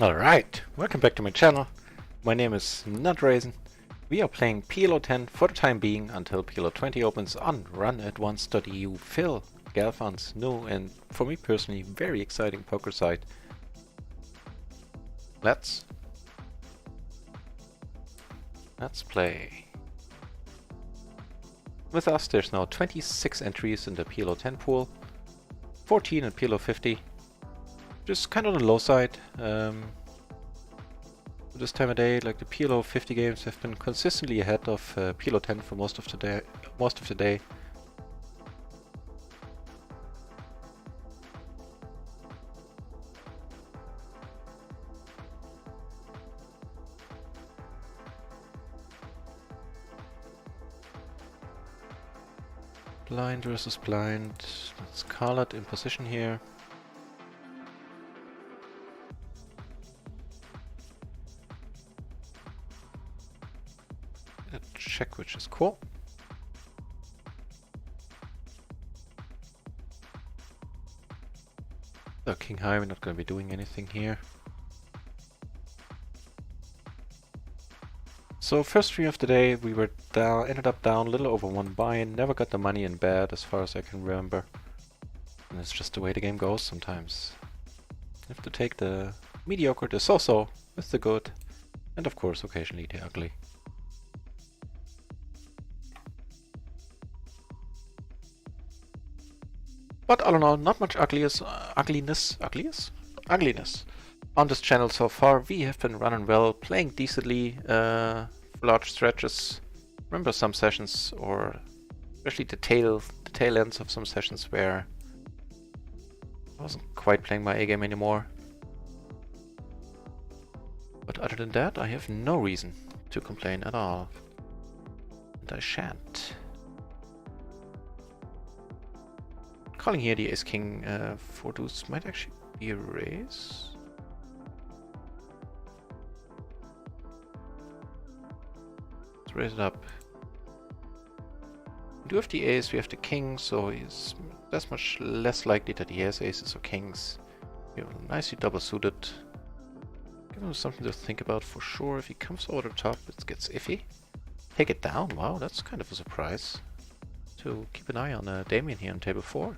Alright, welcome back to my channel. My name is NutRaisin. We are playing PLO 10 for the time being until PLO 20 opens on runatOnce.eu. Phil Galfan's new and, for me personally, very exciting poker site. Let's play. With us there's now 26 entries in the PLO 10 pool, 14 in PLO 50. Just kind of on the low side. This time of day, like the PLO 50 games have been consistently ahead of PLO 10 for most of the day. Blind versus blind. Let's call it in position here. Check, which is cool. So King High, we're not going to be doing anything here. So first stream of the day, we were down, ended up down a little over one buy-in. Never got the money in bad, as far as I can remember. And it's just the way the game goes sometimes. You have to take the mediocre, the so-so, with the good, and of course occasionally the ugly. But all in all, not much ugliness on this channel so far. We have been running well, playing decently for large stretches. Remember some sessions, or especially the tail ends of some sessions, where I wasn't quite playing my A game anymore. But other than that, I have no reason to complain at all. And I shan't. Calling here the Ace-King for deuce might actually be a raise. Let's raise it up. We do have the ace, we have the king, so that's much less likely that he has aces or kings. We have nicely double suited. Give him something to think about for sure. If he comes over the top, it gets iffy. Take it down, wow, that's kind of a surprise. To keep an eye on Damien here on table 4.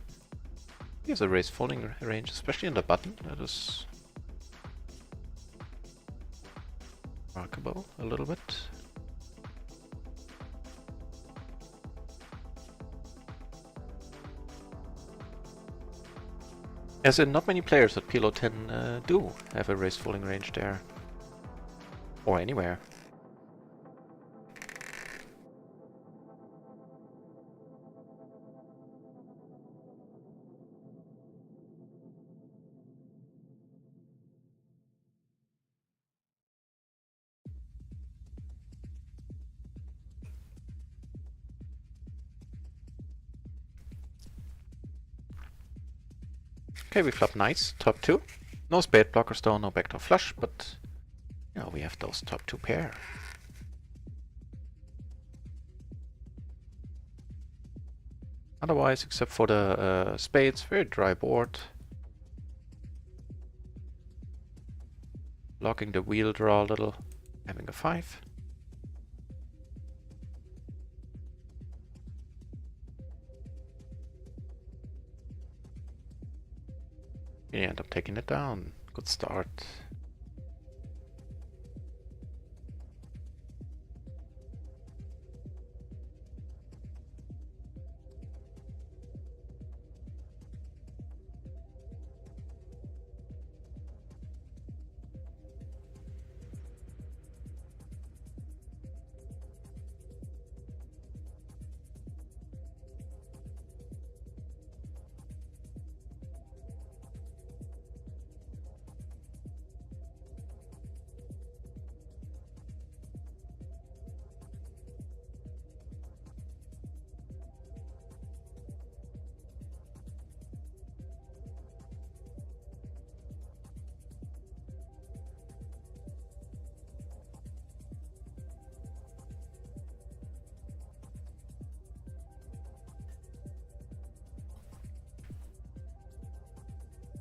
He has a raise folding range, especially on the button. That is remarkable a little bit. As in, not many players at PLO 10 do have a raise folding range there. Or anywhere. Okay, we flop knights, top 2. No spade blockers though, no backdoor flush, but you know, we have those top 2 pair. Otherwise, except for the spades, very dry board. Blocking the wheel draw a little, having a 5. We end up taking it down. Good start.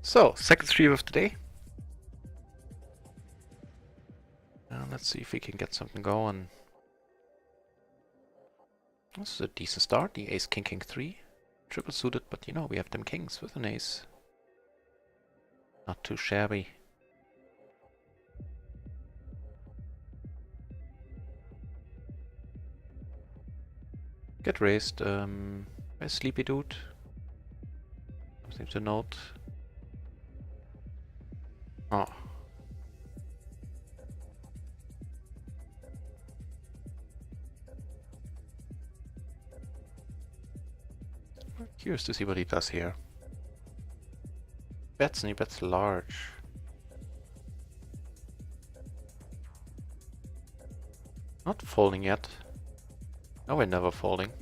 So, second stream of the day. Let's see if we can get something going. This is a decent start. The ace, king, king 3. Triple suited, but you know, we have them kings with an ace. Not too shabby. Get raised. Where's Sleepy Dude? Something to note. Oh. I'm curious to see what he does here. Bets, and he bets large. Not folding yet. No, we're never folding.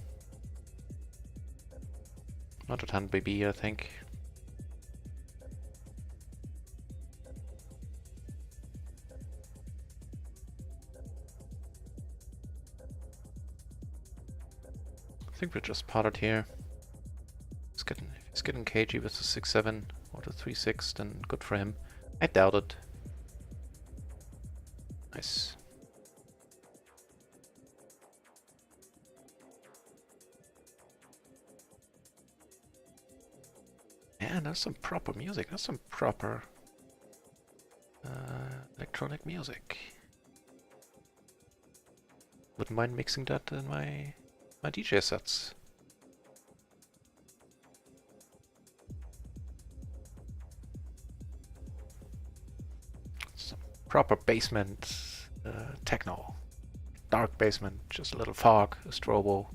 Not at hand baby, I think. I think we're just potted here. If he's getting cagey with the 6-7 or the 3-6, then good for him. I doubt it. Nice. Man, that's some proper music. That's some proper electronic music. Wouldn't mind mixing that in my DJ sets. Some proper basement techno. Dark basement, just a little fog, a strobo.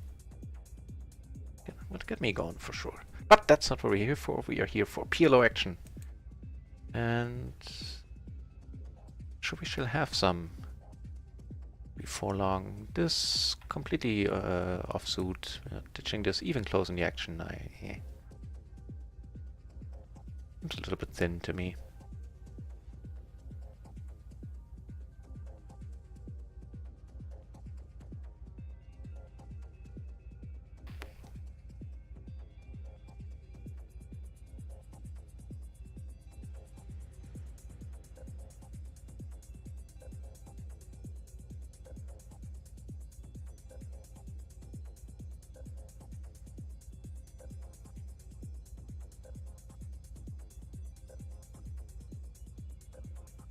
Would get me going for sure. But that's not what we're here for. We are here for PLO action. And sure, we shall have some before long. This completely offsuit. Ditching this even close in the action. Seems a little bit thin to me.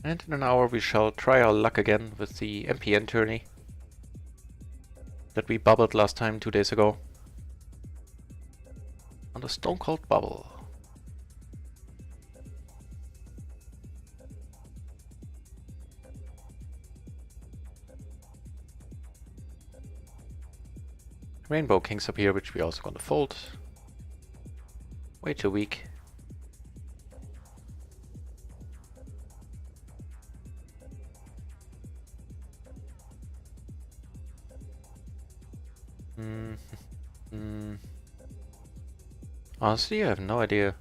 And in an hour we shall try our luck again with the MPN tourney that we bubbled last time 2 days ago. On the Stone Cold Bubble. Rainbow Kings up here, which we also gonna fold. Way too weak. Honestly, I have no idea.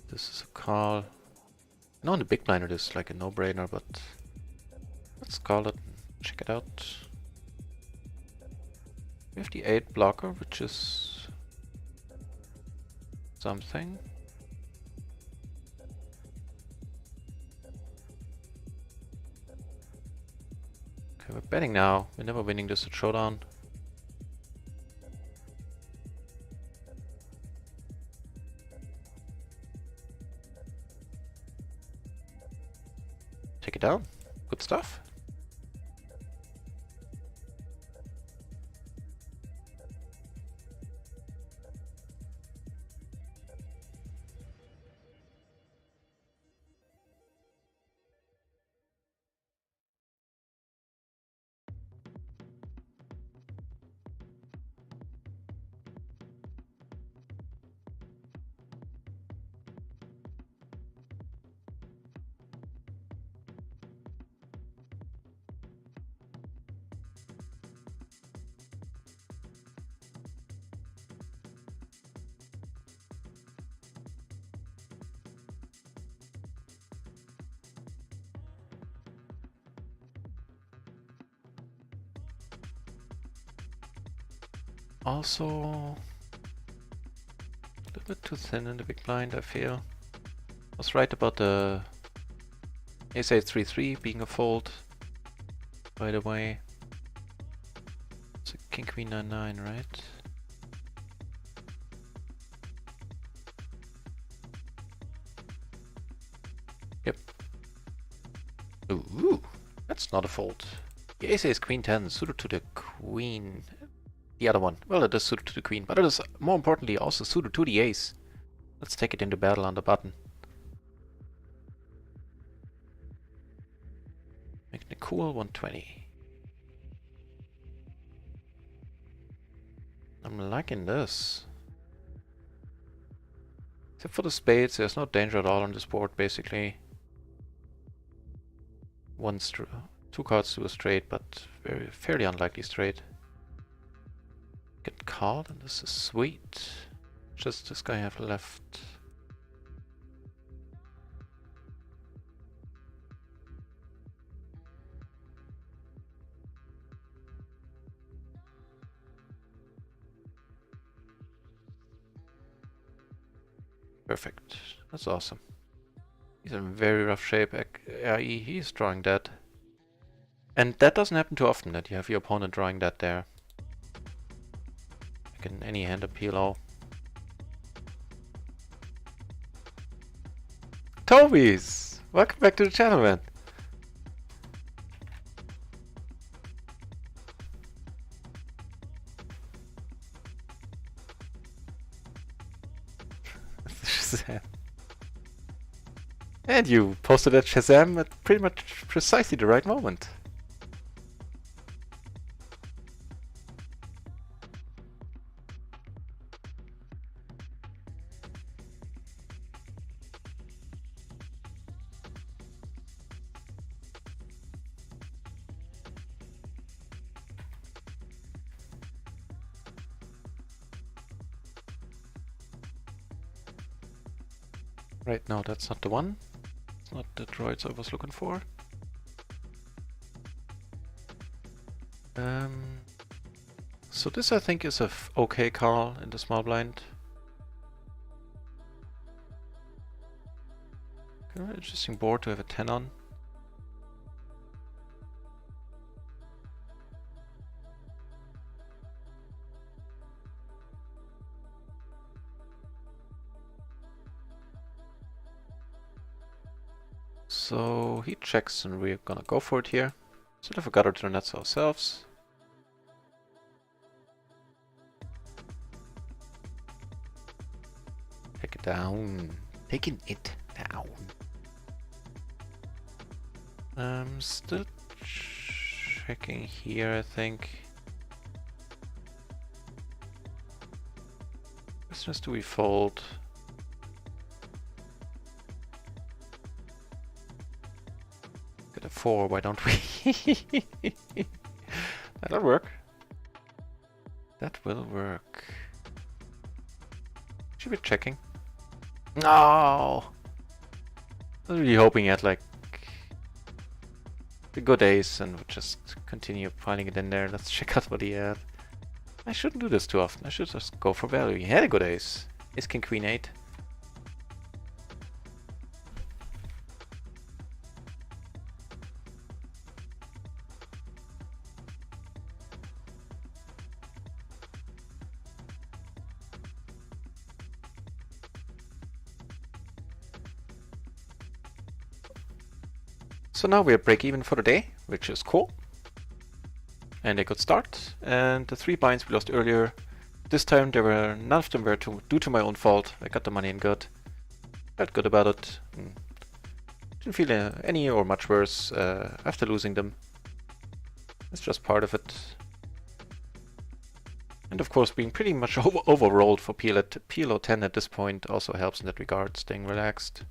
This is a call. I know in the big blind it is like a no-brainer, but let's call it. Check it out. We have the 8 blocker, which is something. Okay, we're betting now. We're never winning this at showdown. Take it down. Good stuff. Also, a little bit too thin in the big blind, I feel. I was right about the Ace-8, 3-3 being a fold, by the way. It's a king, queen, 9-9, right? Yep. Ooh, that's not a fold. The ace-ace, queen-10 suited to the queen. The other one, well, it is suited to the queen, but it is more importantly also suited to the ace. Let's take it into battle on the button. Making it cool, 120. I'm liking this. Except for the spades, there's no danger at all on this board, basically. Two cards to a straight, but fairly unlikely straight. Get called, and this is sweet. Just this guy have left. Perfect. That's awesome. He's in very rough shape. i.e. he's drawing that. And that doesn't happen too often, that you have your opponent drawing that there. Like in any hand of PLO. Tobies! Welcome back to the channel, man. Shazam. And you posted at Shazam at pretty much precisely the right moment. Right, no, that's not the one. It's not the droids I was looking for. So this I think is a okay call in the small blind. Okay, interesting board to have a 10 on. So he checks and we're gonna go for it here. Sort of a gutter to the nets ourselves. Take it down. Taking it down. Still checking here, I think. Question is, do we fold? Get a 4, why don't we? That'll work. That will work. Should be checking. No! I was really hoping at like the good ace and would just continue piling it in there. Let's check out what he had. I shouldn't do this too often. I should just go for value. He had a good ace. Ace king queen 8. So now we're break even for the day, which is cool. And a good start. And the 3 binds we lost earlier, this time none of them were due to my own fault. I got the money in good. Felt good about it. Didn't feel any or much worse after losing them. It's just part of it. And of course being pretty much overrolled for PLO 10 at this point also helps in that regard, staying relaxed.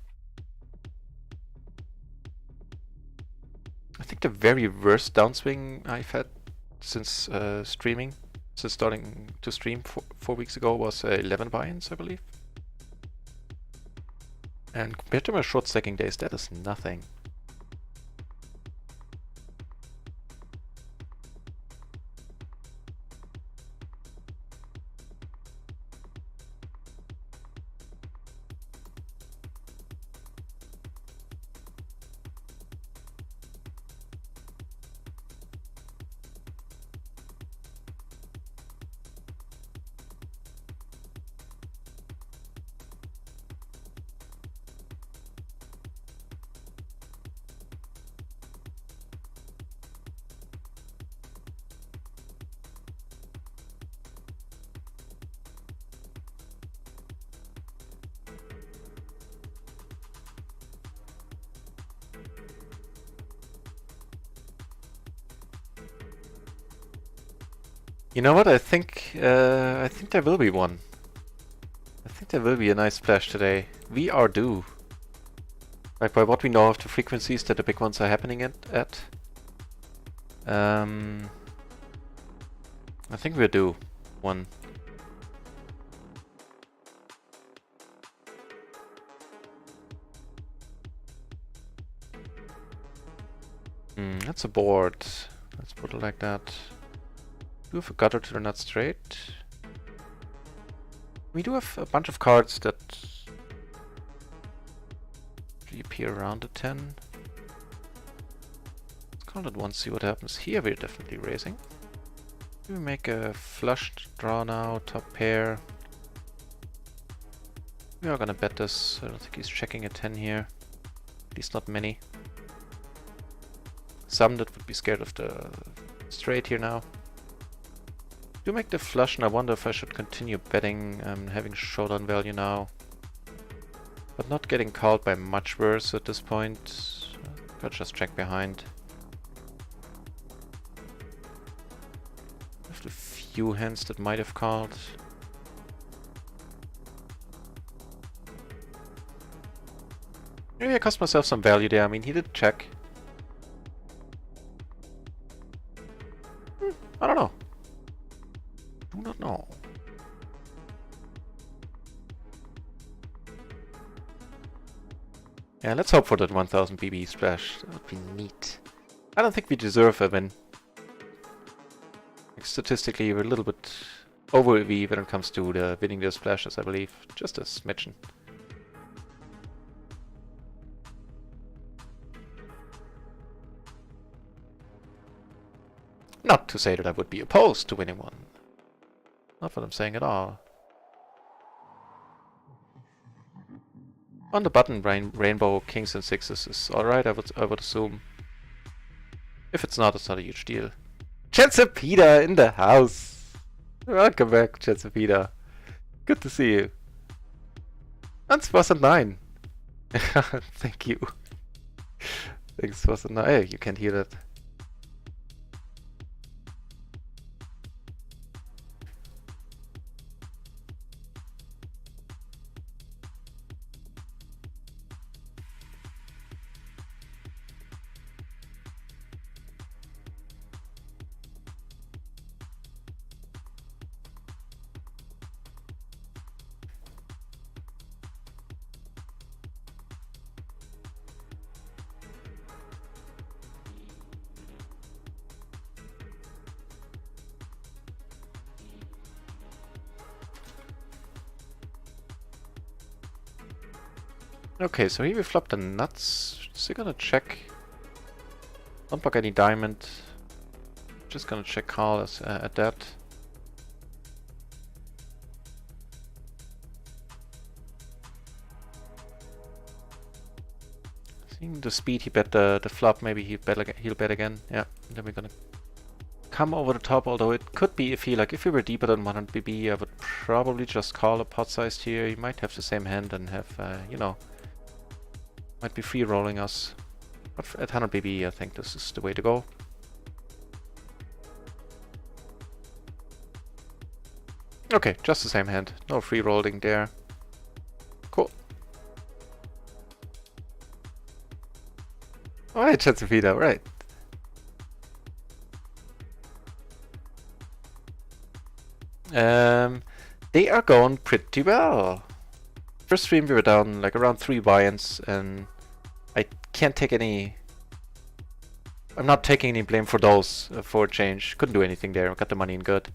I think the very worst downswing I've had since starting to stream 4 weeks ago was 11 buy-ins, I believe. And compared to my short stacking days, that is nothing. You know what? I think there will be one. I think there will be a nice splash today. We are due. Like by what we know of the frequencies that the big ones are happening at. I think we're due one. That's a board. Let's put it like that. Do have a gutter to the nut straight. We do have a bunch of cards that appear around the 10. Let's call it once, see what happens. Here we're definitely raising. We make a flush draw now, top pair. We are gonna bet this. I don't think he's checking a 10 here. At least not many. Some that would be scared of the straight here now. Do make the flush, and I wonder if I should continue betting, having showdown value now. But not getting called by much worse at this point. I'll just check behind. Have a few hands that might have called. Maybe I cost myself some value there. I mean, he did check. I don't know. Do not know. Yeah, let's hope for that 1000 BB splash. That would be neat. I don't think we deserve a win. Like, statistically, we're a little bit over EV when it comes to the winning the splashes, I believe. Just a smidgen. Not to say that I would be opposed to winning one. Not what I'm saying at all. On the button, rainbow, kings and sixes is alright, I would assume. If it's not a huge deal. Chancepeda in the house! Welcome back, Chancepeda. Good to see you. And Swasand 9. Thank you. Thanks, Swasand 9. Hey, you can't hear that. Okay, so here we flop the nuts. Still gonna check. Don't block any diamond. Just gonna check call at that. Seeing the speed he bet the flop, maybe he'll bet again. Yeah, then we're gonna come over the top, although it could be if we were deeper than 100 BB, I would probably just call a pot sized here. He might have the same hand and have, you know, might be free rolling us. But at 100 BB, I think this is the way to go. Okay, just the same hand. No free rolling there. Cool. Alright, Chatsufida, right. They are going pretty well. First stream we were down like around 3 buy-ins, and I can't take any... I'm not taking any blame for those for a change. Couldn't do anything there, got the money in good.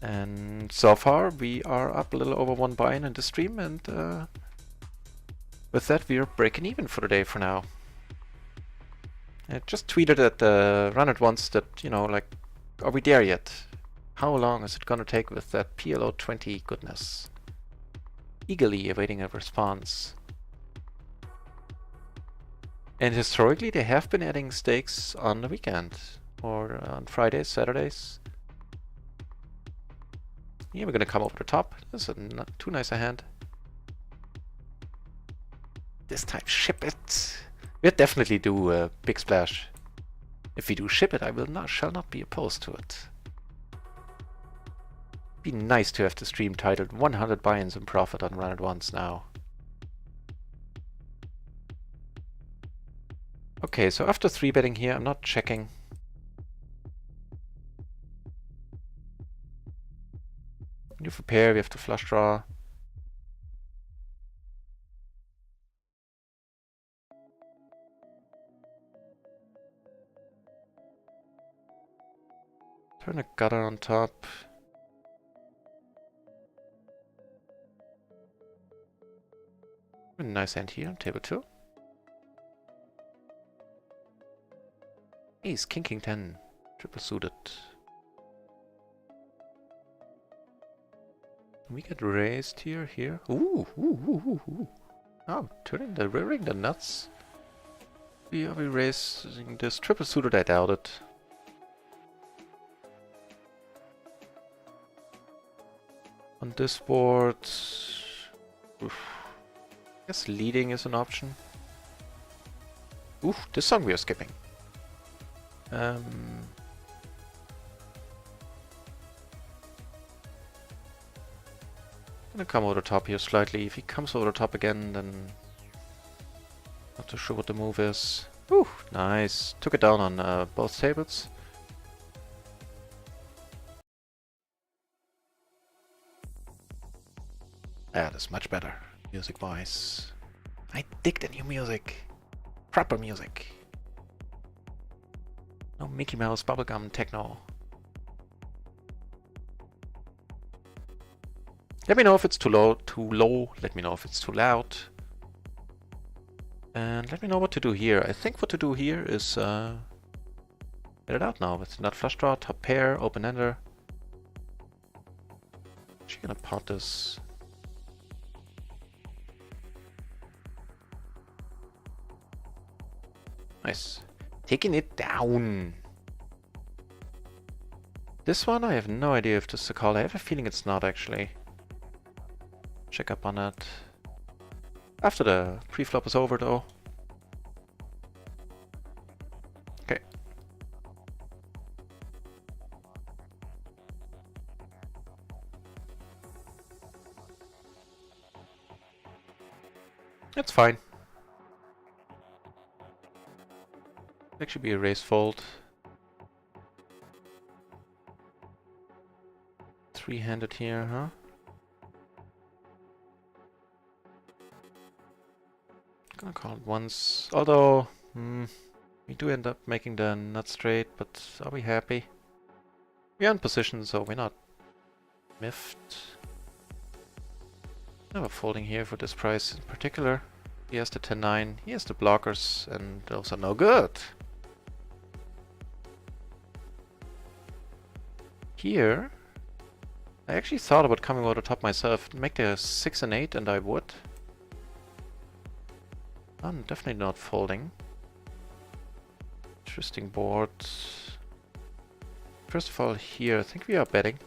And so far we are up a little over 1 buy-in the stream, and with that we are breaking even for the day for now. I just tweeted at the Run It Once that, you know, like, are we there yet? How long is it gonna take with that PLO 20 goodness? Eagerly awaiting a response. And historically they have been adding stakes on the weekend, or on Fridays, Saturdays. Yeah, we're gonna come over the top. This is not too nice a hand. This time ship it. We'll definitely do a big splash. If we do ship it, I shall not be opposed to it. Be nice to have the stream titled 100 buy-ins in profit on Run It Once now. Okay, so after 3-betting here, I'm not checking. New for pair, we have to flush draw. Turn a gutter on top. A nice hand here, table 2. Ace, king 10, triple suited. We get raised here. Ooh. Oh, rearing the nuts. We are raising this triple suited, I doubt it. On this board, oof. I guess leading is an option. Ooh, this song we are skipping. Gonna come over the top here slightly. If he comes over the top again, then not too sure what the move is. Ooh, nice. Took it down on both tables. That is much better, music-wise. I dig the new music. Proper music. No Mickey Mouse bubblegum techno. Let me know if it's too low. Let me know if it's too loud. And let me know what to do here. I think what to do here is get it out now with nut flush draw, top pair, open ender. She's gonna pot this. Nice. Taking it down. This one, I have no idea if this is a call. I have a feeling it's not, actually. Check up on that. After the pre-flop is over, though. Okay. It's fine. Actually be a raise fold. Three-handed here, huh? Gonna call it once. Although, we do end up making the nut straight, but are we happy? We're in position, so we're not miffed. Never folding here for this price in particular. He has the 10-9, he has the blockers, and those are no good. Here, I actually thought about coming over the top myself, make the 6 and 8, and I would. I'm definitely not folding. Interesting board. First of all, here, I think we are betting.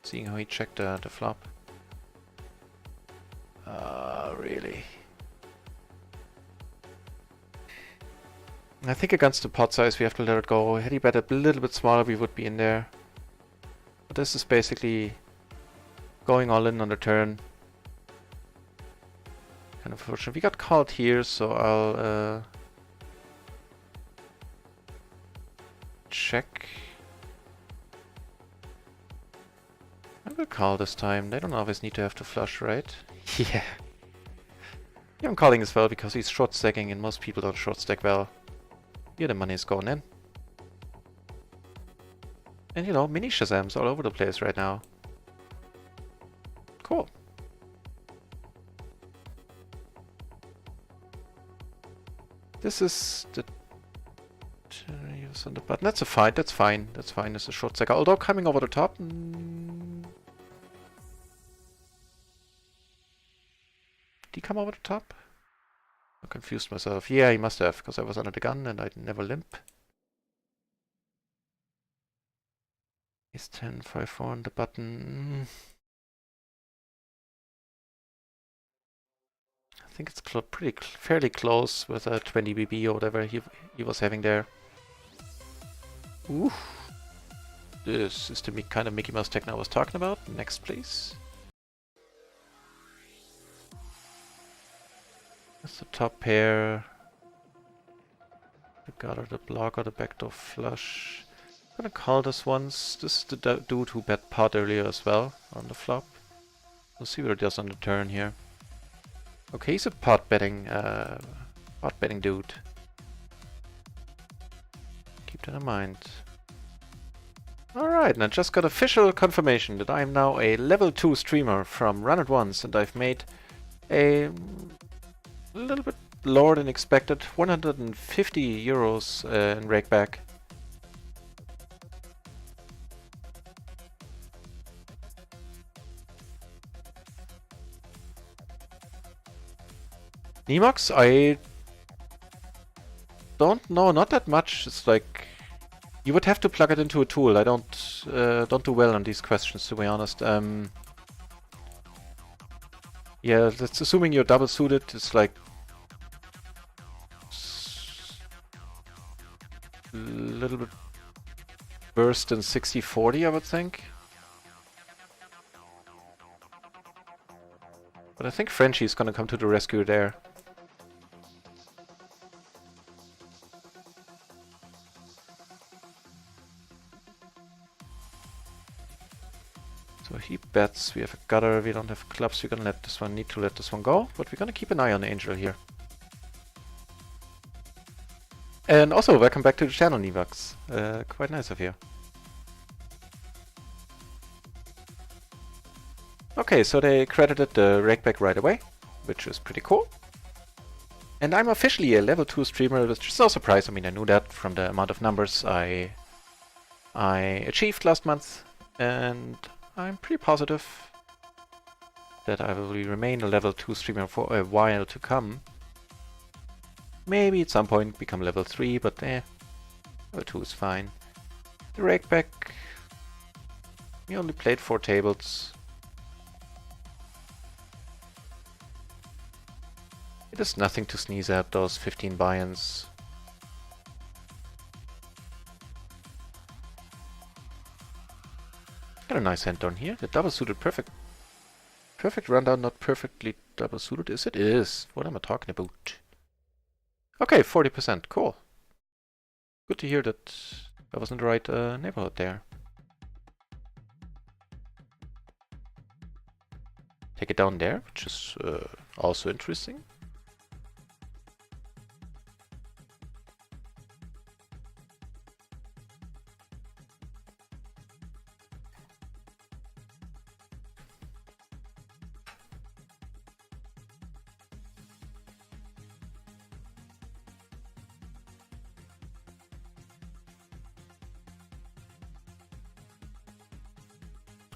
Seeing how he checked the flop. Really? I think against the pot size we have to let it go. Had he bet a little bit smaller, we would be in there. But this is basically going all in on the turn. Kind of unfortunate. We got called here, so I'll check. I will call this time. They don't always need to have to flush, right? Yeah. Yeah, I'm calling as well because he's short stacking and most people don't short stack well. Here the money is going in. And you know, mini Shazams all over the place right now. Cool. This is the use on the button. That's a fine. That's fine. That's fine. It's a short stacker. Although coming over the top. Did he come over the top? I confused myself. Yeah, he must have, because I was under the gun and I never limp. Ace 10, 5, 4 on the button. I think it's fairly close with a 20 BB or whatever he was having there. Ooh. This is the kind of Mickey Mouse techno I was talking about. Next, please. That's the top pair. The gutter, the blocker, the backdoor flush. I'm gonna call this once. This is the dude who bet pot earlier as well on the flop. We'll see what it does on the turn here. Okay, he's a pot betting dude. Keep that in mind. Alright, and I just got official confirmation that I am now a level 2 streamer from Run It Once, and I've made a little bit lower than expected, 150 euros in rakeback. Nemox, I don't know, not that much. It's like you would have to plug it into a tool. I don't do well on these questions, to be honest. Yeah, that's assuming you're double suited. It's like a little bit worse than 60-40, I would think. But I think Frenchie's gonna come to the rescue there. So he bets, we have a gutter, we don't have clubs, we're gonna need to let this one go, but we're gonna keep an eye on Angel here. And also, welcome back to the channel, Nivax. Quite nice of you. Okay, so they credited the rakeback right away, which is pretty cool. And I'm officially a level 2 streamer, which is no surprise. I mean, I knew that from the amount of numbers I achieved last month, and I'm pretty positive that I will remain a level 2 streamer for a while to come. Maybe at some point become level 3, but level 2 is fine. The rakeback, we only played 4 tables. It is nothing to sneeze at, those 15 buy-ins. Got a nice hand down here. The double suited perfect. Perfect rundown, not perfectly double suited. Is it? It is. What am I talking about? Okay, 40%. Cool. Good to hear that I was in the right neighborhood there. Take it down there, which is also interesting.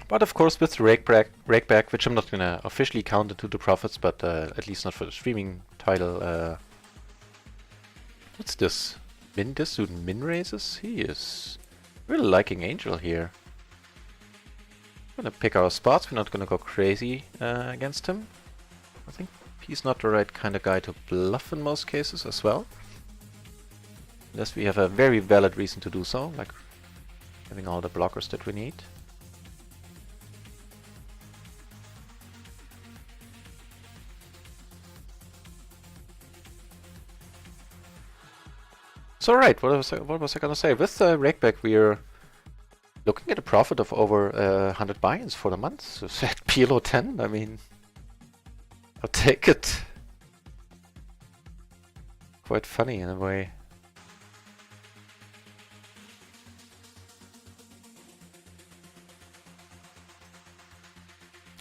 But of course with the rakeback, which I'm not gonna officially count into the profits, but at least not for the streaming title. What's this? This dude min raises? He is really liking Angel here. We're gonna pick our spots, we're not gonna go crazy against him. I think he's not the right kind of guy to bluff in most cases as well. Unless we have a very valid reason to do so, like having all the blockers that we need. So right, what was I gonna say? With the rakeback, we're looking at a profit of over 100 buy-ins for the month. So at PLO 10, I mean, I'll take it. Quite funny in a way.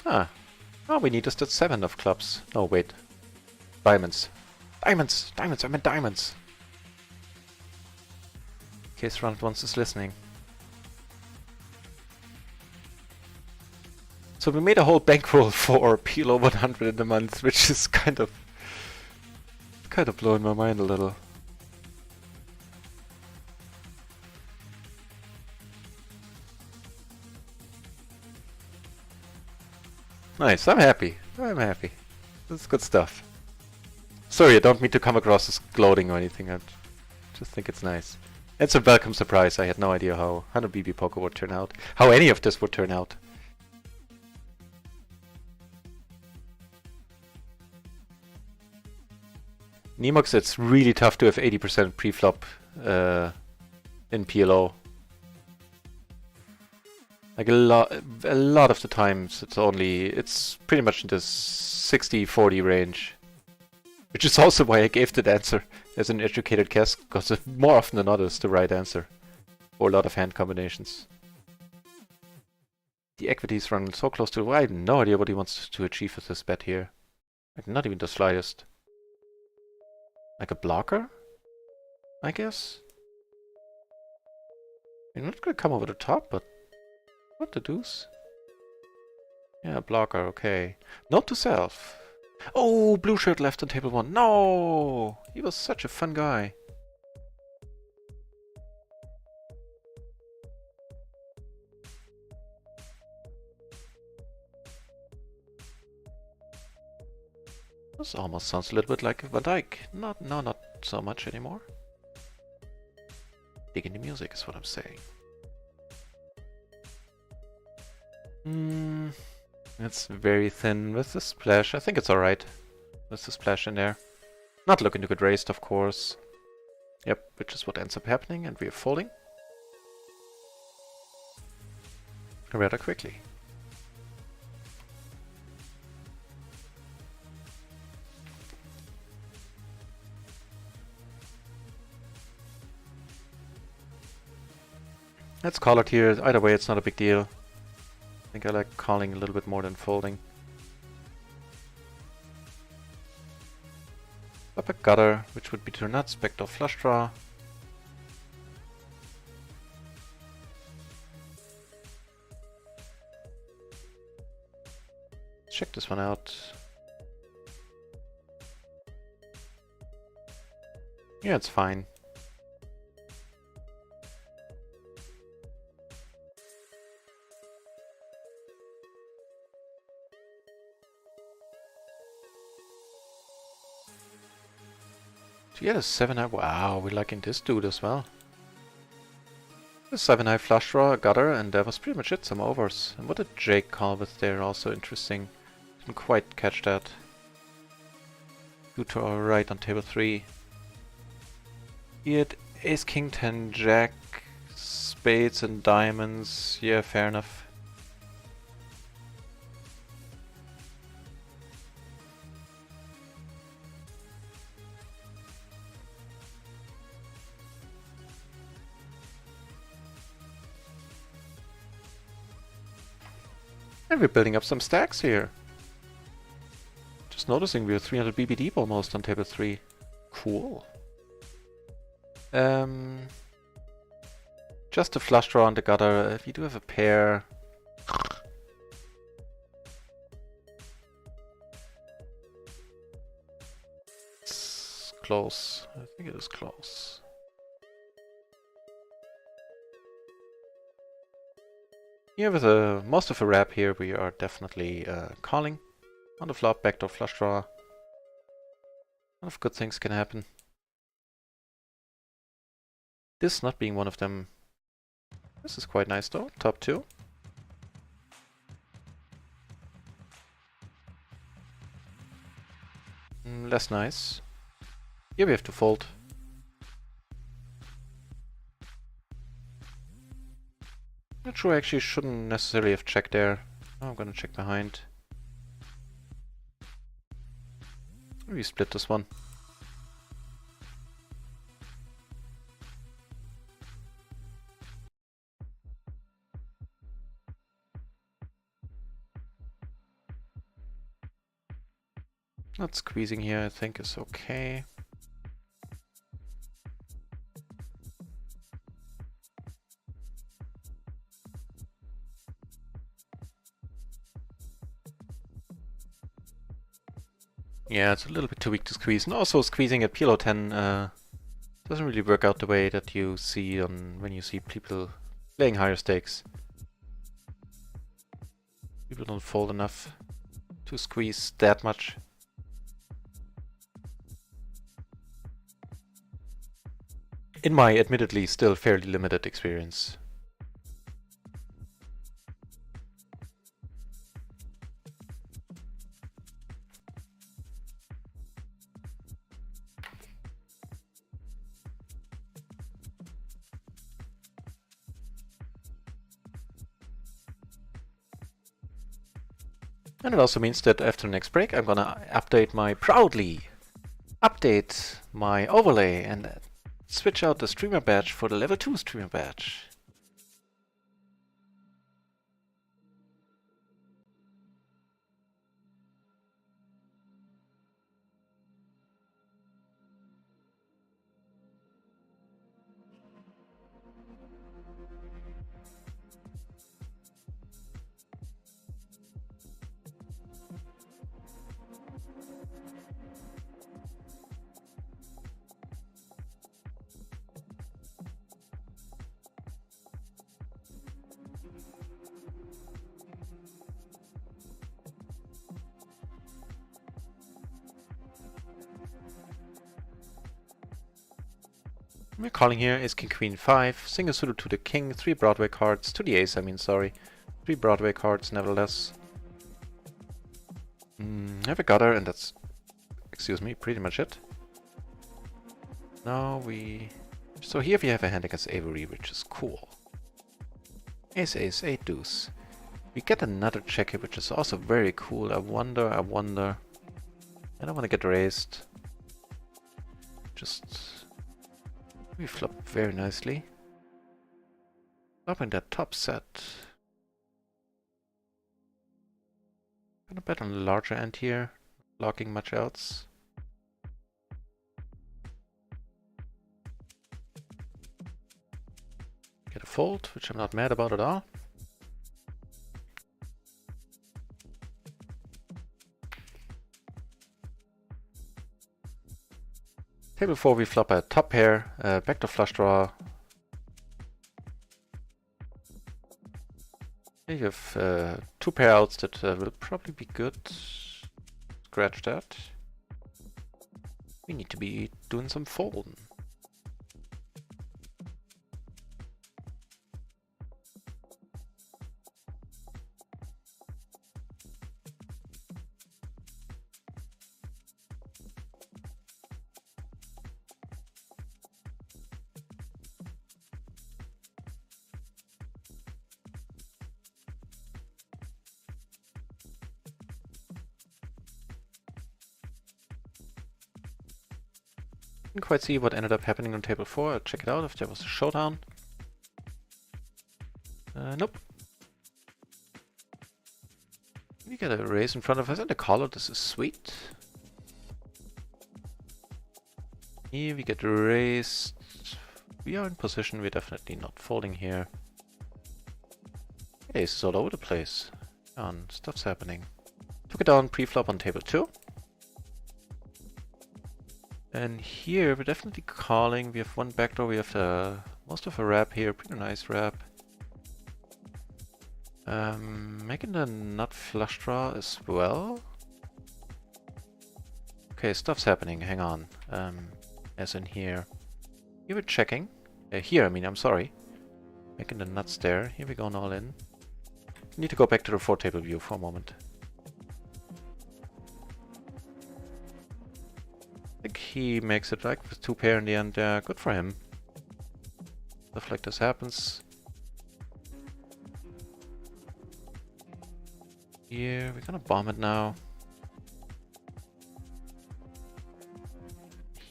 Ah, oh, we need just that 7 of clubs. No, wait, diamonds, diamonds, diamonds. I meant diamonds. In case Round Once is listening. So we made a whole bankroll for PLO 100 in the month, which is kind of blowing my mind a little. Nice, I'm happy. I'm happy. That's good stuff. Sorry, I don't mean to come across as gloating or anything. I just think it's nice. It's a welcome surprise. I had no idea how 100 BB Poker would turn out. How any of this would turn out. Nemox, it's really tough to have 80% pre-flop in PLO. Like a lot of the times it's pretty much in this 60-40 range. Which is also why I gave that answer as an educated guess, because more often than not it's the right answer. For a lot of hand combinations. The equities run so close to... I have no idea what he wants to achieve with this bet here. Like, not even the slightest. Like a blocker? I guess? I'm not gonna come over the top, but... What the deuce? Yeah, blocker, okay. Note to self. Oh, blue shirt left on table 1. No! He was such a fun guy. This almost sounds a little bit like Van Dyke. No, not so much anymore. Digging the music is what I'm saying. It's very thin with the splash. I think it's alright with the splash in there. Not looking to get raised, of course. Yep, which is what ends up happening, and we are folding. Rather quickly. Let's call it here. Either way, it's not a big deal. I think I like calling a little bit more than folding. Up a gutter, which would be turn nuts, backdoor flush draw. Let's check this one out. Yeah, it's fine. So yeah, the 7-eye. Wow, we're liking this dude as well. The 7-eye flush draw, a gutter, and that was pretty much it. Some overs. And what did Jake call with there? Also interesting. Didn't quite catch that. Two to our right on table 3. He had ace, king, 10, jack, spades, and diamonds. Yeah, fair enough. And we're building up some stacks here. Just noticing we're 300 BB deep almost on table 3. Cool. Just a flush draw on the gutter. If you do have a pair... It's close. I think it is close. Yeah, with most of a wrap here, we are definitely calling. On the flop, backdoor flush draw. A lot of good things can happen. This not being one of them. This is quite nice though, top 2. Less nice. Here we have to fold. Not sure, I actually shouldn't necessarily have checked there. I'm gonna check behind. Maybe split this one. Not squeezing here, I think is okay. Yeah, it's a little bit too weak to squeeze. And also squeezing at PLO 10 doesn't really work out the way that you see on when you see people playing higher stakes. People don't fold enough to squeeze that much. in my admittedly still fairly limited experience. And it also means that after the next break, I'm gonna proudly update my overlay and switch out the streamer badge for the level 2 streamer badge. We're calling here Ace King Queen 5, single suited to the king, 3 Broadway cards, to the ace I mean, sorry. 3 Broadway cards nevertheless. Have a gutter and that's, excuse me, pretty much it. Now so here we have a hand against Avery, which is cool. Ace, ace, 8 deuce. We get another check here, which is also very cool. I wonder. I don't want to get raised. Just... we flop very nicely. Flopping that top set. Gonna bet on the larger end here. Blocking much else. Get a fold, which I'm not mad about at all. Table 4 we flop a top pair, backdoor flush draw. Here you have 2 pair outs that will probably be good. Scratch that. We need to be doing some folding. Didn't quite see what ended up happening on table 4. I'll check it out if there was a showdown. Nope. We get a raise in front of us and a collar. This is sweet. Here we get raised. We are in position. We're definitely not folding here. Aces all over the place. Stuff's happening. Took it down pre-flop on table 2. And here we're definitely calling. We have one backdoor. We have most of a wrap here. Pretty nice wrap. Making the nut flush draw as well. Okay, stuff's happening. Hang on. As in here. Here we're checking. Here, I mean, I'm sorry. Making the nuts there. Here we're going all in. Need to go back to the 4-table view for a moment. I think he makes it like with 2 pair in the end. Yeah, good for him. Stuff like this happens. Here, we're gonna bomb it now.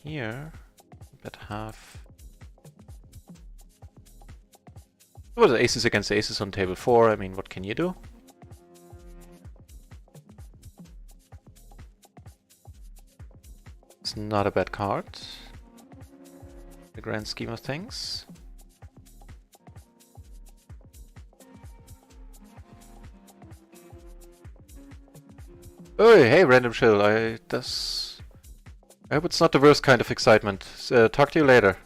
Here, bet half. Well, the aces against aces on table 4. I mean, what can you do? It's not a bad card. The grand scheme of things. Oh, hey, random chill. I hope it's not the worst kind of excitement. Talk to you later.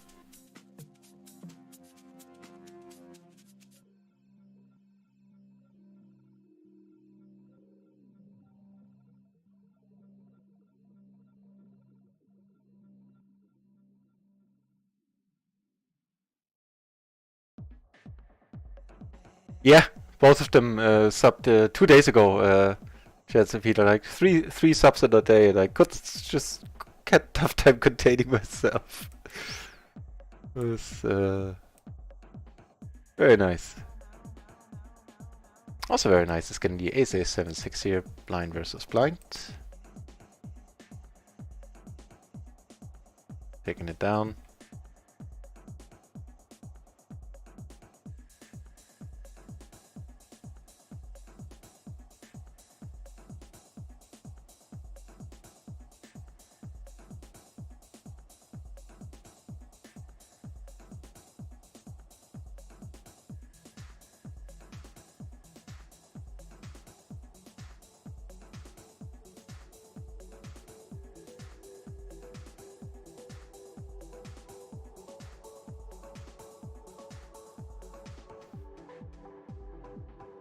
Yeah, both of them subbed 2 days ago. Chance and Peter, like three subs in a day, and I could just get tough time containing myself. It was very nice. Also very nice is getting the Ace Ace 7-6 here, blind versus blind. Taking it down.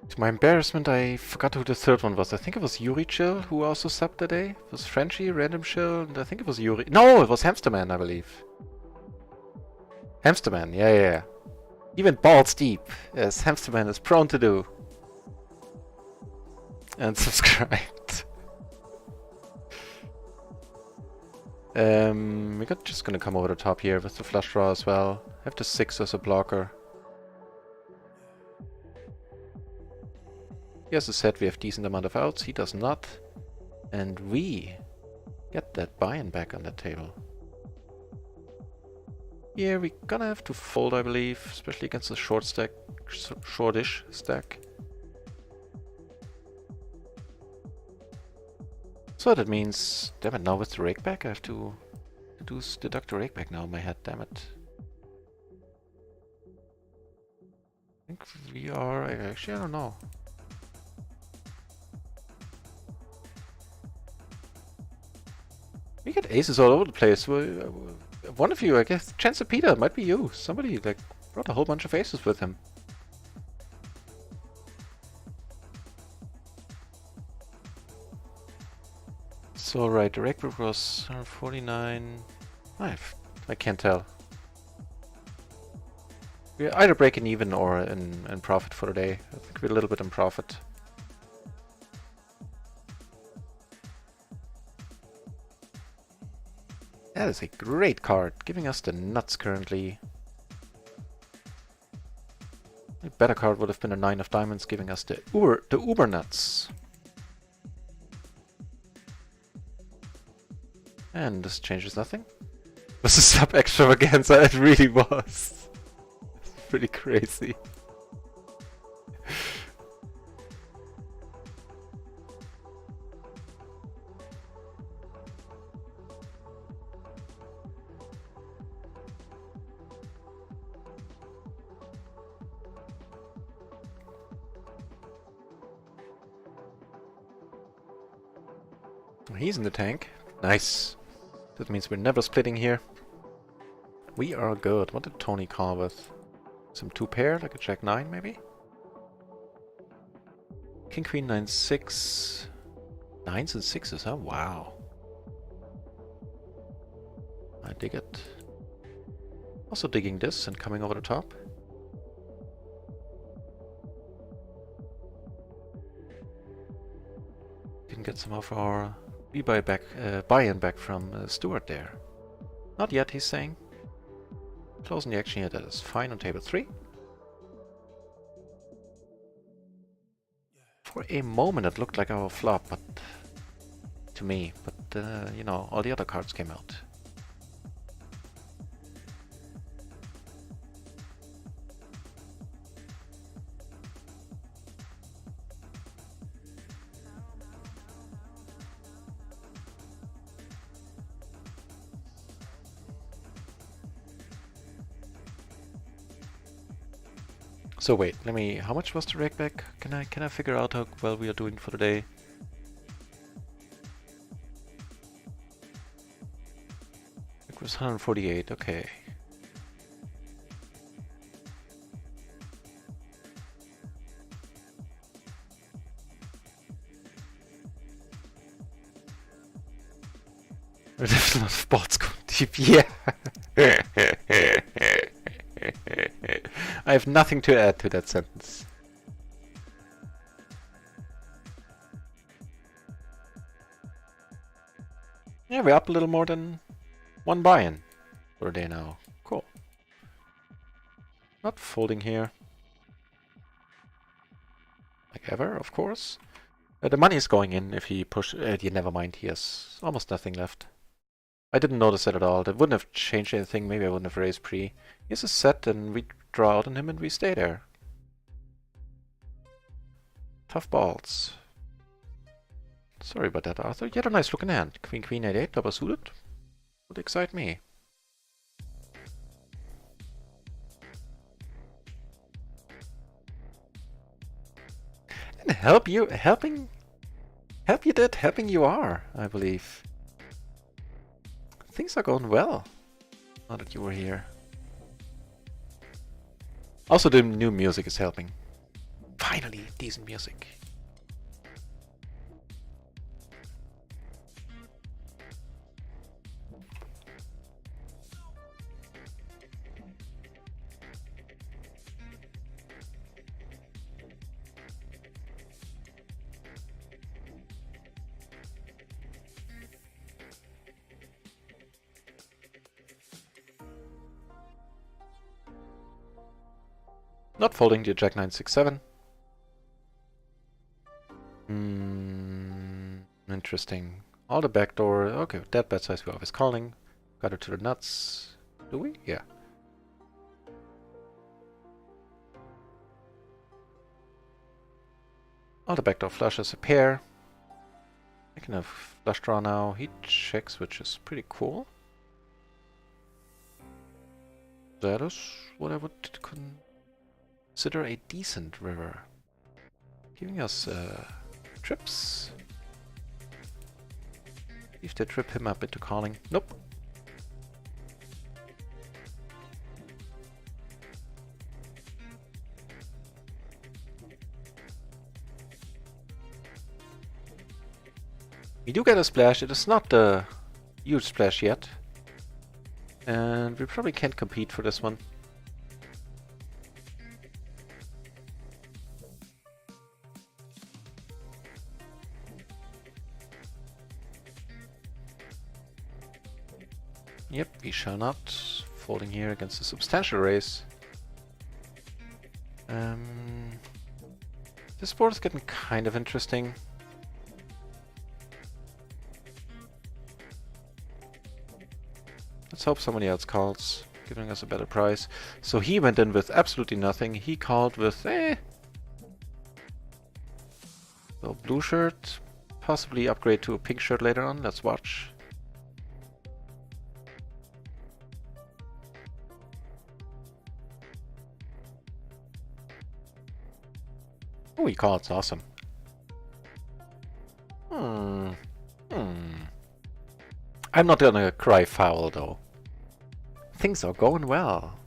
To my embarrassment, I forgot who the third one was. I think it was Yuri Chill who also subbed today. It was Frenchie, Random Chill, and I think it was Yuri. No, it was Hamsterman, I believe. Hamsterman, yeah. He went balls deep, as Hamsterman is prone to do. And subscribed. We're just gonna come over the top here with the flush draw as well. Have the 6 as a blocker. He has said we have decent amount of outs, he does not. And we get that buy-in back on the table. Yeah, we're gonna have to fold, I believe, especially against the short stack, shortish stack. So that means, damn it, now with the rake back I have to deduct the rake back now in my head, damn it. I think we are, actually I don't know. We get aces all over the place. One of you, I guess, Chance of Peter, might be you. Somebody like brought a whole bunch of aces with him. So right, the rake book was 149. I can't tell. We're either breaking even or in profit for the day. I think we're a little bit in profit. That is a great card, giving us the nuts currently. A better card would have been a 9 of diamonds, giving us the uber nuts. And this changes nothing. Was a sub extravaganza, it really was. It's pretty crazy. He's in the tank. Nice. That means we're never splitting here. We are good. What did Tony call with? Some 2 pair, like a Jack 9 maybe? King Queen 9-6. 9s and 6s, huh? Wow. I dig it. Also digging this and coming over the top. Didn't get some of our buy-in back from Stuart there. Not yet, he's saying. Closing the action here, that is fine on table 3. For a moment it looked like our flop, but to me, but you know, all the other cards came out. So wait, let me. How much was the rake back? Can I figure out how well we are doing for the day? It was 148. Okay. There's a lot of bots going deep. Yeah. I have nothing to add to that sentence. Yeah, we're up a little more than one buy-in for a day now. Cool. Not folding here. Like ever, of course. The money is going in if he push... yeah, never mind, he has almost nothing left. I didn't notice it at all. That wouldn't have changed anything. Maybe I wouldn't have raised pre. He has a set and we draw out on him and we stay there. Tough balls. Sorry about that, Arthur. You had a nice looking hand. Queen, queen, 8-8, double suited. Would excite me. And help you are, I believe. Things are going well, now that you were here. Also, the new music is helping. Finally, decent music. Not folding the Jack 9, 6, 7. Interesting. All the backdoor. Okay, that bet size we're always calling. Got it to the nuts. Do we? Yeah. All the backdoor flushes a pair. I can have flush draw now. He checks, which is pretty cool. That is what I would consider a decent river. Giving us trips. If they trip him up into calling. Nope. We do get a splash. It is not the huge splash yet. And we probably can't compete for this one. Yep, we shall not. Folding here against a substantial raise. This board is getting kind of interesting. Let's hope somebody else calls, giving us a better price. So he went in with absolutely nothing. He called with So blue shirt, possibly upgrade to a pink shirt later on. Let's watch. Oh, he called. It's awesome. I'm not gonna cry foul though. Things are going well.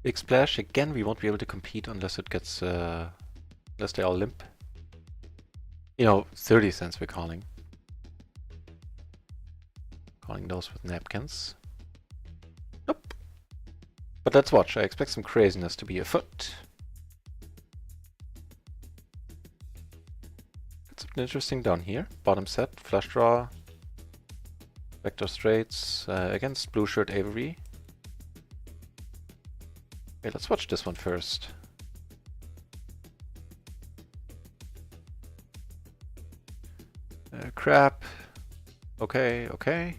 Big splash again. We won't be able to compete unless it gets unless they all limp. You know, 30 cents we're calling. Calling those with napkins. Nope. But let's watch. I expect some craziness to be afoot. Got something interesting down here. Bottom set, flush draw. Vector straights against blue shirt Avery. Okay, let's watch this one first. Crap. Okay, okay.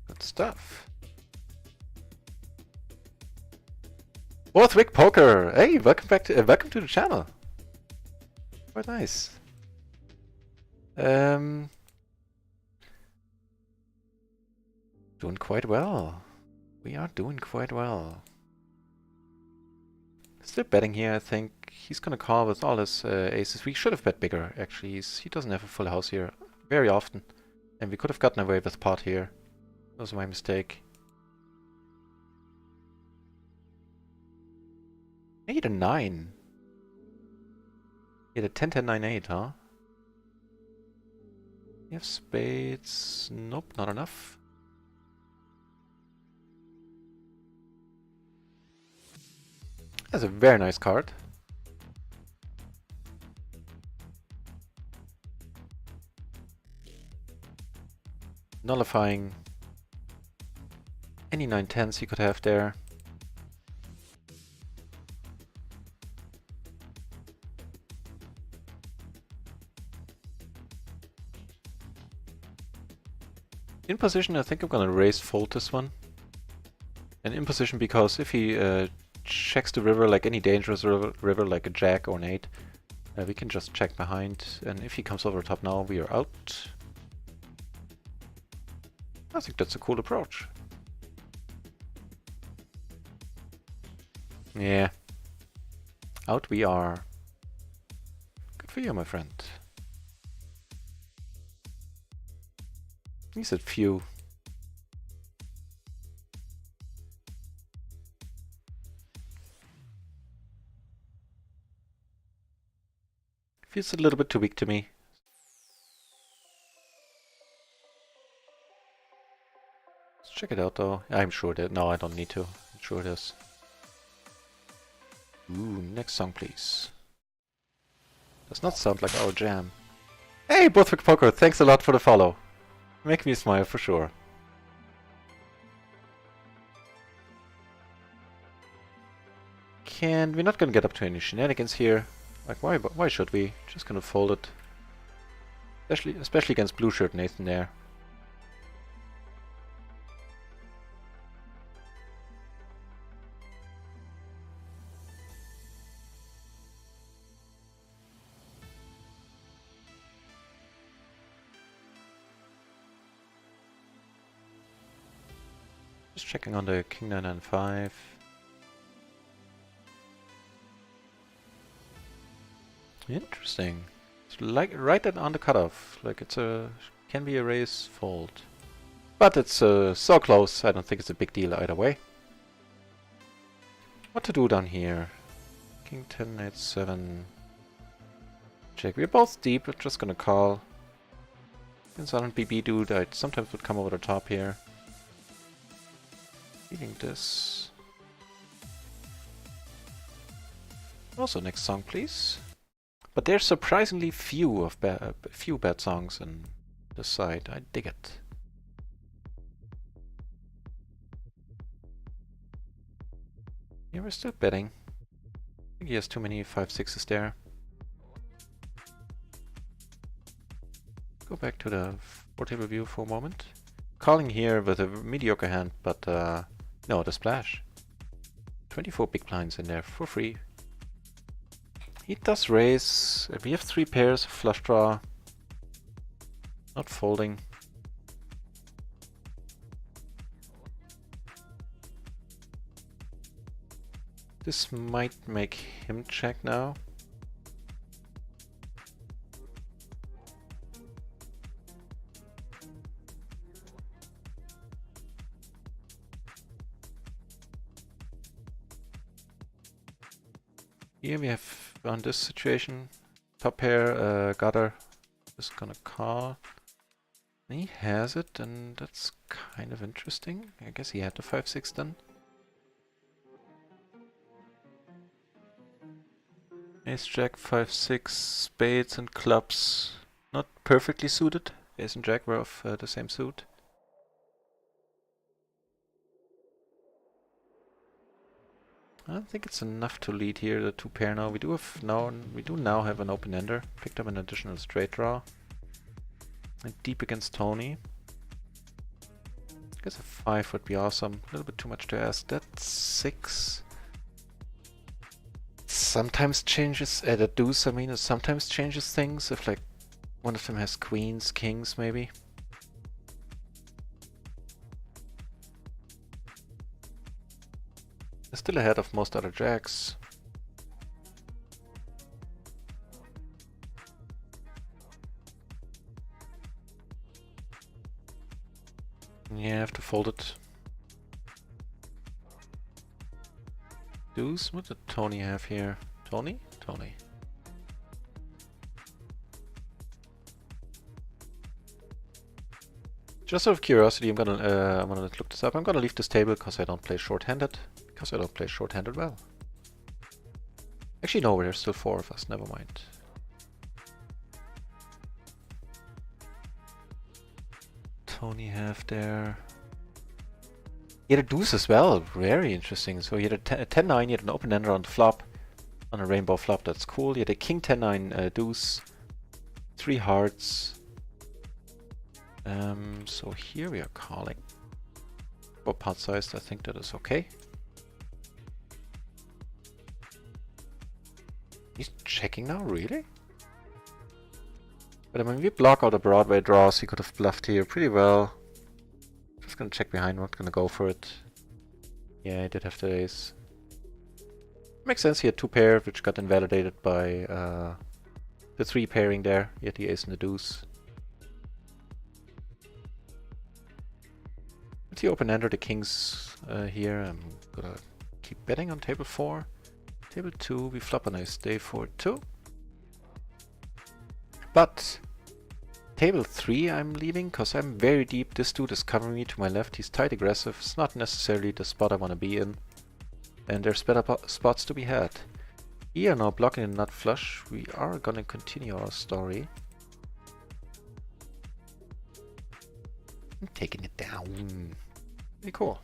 Good stuff. Borthwick Poker. Hey, welcome back to welcome to the channel. Quite nice. Doing quite well. We are doing quite well. Still betting here, I think. He's gonna call with all his aces. We should have bet bigger, actually. He doesn't have a full house here very often. And we could have gotten away with pot here. That was my mistake. Need a 9. Yeah, the 10, 10, 9, 8, huh? You have spades. Nope, not enough. That's a very nice card. Nullifying any 9-10s you could have there. In position, I think I'm gonna raise fold this one. And in position because if he checks the river like any dangerous river like a jack or an 8, we can just check behind. And if he comes over top now, we are out. I think that's a cool approach. Yeah. Out we are. Good for you, my friend. He said few. Feels a little bit too weak to me. Let's check it out though. I'm sure that... No, I don't need to. I'm sure it is. Ooh, next song please. Does not sound like our jam. Hey, Bothwick Poker, thanks a lot for the follow. Make me smile for sure. We're not gonna get up to any shenanigans here. Like, why should we? Just gonna fold it. Especially against blue shirt Nathan there. Just checking on the King 9 and 5. Interesting. It's like right on the cutoff. Like it's can be a raise fold. But it's so close, I don't think it's a big deal either way. What to do down here? King 10, 8, 7. Check. We're both deep, we're just gonna call. Since I don't BB dude, I sometimes would come over the top here. Eating this. Also next song please. But there's surprisingly few bad songs on this side. I dig it. Yeah, we're still betting. I think he has too many 5-6s there. Go back to the 4-table view for a moment. Calling here with a mediocre hand, but no, the splash. 24 big blinds in there for free. He does raise. We have 3 pairs, flush draw. Not folding. This might make him check now. Here we have on this situation, top pair gutter is gonna call. He has it, and that's kind of interesting. I guess he had the 5-6 then. Ace Jack, 5-6, spades and clubs. Not perfectly suited. Ace and Jack were of the same suit. I don't think it's enough to lead here, the 2 pair now. We do now have an open ender. Picked up an additional straight draw. And deep against Tony. I guess a 5 would be awesome. A little bit too much to ask. That's 6. Sometimes changes, the deuce, I mean, it sometimes changes things. If like one of them has queens, kings maybe. They're still ahead of most other jacks. Yeah, I have to fold it. deuce. What did Tony have here? Tony? Tony. Just out of curiosity, I'm gonna look this up. I'm gonna leave this table because I don't play short-handed. Because I don't play short-handed well. Actually, no, there's still 4 of us. Never mind. Tony have there. He had a deuce as well. Very interesting. So he had a 10-9. He had an open ender on the flop, on a rainbow flop. That's cool. He had a king 10-9 deuce, 3 hearts. So here we are calling. For pot sized, I think that is okay. He's checking now, really? But I mean, we block all the Broadway draws. He could have bluffed here pretty well. Just gonna check behind, not gonna go for it. Yeah, he did have the ace. Makes sense, he had 2 pair, which got invalidated by the 3 pairing there. He had the ace and the deuce. With the open ender, the kings here, I'm gonna keep betting on table 4. Table 2, we flop a nice day for 2. But table 3 I'm leaving because I'm very deep. This dude is covering me to my left. He's tight aggressive. It's not necessarily the spot I want to be in. And there's better spots to be had. Here now blocking a nut flush. We are gonna continue our story. I'm taking it down. Very cool.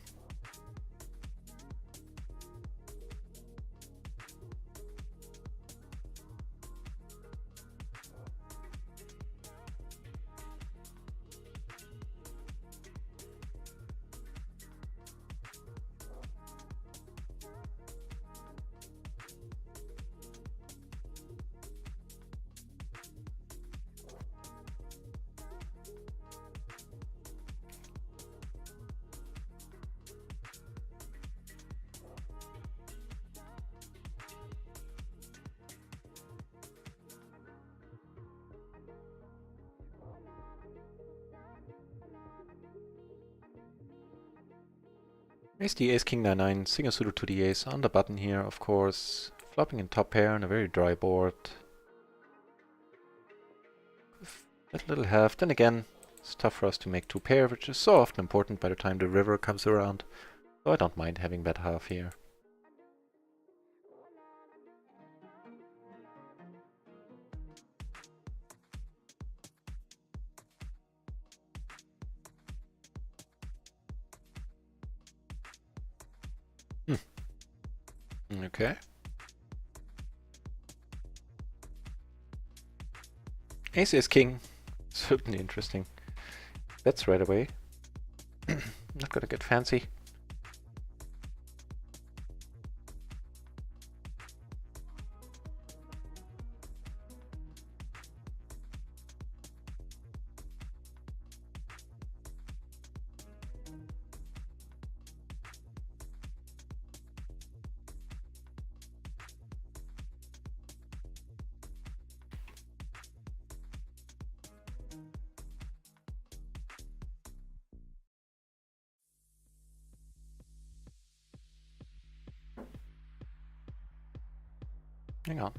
Ace the ace king 9-9, single suited to the ace on the button here, of course. Flopping in top pair on a very dry board. That little half. Then again, it's tough for us to make 2 pair, which is so often important by the time the river comes around. So I don't mind having that half here. Okay. Ace is king. Certainly interesting. Bets right away. Not gonna get fancy. Hang on.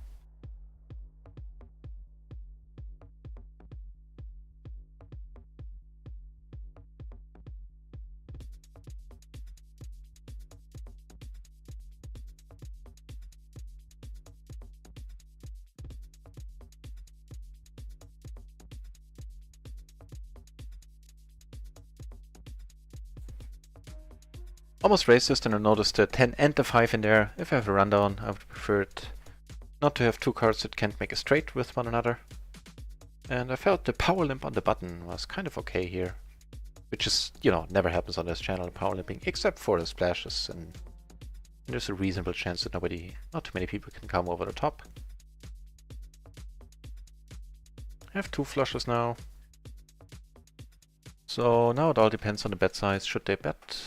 Almost raised this, and I noticed the 10 and the 5 in there. If I have a rundown, I would prefer it not to have 2 cards that can't make a straight with one another. And I felt the power limp on the button was kind of okay here. Which is, you know, never happens on this channel, power limping, except for the splashes. And there's a reasonable chance that not too many people can come over the top. I have 2 flushes now. So now it all depends on the bet size. Should they bet?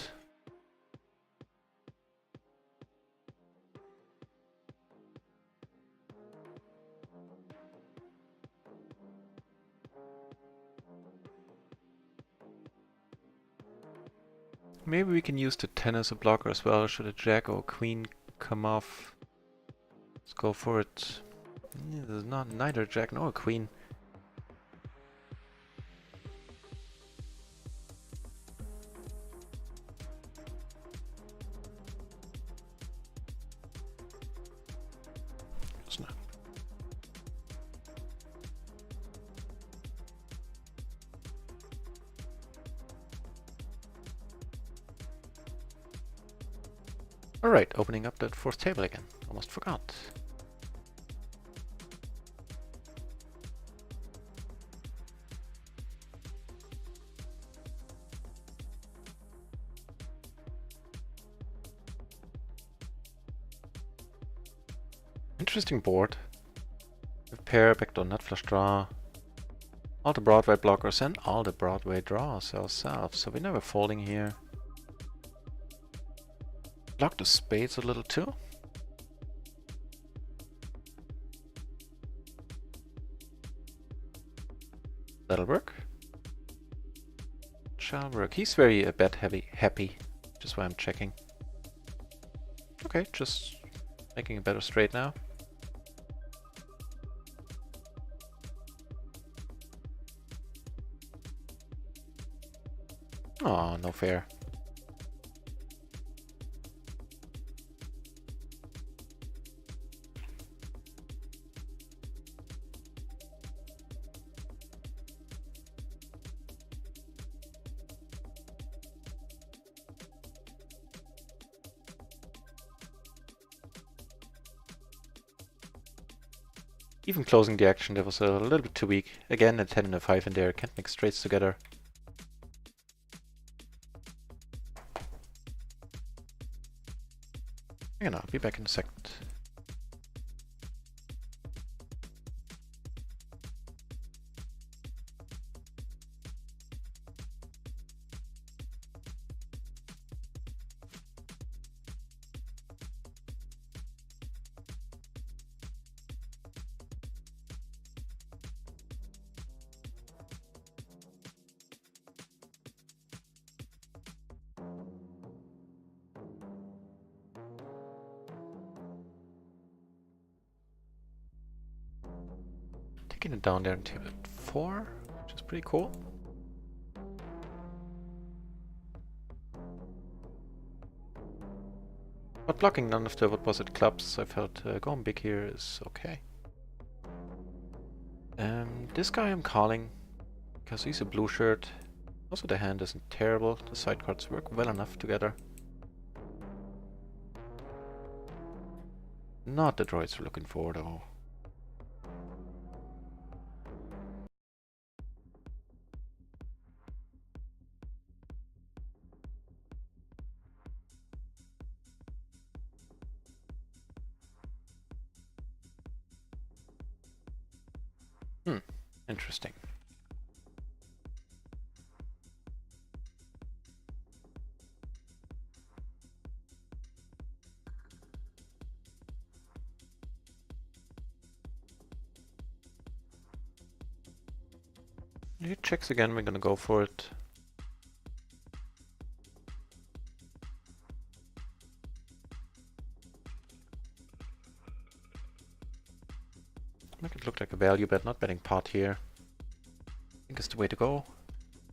Maybe we can use the 10 as a blocker as well. Should a jack or queen come off. Let's go for it. There's not neither a jack nor a queen. Snap. Alright, opening up that fourth table again. Almost forgot. Interesting board. With pair, backdoor nut flush draw. All the Broadway blockers and all the Broadway draws ourselves, so we're never folding here. Block the spades a little too. That'll work. Shall work. He's very bet happy, which is why I'm checking. Okay, just making a better straight now. Oh, no fair. Even closing the action, that was a little bit too weak. Again, a 10 and a 5 in there. Can't mix straights together. You know, I'll be back in a second. Taking it down there to table 4, which is pretty cool. But blocking none of the what was it clubs, I felt going big here is okay. This guy I'm calling because he's a blue shirt. Also the hand isn't terrible, the side cards work well enough together. Not the droids we're looking for though. Interesting. He checks again, we're gonna go for it. Make it look like a value bet, not betting pot here. I think it's the way to go.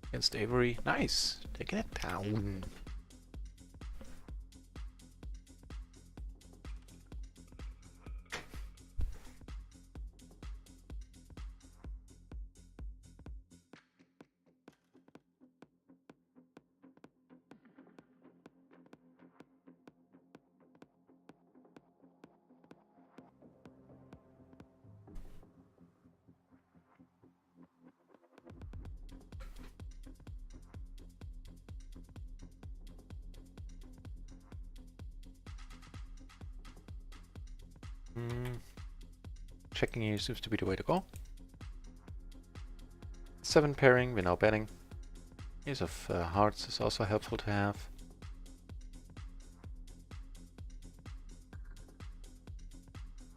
Against Avery. Nice! Taking it down. Checking here seems to be the way to go. 7 pairing, we're now betting. Ace of hearts is also helpful to have.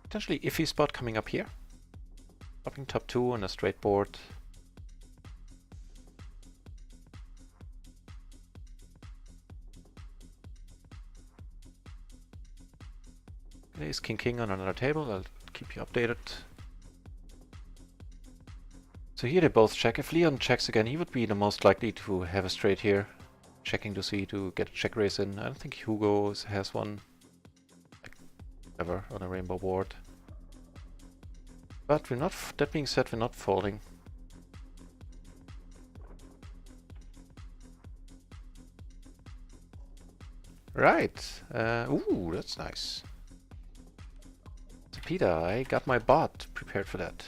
Potentially iffy spot coming up here. Popping top 2 on a straight board. Ace king king on another table. I'll keep you updated. So here they both check. If Leon checks again, he would be the most likely to have a straight here. Checking to see to get a check raise in. I don't think Hugo has one like, ever on a rainbow board. But we're not. That being said, we're not folding. Right. Ooh, that's nice. So Peter, I got my bot prepared for that.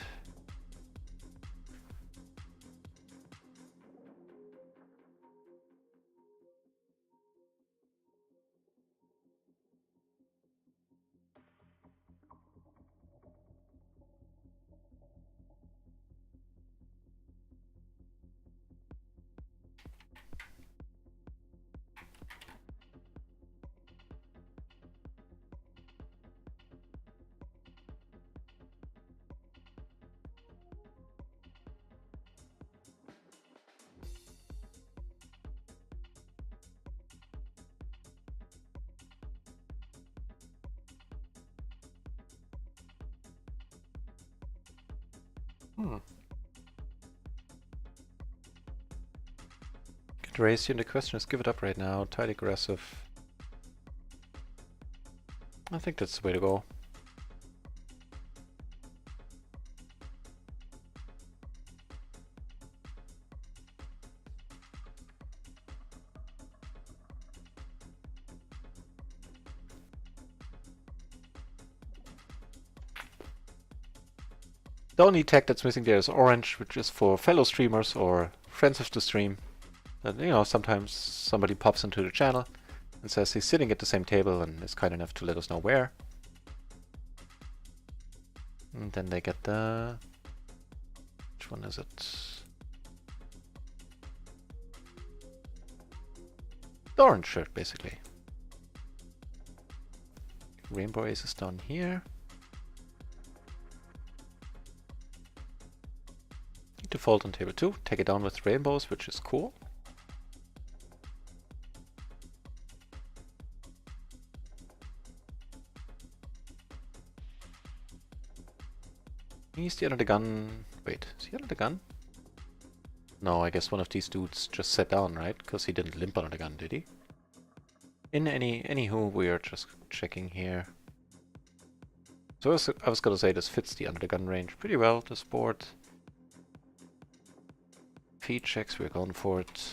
Good raise here. The question is, give it up right now. Tight aggressive. I think that's the way to go. The only tag that's missing there is orange, which is for fellow streamers or friends of the stream. And, you know, sometimes somebody pops into the channel and says he's sitting at the same table and is kind enough to let us know where. And then they get the... Which one is it? The orange shirt, basically. Rainbow ace is down here. Need to fold on table 2. Take it down with rainbows, which is cool. He's the under the gun. Wait, is he under the gun? No, I guess one of these dudes just sat down, right? Because he didn't limp under the gun, did he? Anywho, we are just checking here. So I was gonna say this fits the under the gun range pretty well, this board. Feed checks, we're going for it.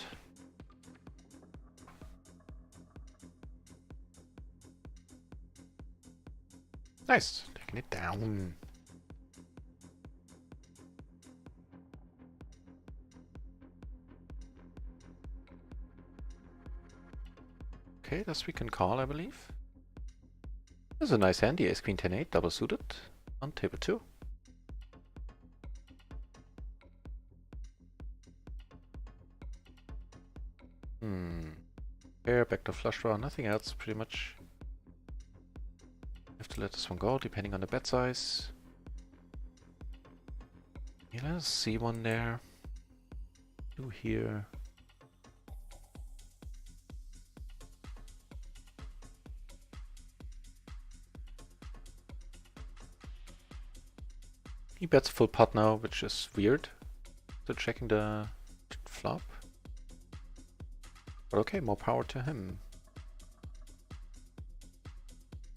Nice, taking it down. Okay, this we can call, I believe. This is a nice hand, the ace queen 10-8, double suited on table 2. Pair, backdoor flush draw, nothing else pretty much. Have to let this one go, depending on the bet size. Yeah, let's see one there. Two here. He bets full pot now, which is weird. So checking the flop. But okay, more power to him.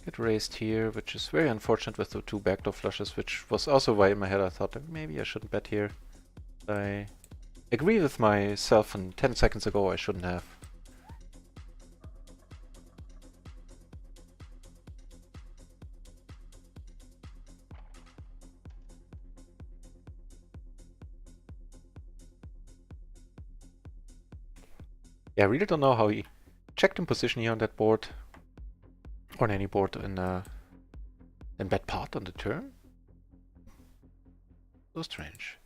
Get raised here, which is very unfortunate with the two backdoor flushes, which was also why in my head I thought that maybe I shouldn't bet here. I agree with myself, and 10 seconds ago I shouldn't have. Yeah, I really don't know how he checked in position here on that board. Or on any board in bet pot on the turn. So strange.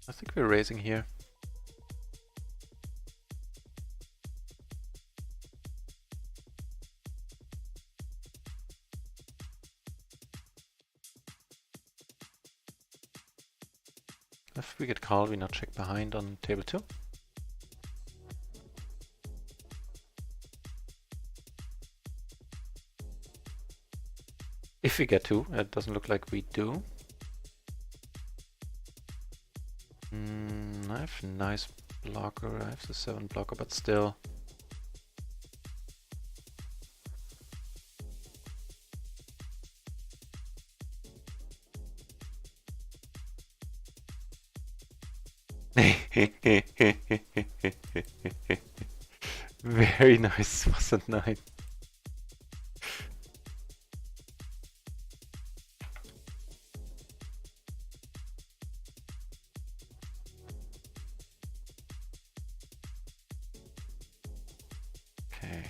I think we're raising here. If we get called, we now check behind on table 2. If we get to, it doesn't look like we do. I have a nice blocker, I have the 7 blocker, but still. Very nice, wasn't 9. Okay.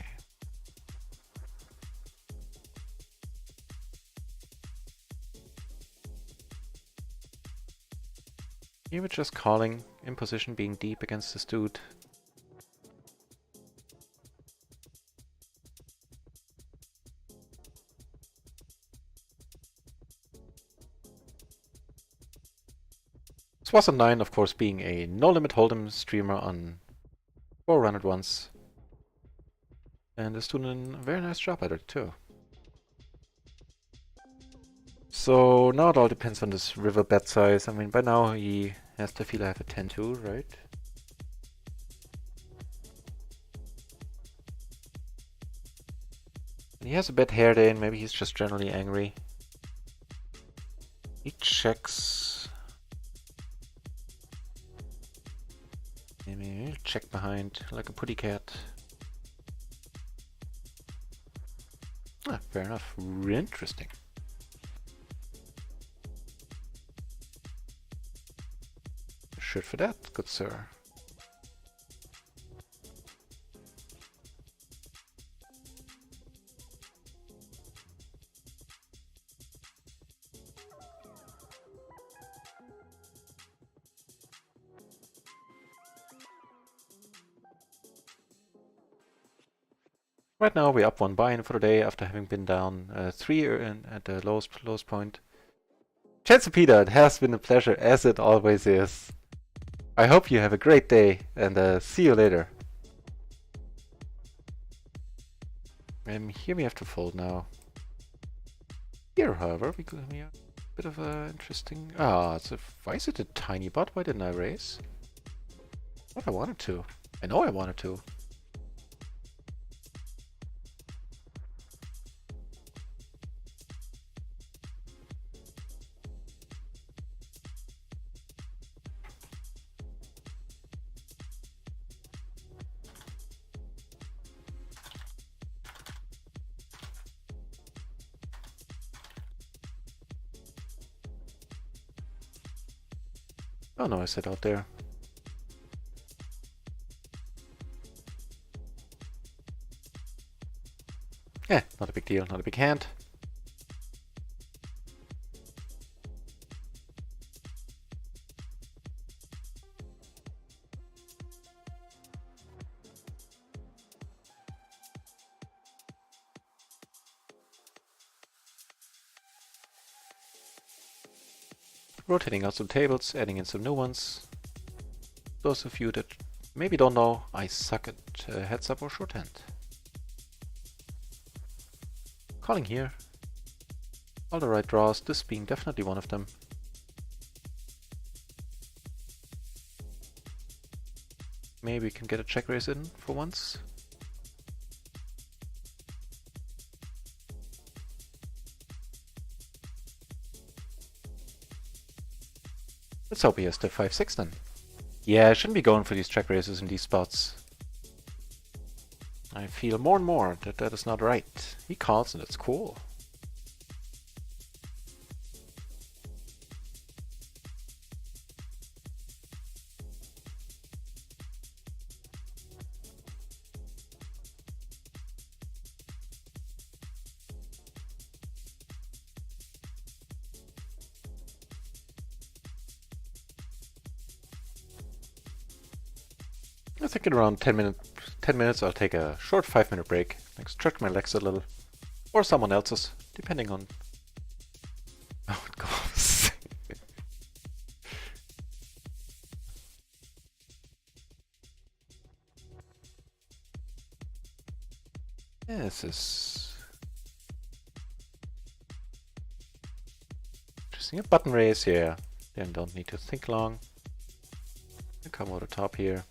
Here we're just calling, in position, being deep against this dude. This was a 9, of course, being a no-limit hold'em streamer on 4 run at once. And is doing a very nice job at it, too. So now it all depends on this river bet size. I mean, by now he has to feel I have a 10-2, right? And he has a bad hair day, and maybe he's just generally angry. He checks. Maybe he'll check behind like a putty cat. Ah, fair enough. Interesting. Should for that, good sir. Right now we're up 1 buy-in for the day after having been down 3 at the lowest point. Chancellor Peter, it has been a pleasure, as it always is. I hope you have a great day, and see you later. Here we have to fold now. Here, however, we have a bit of a interesting... why is it a tiny bot? Why didn't I raise? What I wanted to. I know I wanted to. Oh no, I said out there. Yeah, not a big deal, not a big hand. Rotating out some tables, adding in some new ones. Those of you that maybe don't know, I suck at heads up or shorthand. Calling here. All the right draws, this being definitely one of them. Maybe we can get a check raise in for once. Let's hope he has the 5-6 then. Yeah, I shouldn't be going for these check raises in these spots. I feel more and more that that is not right. He calls and it's cool. I think in around 10 minutes I'll take a short 5-minute break. Like stretch my legs a little. Or someone else's, depending on how it goes. This is interesting. A button raise here. Then don't need to think long. Come over the top here.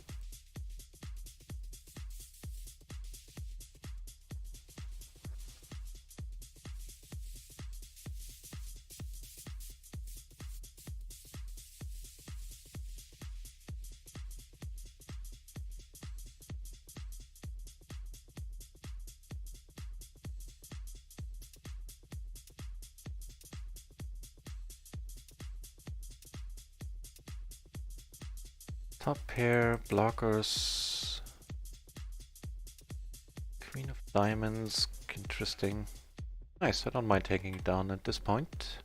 Top pair, blockers, Queen of Diamonds, interesting. Nice, I don't mind taking it down at this point.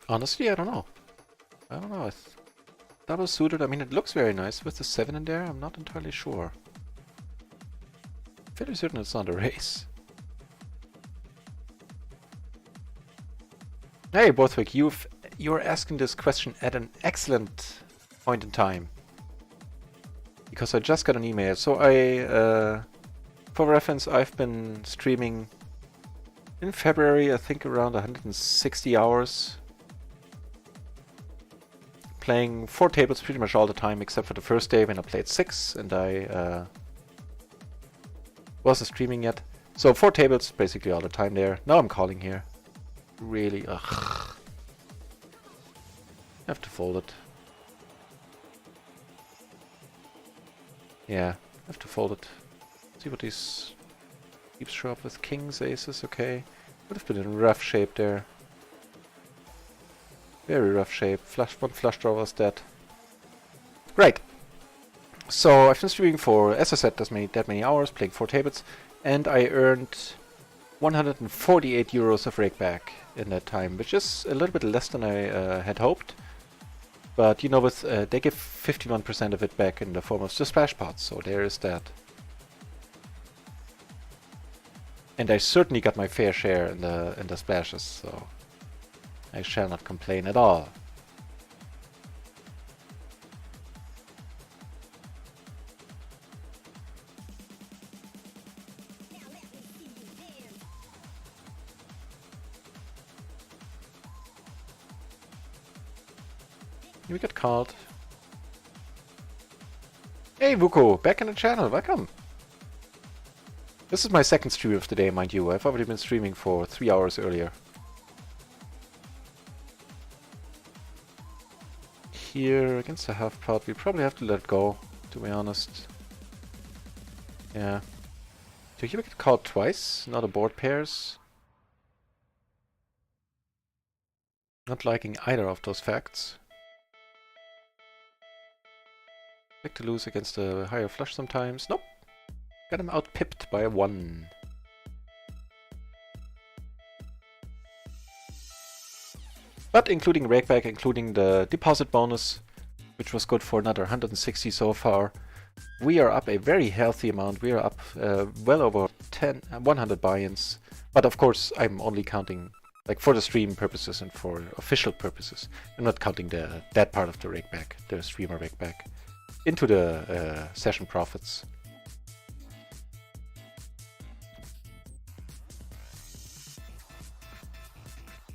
Honestly, I don't know. I don't know. Double suited, I mean, it looks very nice with the 7 in there. I'm not entirely sure. Fairly certain it's not a race. Hey, Borthwick, you're asking this question at an excellent point in time. Because I just got an email. So for reference, I've been streaming in February, I think around 160 hours. Playing 4 tables pretty much all the time, except for the first day when I played 6 and I wasn't streaming yet. So 4 tables basically all the time there. Now I'm calling here. Really, ugh. I have to fold it. Yeah, I have to fold it. See what these keeps show up with kings, aces, okay. Would have been in rough shape there. Very rough shape. One flush draw was dead. Right. So I've been streaming for, as I said, that many hours, playing 4 tables, and I earned 148 euros of rake back in that time, which is a little bit less than I had hoped. But you know, with they give 51% of it back in the form of the splash pots, so there is that. And I certainly got my fair share in the splashes, so I shall not complain at all. We got called. Hey Vuko, back in the channel, welcome! This is my second stream of the day, mind you. I've already been streaming for 3 hours earlier. Here, against the half pot, we probably have to let it go, to be honest. Yeah. Do you get called twice? Not a board pairs? Not liking either of those facts. Like to lose against a higher flush sometimes. Nope. Got him out-pipped by 1. But including rakeback, including the deposit bonus, which was good for another 160 so far, we are up a very healthy amount. We are up well over 100 buy-ins. But of course, I'm only counting, like, for the stream purposes and for official purposes. I'm not counting that part of the rakeback, the streamer rakeback, into the session profits.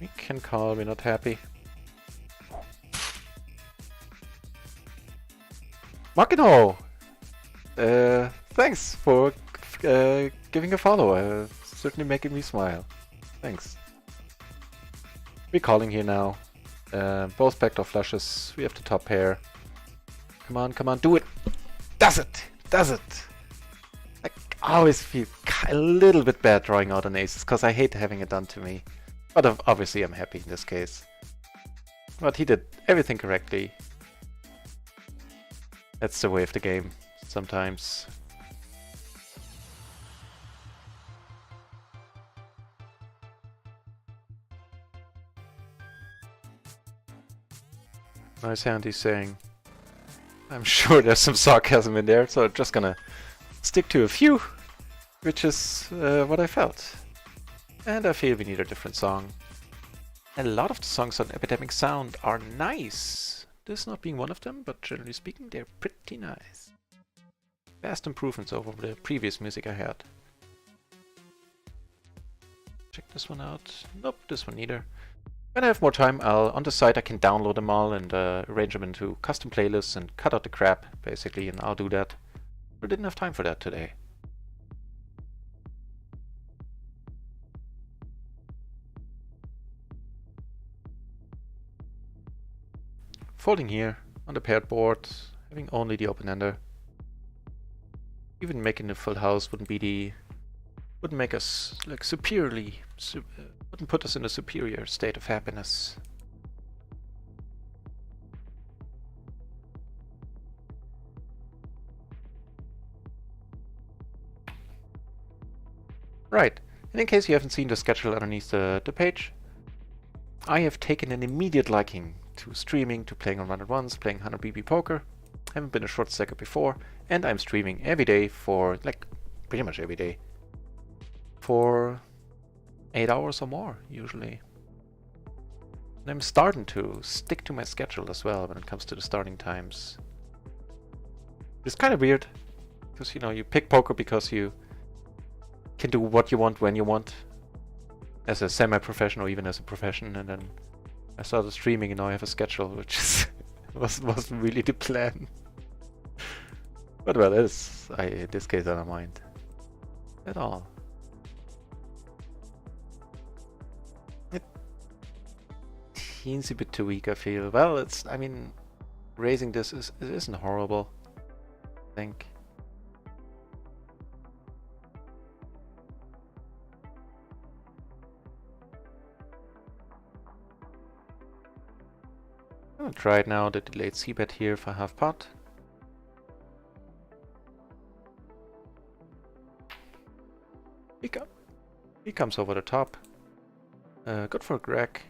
We can call, we're not happy. Makino! Thanks for giving a follow. Certainly making me smile. Thanks. We're calling here now. Both backdoor flushes. We have the top pair. Come on, do it! Does it! Does it! I always feel a little bit bad drawing out an aces, because I hate having it done to me. But obviously I'm happy in this case. But he did everything correctly. That's the way of the game, sometimes. Nice hand he's saying. I'm sure there's some sarcasm in there, so I'm just gonna stick to a few, which is what I felt. And I feel we need a different song. A lot of the songs on Epidemic Sound are nice. This not being one of them, but generally speaking, they're pretty nice. Vast improvements over the previous music I had. Check this one out. Nope, this one neither. When I have more time, on the site I can download them all and arrange them into custom playlists and cut out the crap, basically, and I'll do that. I didn't have time for that today. Folding here on the paired board, having only the open-ender. Even making the full house wouldn't make us like wouldn't put us in a superior state of happiness. Right, and in case you haven't seen the schedule underneath the page, I have taken an immediate liking to streaming, to playing on 101s, playing 100 BB poker. Haven't been a short stacker before, and I'm streaming every day for, like, pretty much every day. For 8 hours or more, usually. And I'm starting to stick to my schedule as well when it comes to the starting times. It's kind of weird, because, you know, you pick poker because you can do what you want when you want, as a semi-professional, even as a profession, and then I started streaming and now I have a schedule, which is wasn't really the plan. But well, in this case I don't mind at all. It seems a bit too weak, I feel. Well, I mean, raising this isn't horrible, I think. I'll try it now, the delayed c-bet here for half pot. He comes over the top. Good for Greg.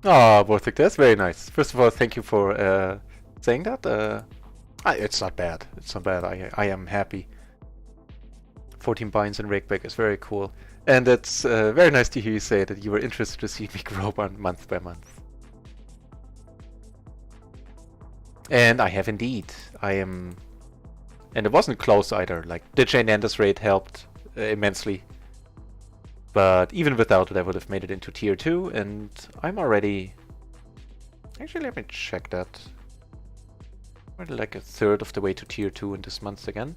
Ah, Borthik, that's very nice. First of all, thank you for saying that. It's not bad. It's not bad. I am happy. 14 binds and rakeback is very cool. And it's very nice to hear you say that you were interested to see me grow month by month. And I have indeed. And it wasn't close either. Like, the Jane Anders raid helped immensely. But even without it, I would have made it into tier 2, and I'm already... Actually, let me check that. We're like a third of the way to tier 2 in this month again.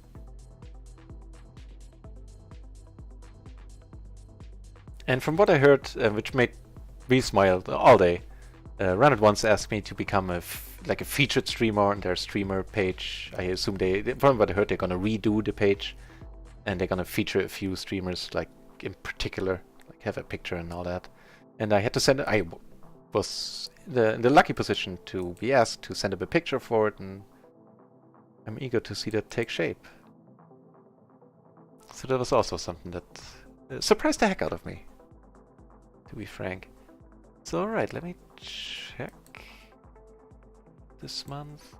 And from what I heard, which made me smile all day, Run It Once asked me to become a featured streamer on their streamer page. I assume from what I heard, they're gonna redo the page, and they're gonna feature a few streamers, like in particular, like have a picture and all that. And I had to send it. I was in the lucky position to be asked to send up a picture for it, and I'm eager to see that take shape. So that was also something that surprised the heck out of me, to be frank. So alright, let me check this month.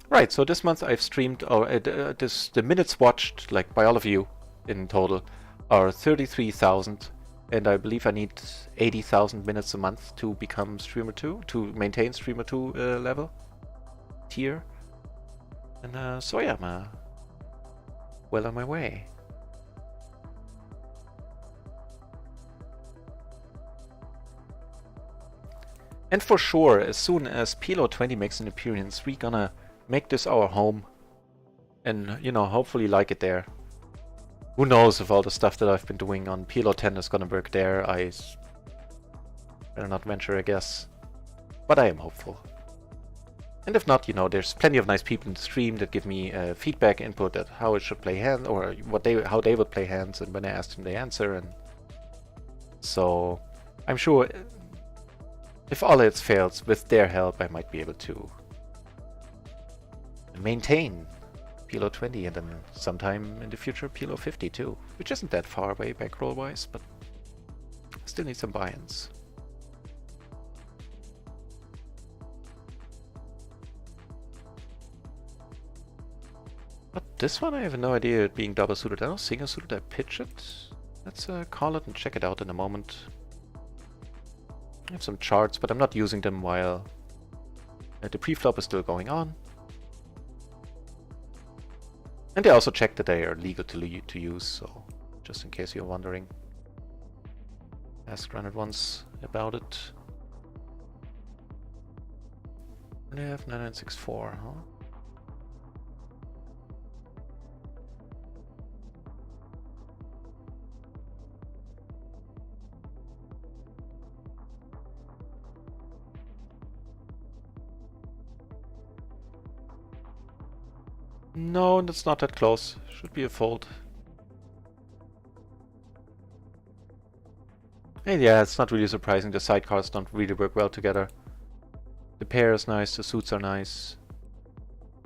Right, so this month I've streamed, the minutes watched, like by all of you in total, are 33,000, and I believe I need 80,000 minutes a month to become Streamer 2, to maintain Streamer 2 level, tier. And so yeah, I'm well on my way. And for sure, as soon as PLO 20 makes an appearance, we're gonna make this our home. And, you know, hopefully like it there. Who knows if all the stuff that I've been doing on PLO 10 is gonna work there. I better not venture a guess. But I am hopeful. And if not, you know, there's plenty of nice people in the stream that give me feedback, input at how it should play hands, or how they would play hands, and when I ask them they answer. And so I'm sure if all else fails, with their help I might be able to maintain PLO 20 and then sometime in the future PLO 50 too, which isn't that far away bankroll wise, but still need some buy-ins. But this one I have no idea it being double suited. I know single suited I pitch it. Let's call it and check it out in a moment. I have some charts, but I'm not using them while the pre-flop is still going on. And I also checked that they are legal to use, so just in case you're wondering. Ask Run It Once about it. And they have 9964, huh? No, that's not that close. Should be a fold. And yeah, it's not really surprising. The sidecars don't really work well together. The pair is nice, the suits are nice.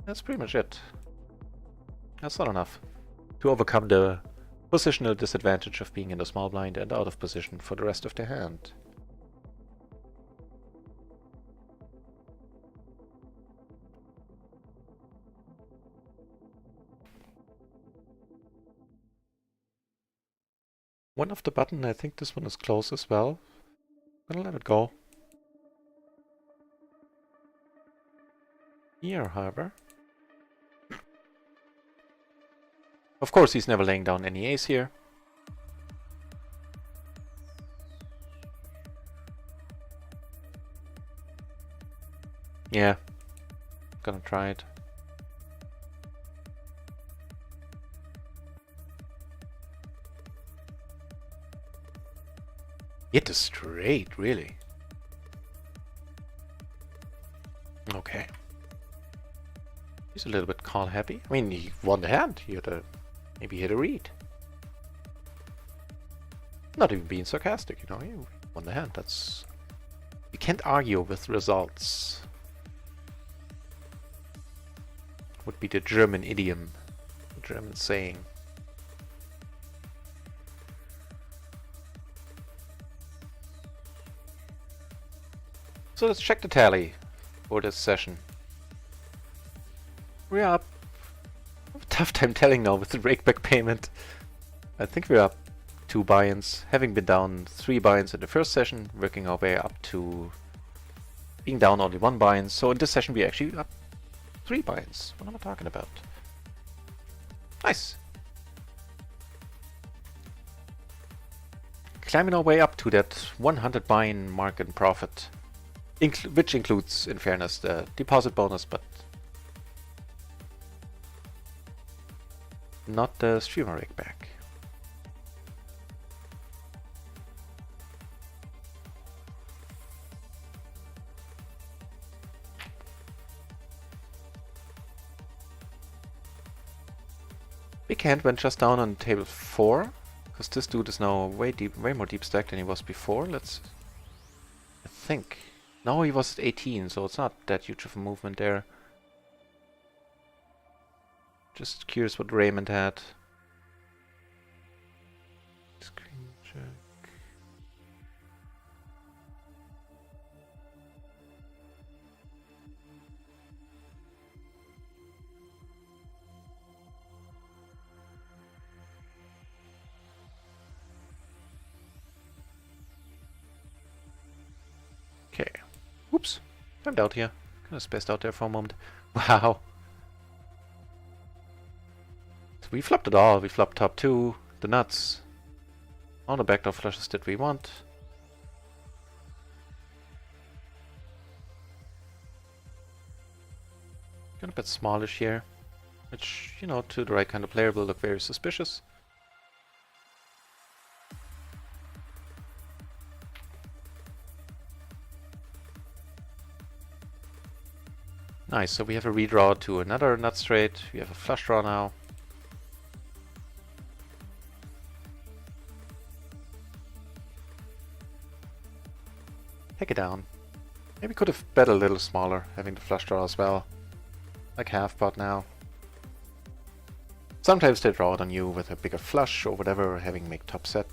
That's pretty much it. That's not enough to overcome the positional disadvantage of being in the small blind and out of position for the rest of the hand. One off the button, I think this one is close as well. Gonna let it go. Here, however. Of course, he's never laying down any ace here. Yeah, gonna try it. Hit a straight, really? Okay. He's a little bit call happy. I mean, he won the hand. He had a, maybe he had a read. Not even being sarcastic, you know. He won the hand. That's... You can't argue with results. Would be the German idiom. The German saying. So let's check the tally for this session. We're up. I have a tough time telling now with the rakeback payment. I think we're up 2 buy-ins, having been down 3 buy-ins in the first session, working our way up to being down only 1 buy-in. So in this session we're actually up 3 buy-ins. What am I talking about? Nice. Climbing our way up to that 100 buy-in mark in profit. Which includes, in fairness, the deposit bonus, but not the streamer rig back. Big hand went just down on table 4, because this dude is now way more deep stacked than he was before. Let's think. No, he was at 18, so it's not that huge of a movement there. Just curious what Raymond had. Screen check. Okay. Oops, timed out here. Kind of spaced out there for a moment. Wow. So we flopped it all. We flopped top 2, the nuts. All the backdoor flushes that we want. Kind of a bit smallish here. Which, you know, to the right kind of player will look very suspicious. Nice, so we have a redraw to another nut straight. We have a flush draw now. Take it down. Maybe could have bet a little smaller, having the flush draw as well. Like half pot now. Sometimes they draw it on you with a bigger flush or whatever, or having make top set,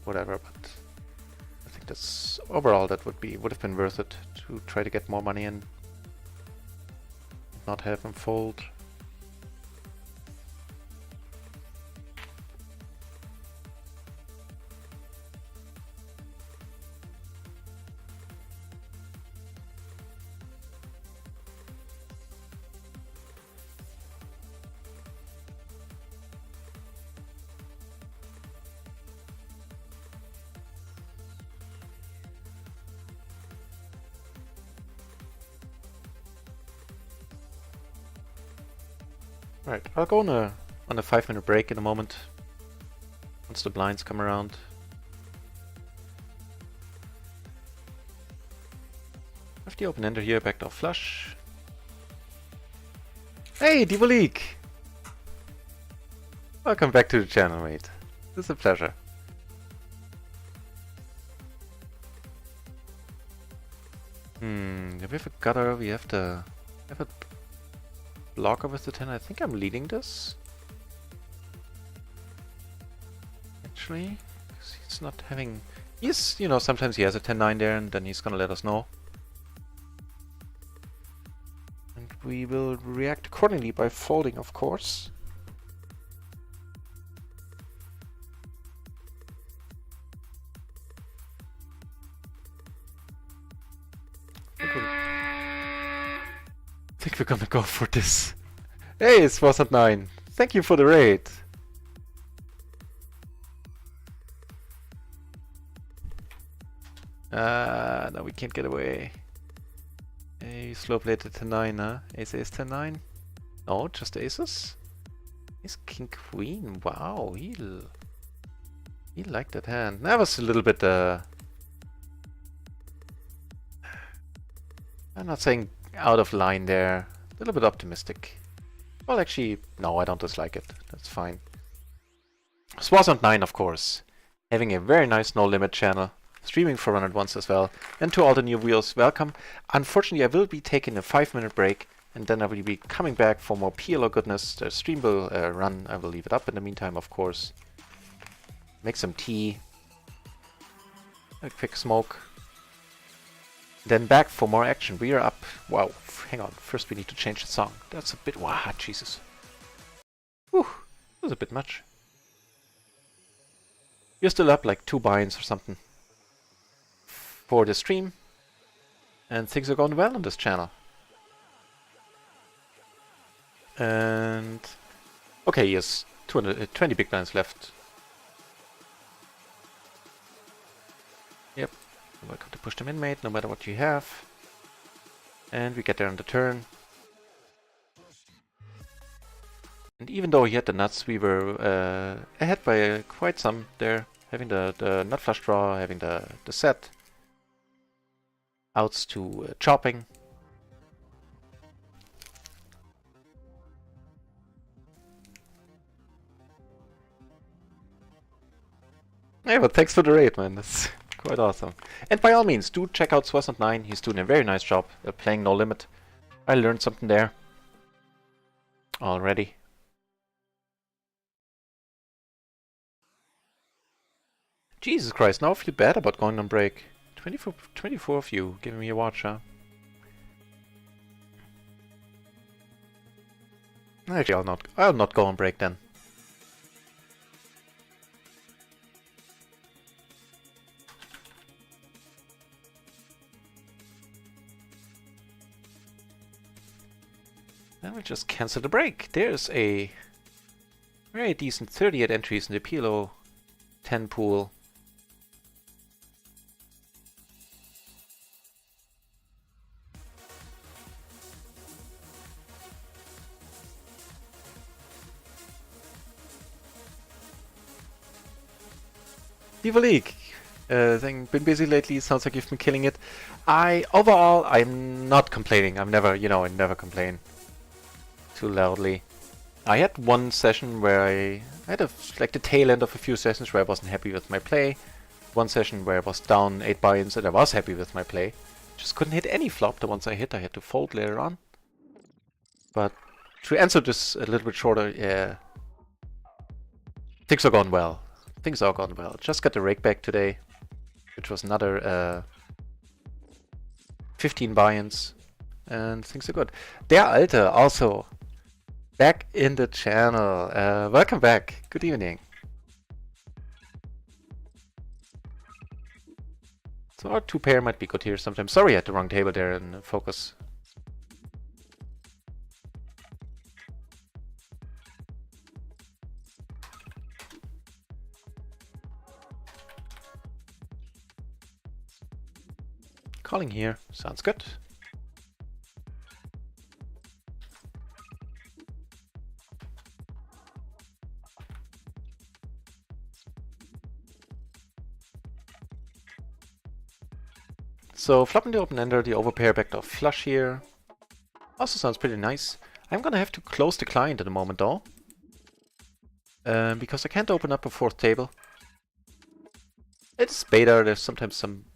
whatever, but I think that's overall that would have been worth it to try to get more money in. Not have him fold. Right, I'll go on a 5-minute break in a moment, once the blinds come around. Have the open ender here, backdoor flush. Hey, Divoleak! Welcome back to the channel, mate. This is a pleasure. We have a gutter, we have a blocker with the 10. I think I'm leading this. Actually, because he's not having... He's, you know, sometimes he has a 10-9 there and then he's gonna let us know. And we will react accordingly by folding, of course. I think we're gonna go for this. Hey, it's 9. Thank you for the raid. No, we can't get away. Hey, slow played the 10-9, huh? Ace, 10-9? No, just aces? He's king queen. Wow, he liked that hand. That was a little bit I'm not saying out of line there. A little bit optimistic. Well, actually, no, I don't dislike it. That's fine. Swazant 9, of course. Having a very nice no-limit channel. Streaming for 101 as well. And to all the new viewers, welcome. Unfortunately, I will be taking a 5-minute break. And then I will be coming back for more PLO goodness. The stream will run. I will leave it up in the meantime, of course. Make some tea. A quick smoke. Then back for more action. We are up. Wow, hang on. First we need to change the song. That's a bit... Wow, Jesus. Whew, that was a bit much. You're still up like 2 binds or something for the stream. And things are going well on this channel. And... Okay, yes. 220 big blinds left. Yep. Welcome to push them in, mate, no matter what you have. And we get there on the turn. And even though he had the nuts, we were ahead by quite some there. Having the nut flush draw, having the set. Outs to chopping. Yeah, but thanks for the raid, man. That's quite awesome. And by all means, do check out Swazant9. He's doing a very nice job playing No Limit. I learned something there already. Jesus Christ, now I feel bad about going on break. 24 of you giving me a watch, huh? Actually, I'll not go on break then. Then we'll just cancel the break. There's a very decent 38 entries in the PLO 10 pool. Diva League. Been busy lately, sounds like you've been killing it. Overall, I'm not complaining. I'm never, I never complain too loudly. I had one session where I had like the tail end of a few sessions where I wasn't happy with my play. One session where I was down 8 buy-ins and I was happy with my play. Just couldn't hit any flop. The ones I hit, I had to fold later on. But to answer this a little bit shorter, yeah, Things are going well. Things are going well. Just got the rake back today, which was another 15 buy-ins, and things are good. Der Alte also back in the channel. Welcome back. Good evening. So our 2-pair might be good here sometimes. Sorry, I had the wrong table there in focus. Calling here. Sounds good. So flopping the open ender, the overpair backdoor flush here. Also sounds pretty nice. I'm gonna have to close the client at the moment though. Because I can't open up a 4th table. It's beta, there's sometimes some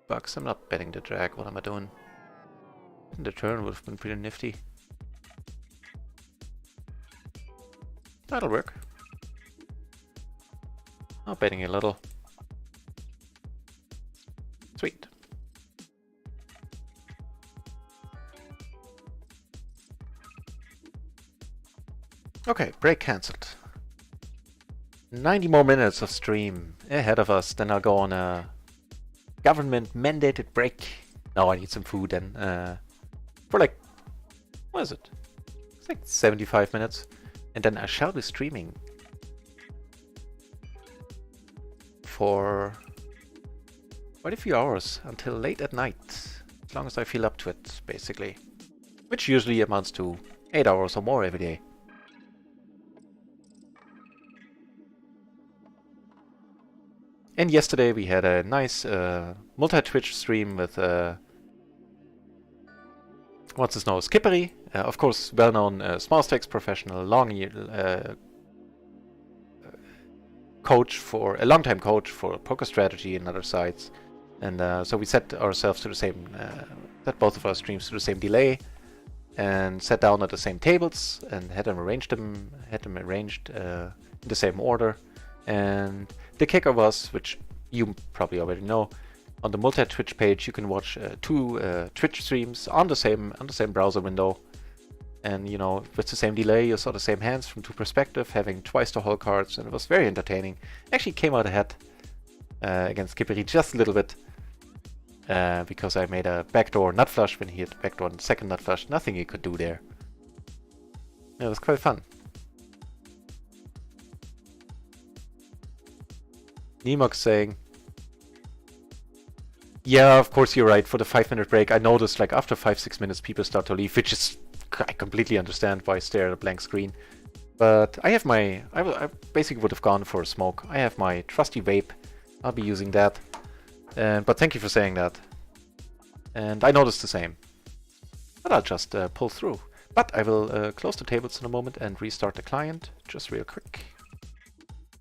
bugs. I'm not betting the drag, what am I doing? The turn would have been pretty nifty. That'll work. I'm betting a little. Sweet. Okay, break cancelled. 90 more minutes of stream ahead of us, then I'll go on a government mandated break. No, I need some food then. For like, what is it? It's like 75 minutes. And then I shall be streaming for quite a few hours until late at night. As long as I feel up to it, basically. Which usually amounts to 8 hours or more every day. And yesterday we had a nice multi-Twitch stream with what's his name? Skippery, of course, well-known small stakes professional, coach for a long-time coach for poker strategy and other sites, and so we set ourselves to the same, set both of our streams to the same delay, and sat down at the same tables and had them arranged in the same order. And the kicker was, which you probably already know, on the multi-Twitch page you can watch 2 Twitch streams on the same browser window, and you know, with the same delay you saw the same hands from 2 perspectives, having twice the whole cards, and it was very entertaining. Actually came out ahead against Kiperi just a little bit, because I made a backdoor nut flush when he hit backdoor and second nut flush. Nothing he could do there. It was quite fun. Nemox saying, yeah, of course you're right, for the 5-minute break I noticed like after 5-6 minutes people start to leave, which is, I completely understand why stare at a blank screen. But I have my, I basically would have gone for a smoke. I have my trusty vape, I'll be using that. But thank you for saying that. And I noticed the same. But I'll just pull through. But I will close the tables in a moment and restart the client, just real quick.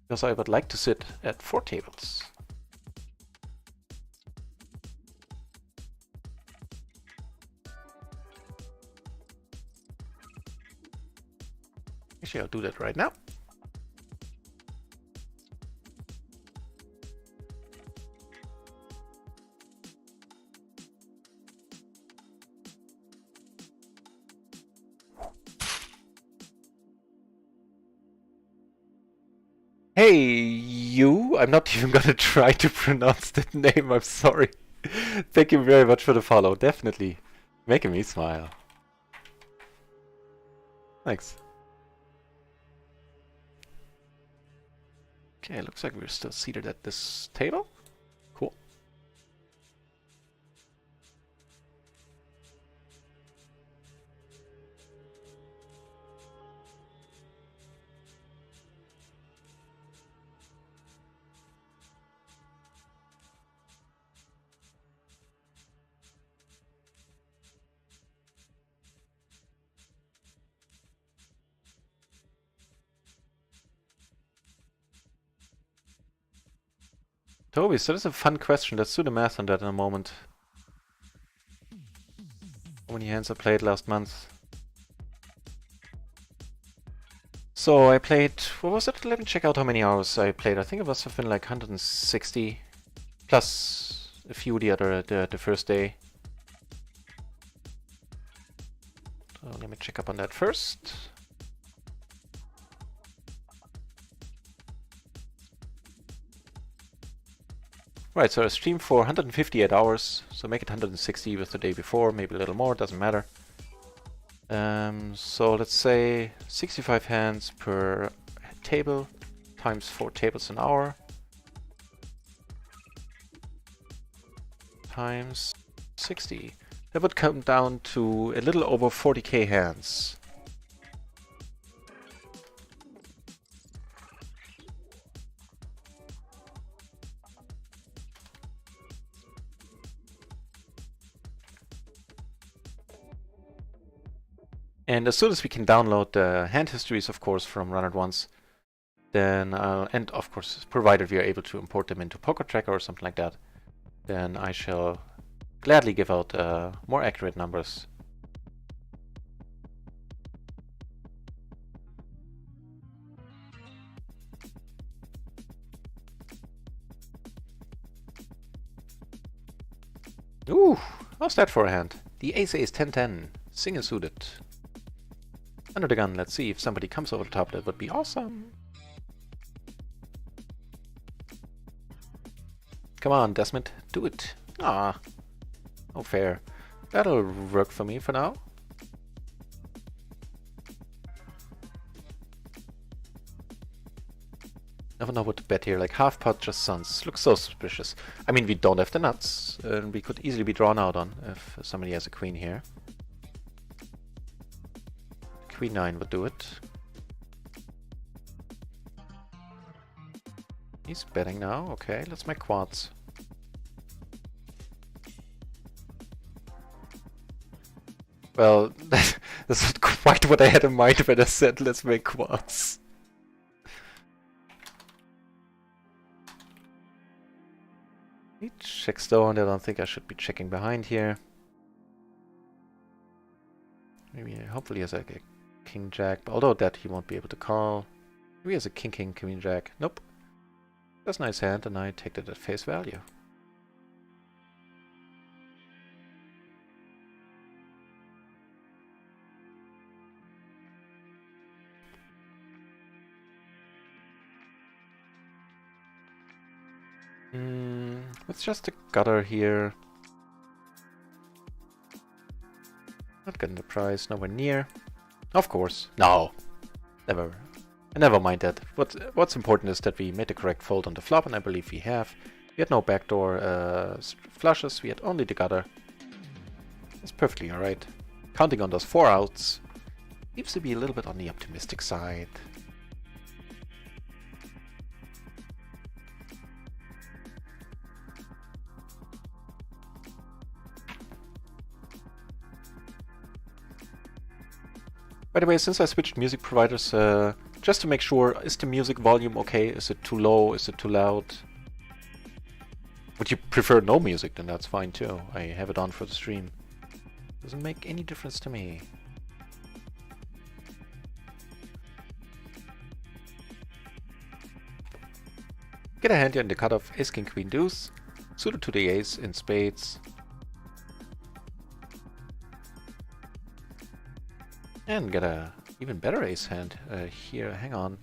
Because I would like to sit at 4 tables. Actually, I'll do that right now. Hey, you! I'm not even gonna try to pronounce that name, I'm sorry. Thank you very much for the follow, definitely. Making me smile. Thanks. Okay, looks like we're still seated at this table. Cool. Toby, so that's a fun question. Let's do the math on that in a moment. How many hands I played last month? So I played, what was it? Let me check out how many hours I played. I think it must have been like 160 plus a few the first day. So let me check up on that first. Right, so I streamed for 158 hours, so make it 160 with the day before, maybe a little more, doesn't matter. So let's say 65 hands per table times 4 tables an hour times 60. That would come down to a little over 40k hands. And as soon as we can download the hand histories, of course, from Run It Once, then and of course, provided we are able to import them into Poker Tracker or something like that, then I shall gladly give out more accurate numbers. Ooh, how's that for a hand? The ace-ace 10-10, single suited. Under the gun, let's see if somebody comes over the top. That would be awesome. Come on, Desmond, do it. Ah, oh fair. That'll work for me for now. Never know what to bet here. Like half pot just looks so suspicious. I mean, we don't have the nuts, and we could easily be drawn out on if somebody has a queen here. Queen 9 would do it. He's betting now. Okay, let's make quads. Well, that's not quite what I had in mind when I said let's make quads. He checks down. I don't think I should be checking behind here. Maybe, hopefully, he has like a king jack. Although that he won't be able to call. Maybe he has a king king queen jack. Nope. That's a nice hand, and I take that at face value. It's just a gutter here. Not getting the prize, nowhere near. Of course. No. Never mind that. What's important is that we made the correct fold on the flop, and I believe we have. We had no backdoor flushes, we had only the gutter. That's perfectly alright. Counting on those 4 outs seems to be a little bit on the optimistic side. By the way, since I switched music providers, just to make sure, is the music volume okay? Is it too low? Is it too loud? Would you prefer no music? Then that's fine too. I have it on for the stream. Doesn't make any difference to me. Get a hand here in the cutoff, ace, king, queen, deuce. Suited to the ace in spades. And get a even better ace hand here. Hang on.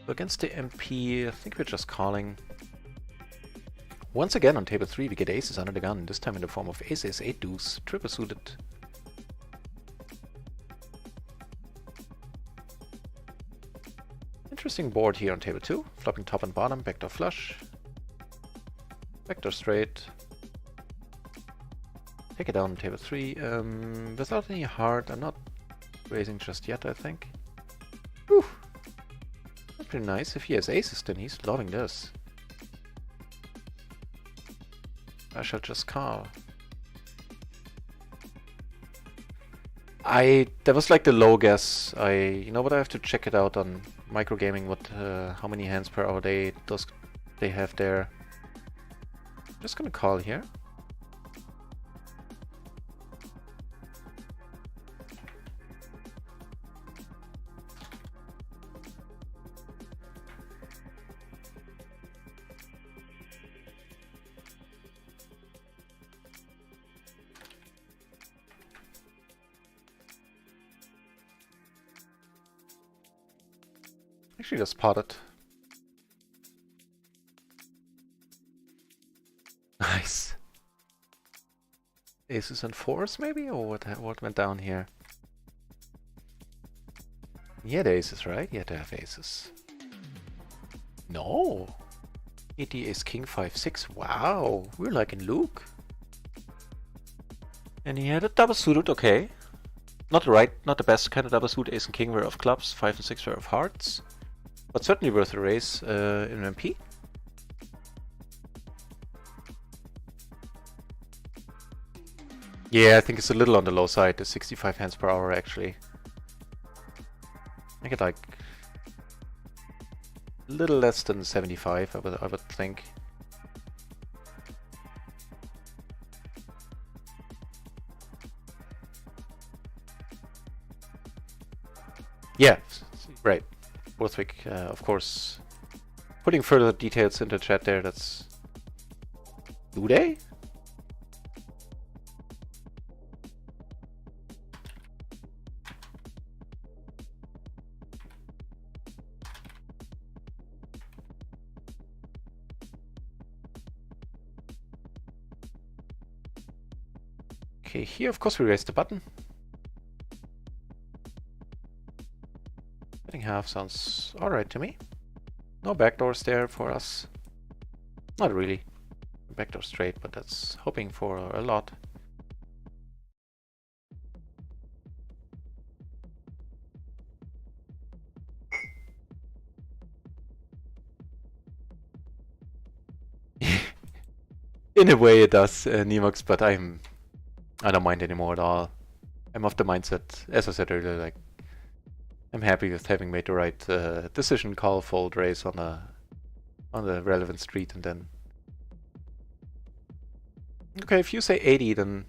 So against the MP, I think we're just calling. Once again on table 3 we get aces under the gun, this time in the form of ace, ace, 8, deuce, triple suited. Interesting board here on table 2. Flopping top and bottom, backdoor flush. Backdoor straight. Take it down on table 3. Without any heart, I'm not raising just yet, I think. Whew. That's pretty nice. If he has aces, then he's loving this. I shall just call. That was like the low guess. You know what? I have to check it out on microgaming. How many hands per hour they have there. I'm just gonna call here. Actually, just potted. Nice. Aces and fours, maybe? Or what went down here? He had aces, right? He had to have aces. No! ED ace king 5-6. Wow! We're like in Luke. And he had a double suited, okay. Not the best kind of double suited. Ace and king were of clubs, 5 and 6 were of hearts. But certainly worth a raise in MP. Yeah, I think it's a little on the low side, the 65 hands per hour actually. I get like a little less than 75, I would think. Yeah, right. Borthwick, of course. Putting further details into chat there, that's... Do they? Okay, here of course we raise the button. Betting half sounds alright to me. No backdoors there for us. Not really. Backdoor straight, but that's hoping for a lot. In a way it does, Nemox, but I don't mind anymore at all. I'm of the mindset, as I said earlier, like I'm happy with having made the right decision, call, fold, raise on the relevant street, and then... Okay, if you say 80, then...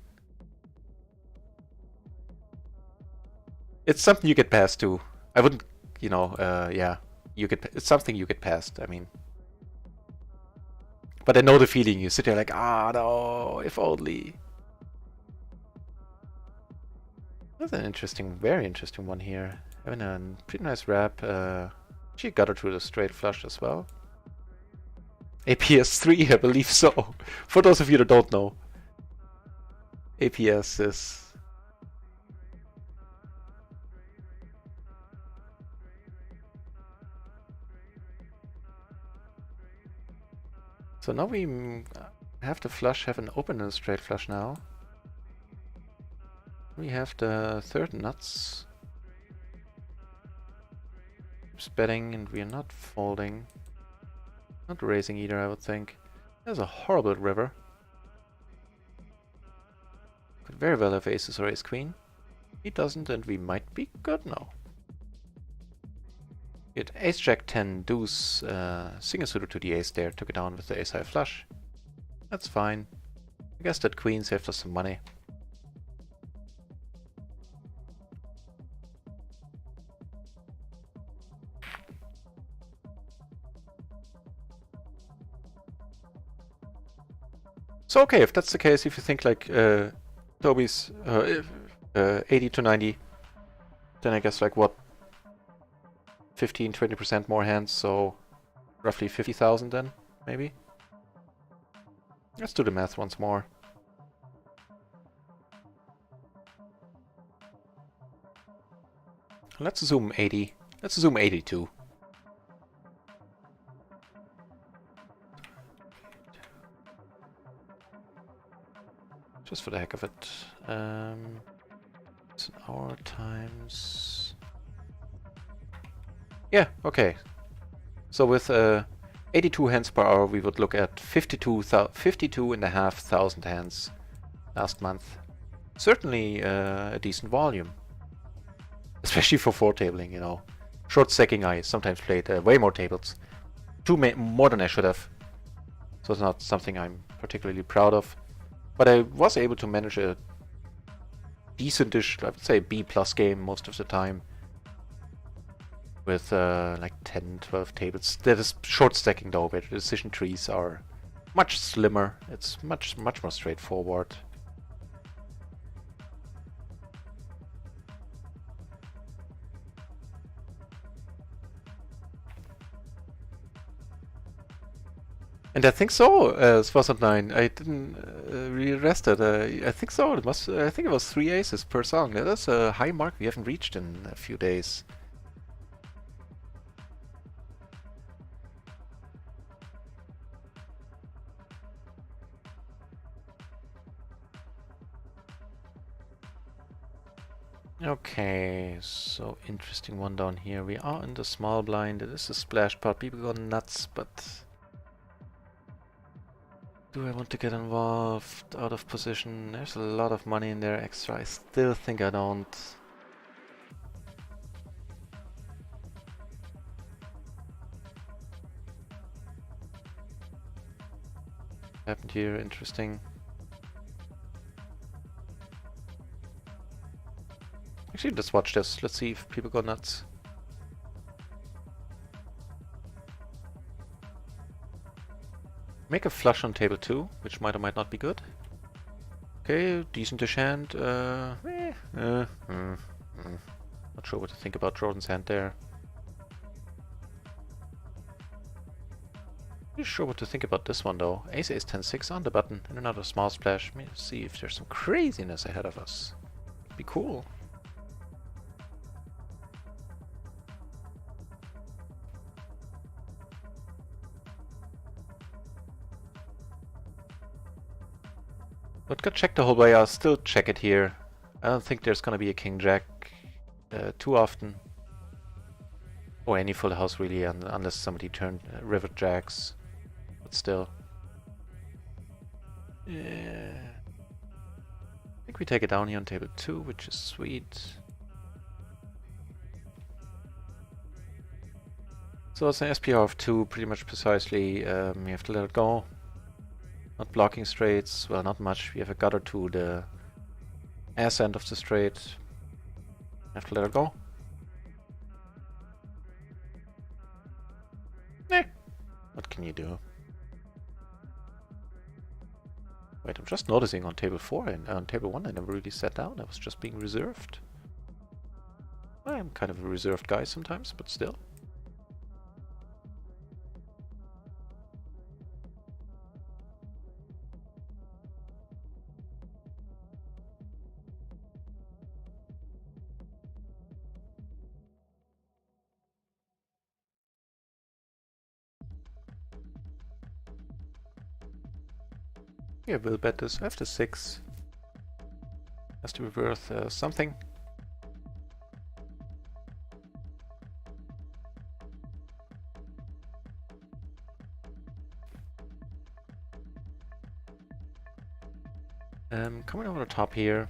It's something you get past too. I wouldn't, you know, yeah, it's something you get past, I mean. But I know the feeling, you sit there like, ah, no, if only. That's an interesting, very interesting one here. Having a pretty nice wrap. She got her through the straight flush as well. APS 3, I believe so. For those of you that don't know. APS is... So now we have the flush, have an open and a straight flush now. We have the third nuts. Keeps betting and we are not folding. Not raising either, I would think. There's a horrible river. Could very well have aces or ace queen. He doesn't and we might be good now. Get ace jack 10 deuce, single suited to the ace there, took it down with the ace high flush. That's fine. I guess that queen saved us some money. So okay, if that's the case, if you think like Toby's 80 to 90, then I guess like what, 15-20% more hands, so roughly 50,000 then, maybe? Let's do the math once more. Let's assume 80. Let's assume 82. Just for the heck of it. It's an hour times... Yeah, okay. So with 82 hands per hour, we would look at 52,500 hands last month. Certainly a decent volume. Especially for 4-tabling, you know. Short stacking, I sometimes played way more tables. More than I should have. So it's not something I'm particularly proud of. But I was able to manage a decentish, I would say B+ game most of the time. With like 10-12 tables. That is short stacking though, where the decision trees are much slimmer. It's much more straightforward. And I think so, Swasant 9. I didn't re-rest it. I think so. It must. I think it was 3 aces per song. That's a high mark we haven't reached in a few days. Okay, so interesting one down here. We are in the small blind. It is a splash pot. People go nuts, but do I want to get involved? Out of position. There's a lot of money in there extra. I still think I don't. Happened here, interesting. Actually, let's watch this. Let's see if people go nuts. Make a flush on table 2, which might or might not be good. Okay, decent-ish hand. Not sure what to think about Jordan's hand there. Not sure what to think about this one though. Ace Ace 10-6 on the button and another small splash. Let me see if there's some craziness ahead of us. Be cool. But got check the whole way. I'll still check it here. I don't think there's gonna be a king jack too often. Or any full house really, unless somebody turned river jacks. But still. Yeah. I think we take it down here on table 2, which is sweet. So it's an SPR of 2, pretty much precisely. You have to let it go. Not blocking straights, well, not much. We have a gutter to the ass end of the straight. Have to let it go. What can you do? Wait, I'm just noticing on table 4 and on table 1 I never really sat down. I was just being reserved. I'm kind of a reserved guy sometimes, but still. Yeah, we'll bet this after 6. Has to be worth something. Coming over the top here.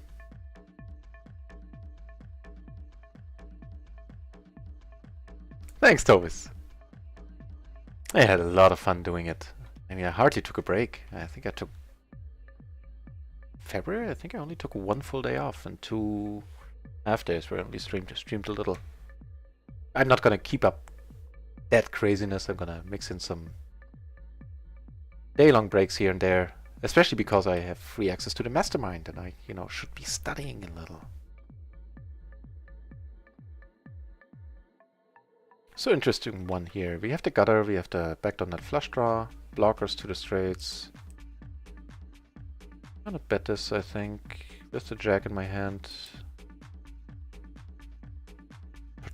Thanks, Thomas. I had a lot of fun doing it. I mean, I hardly took a break. I think I took February. I think I only took 1 full day off and 2 half days where I only streamed a little. I'm not gonna keep up that craziness. I'm gonna mix in some day-long breaks here and there, especially because I have free access to the mastermind and I, should be studying a little. So interesting one here. We have the gutter, we have the backdoor nut flush draw, blockers to the straights. I'm gonna bet this, I think. Just a jack in my hand.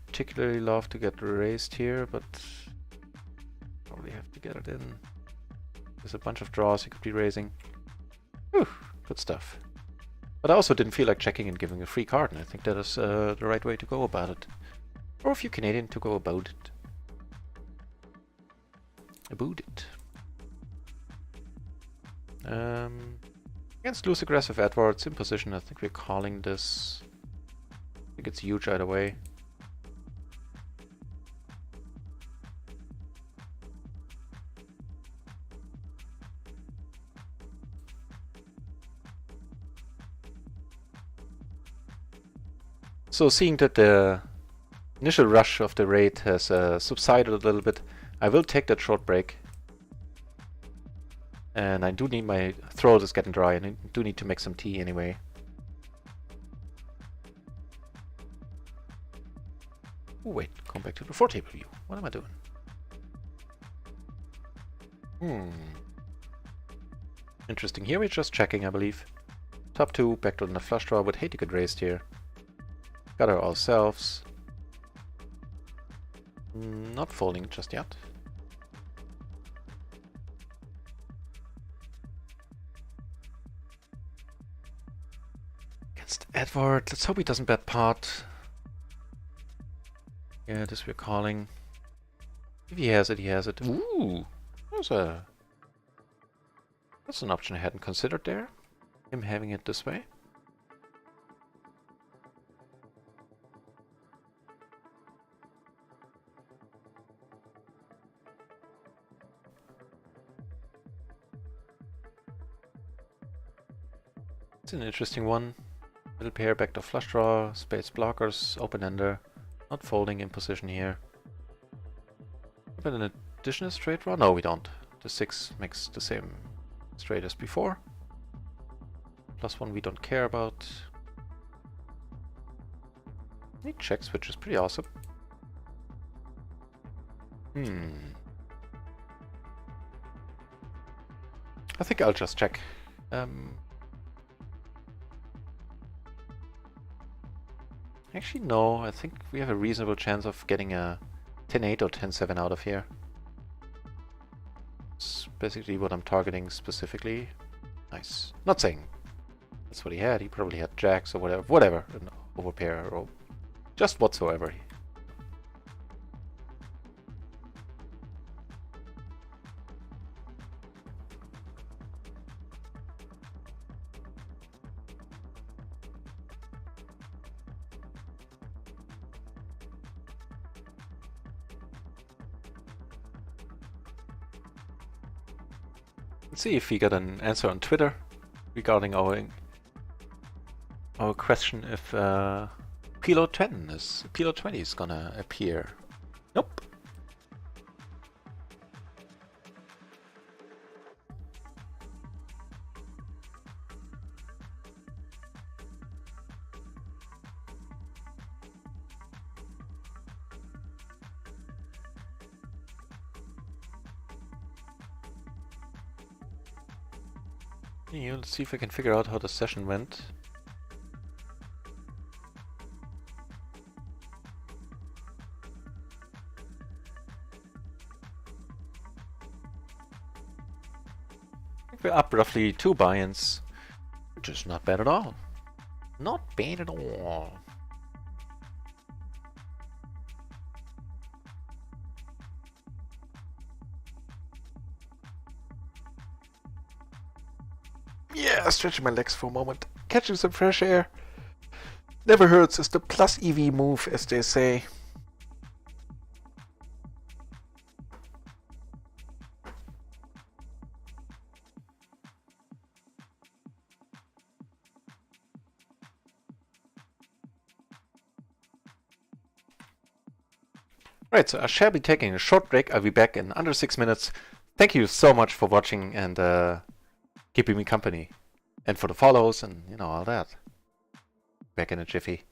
Particularly love to get raised here, but probably have to get it in. There's a bunch of draws you could be raising. Whew, good stuff. But I also didn't feel like checking and giving a free card, and I think that is the right way to go about it. Or if you're Canadian, to go about it. Against loose aggressive Edwards in position, I think we're calling this. I think it's huge either way. So seeing that the initial rush of the raid has subsided a little bit, I will take that short break. And I do need, my throat is getting dry and I do need to make some tea anyway. Ooh, wait, come back to the 4 table view. What am I doing? Interesting. Here we're just checking, I believe. Top 2, backdoor in the flush draw. Would hate to get raised here. Got her ourselves. Not folding just yet. Against Edward. Let's hope he doesn't bet pot. Yeah, this we're calling. If he has it, he has it. Ooh! That's an option I hadn't considered there. Him having it this way. It's an interesting one. Middle pair, backdoor flush draw, spades blockers, open-ender. Not folding in position here. But an additional straight draw? No, we don't. The 6 makes the same straight as before. +1 we don't care about. He checks, which is pretty awesome. I think I'll just check. Actually, no. I think we have a reasonable chance of getting a 10-8 or 10-7 out of here. It's basically what I'm targeting specifically. Nice. Not saying that's what he had. He probably had jacks or whatever. Whatever. An overpair or just whatsoever. Let's see if we got an answer on Twitter regarding our question if PLO 20 is gonna appear. Nope. Yeah, let's see if I can figure out how the session went. I think we're up roughly 2 buy-ins, which is not bad at all. Not bad at all. Yeah, stretching my legs for a moment. Catching some fresh air. Never hurts. It's the plus EV move, as they say. Right, so I shall be taking a short break. I'll be back in under 6 minutes. Thank you so much for watching and keeping me company. And for the follows and, you know, all that. Back in a jiffy.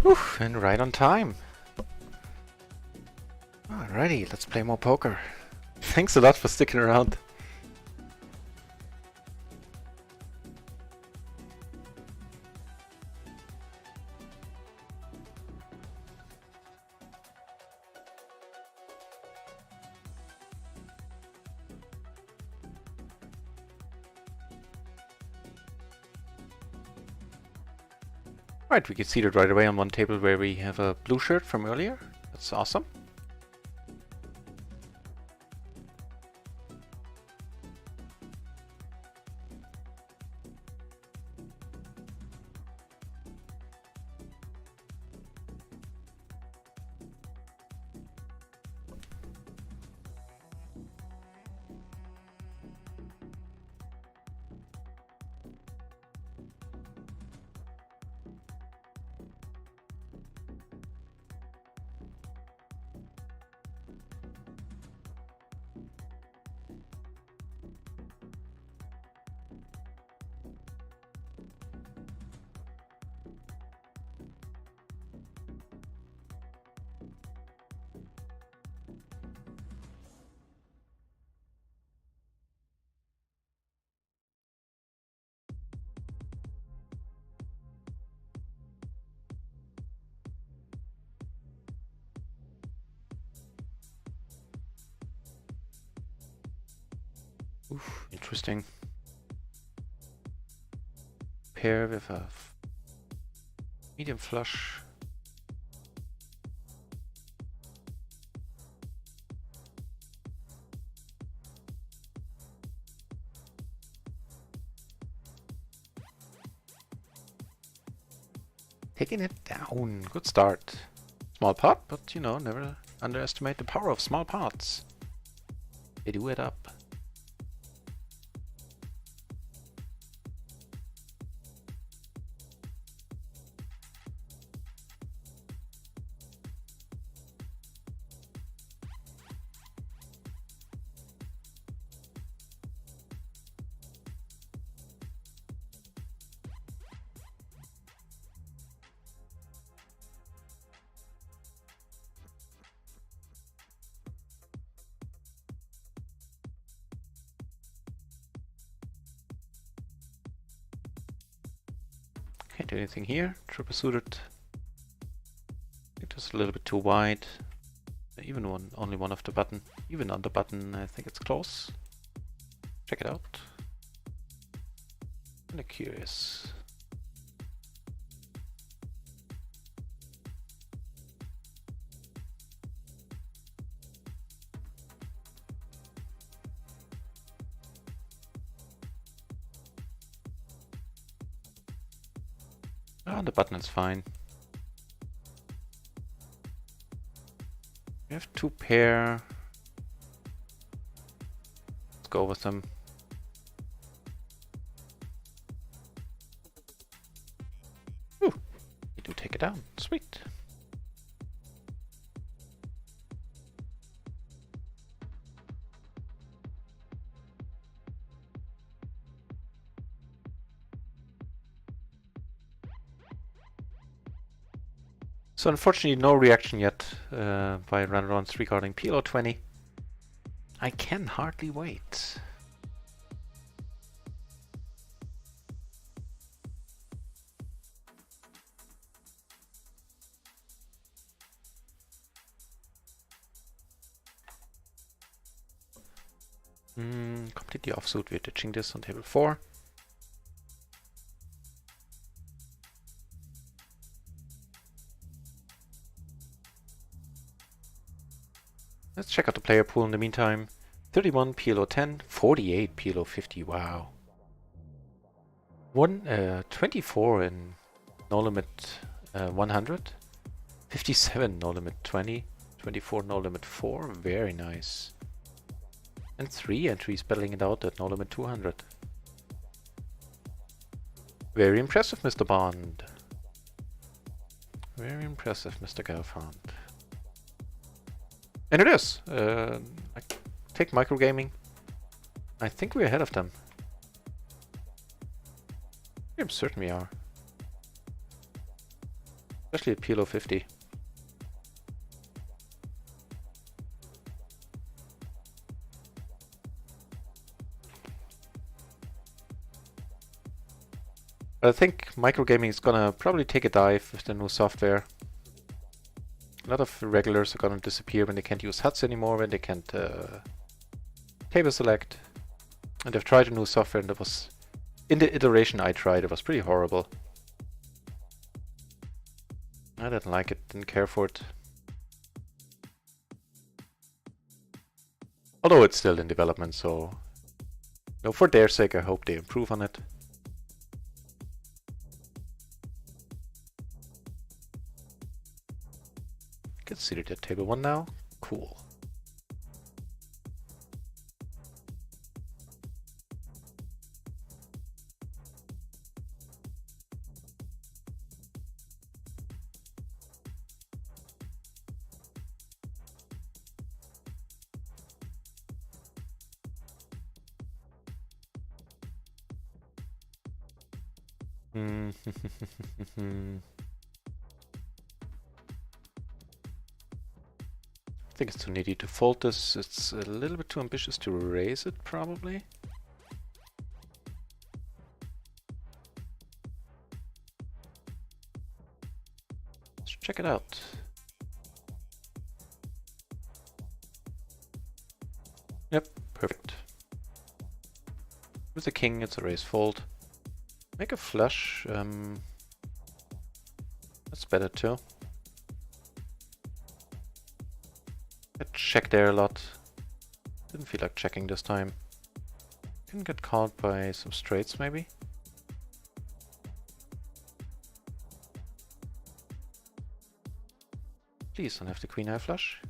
Oof, and right on time. Alrighty, let's play more poker. Thanks a lot for sticking around. Right, we get seated right away on one table where we have a blue shirt from earlier. That's awesome. Oof, interesting. Pair with a medium flush. Taking it down. Good start. Small pot, but you know, never underestimate the power of small pots. They do it up. Can't do anything here. Triple suited. I think just a little bit too wide. Even only one of the button. Even on the button, I think it's close. Check it out. Kinda curious. Ah, the button is fine. We have 2 pair. Let's go with them. Ooh, we do take it down. Sweet. So unfortunately no reaction yet by Runron's regarding PLO 20. I can hardly wait. Completely offsuit, we're ditching this on table 4. Let's check out the player pool in the meantime. 31 PLO 10, 48 PLO 50, wow. 24 in no limit 100, 57 no limit 20, 24 no limit 4, very nice. And 3 entries battling it out at no limit 200. Very impressive, Mr. Bond. Very impressive, Mr. Gelfand. And it is. I take microgaming. I think we're ahead of them. We certainly are. Especially at PLO 50. I think microgaming is gonna probably take a dive with the new software. A lot of regulars are gonna disappear when they can't use HUDs anymore, when they can't table select. And I've tried a new software and it was, in the iteration I tried, it was pretty horrible. I didn't like it, didn't care for it. Although it's still in development, so for their sake I hope they improve on it. Get seated at table 1 now. Cool. I think it's too needy to fold this. It's a little bit too ambitious to raise it, probably. Let's check it out. Yep, perfect. With the king, it's a raise fold. Make a flush. That's better too. I checked there a lot. Didn't feel like checking this time. Can get caught by some straights maybe. Please don't have the queen high flush.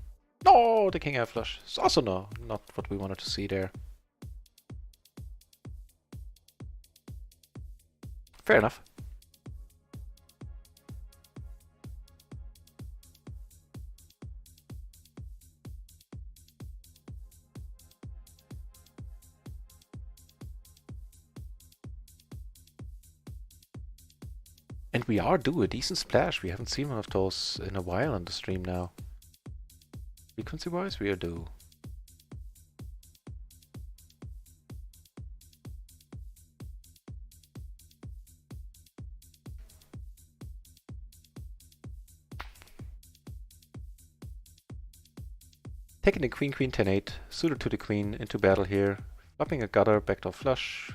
No, the king high flush. It's also not what we wanted to see there. Fair enough. And we are due a decent splash. We haven't seen one of those in a while on the stream now. Frequency-wise, we are due. Taking the queen, queen, 10-8, suited to the queen, into battle here. Flopping a gutter, backdoor flush.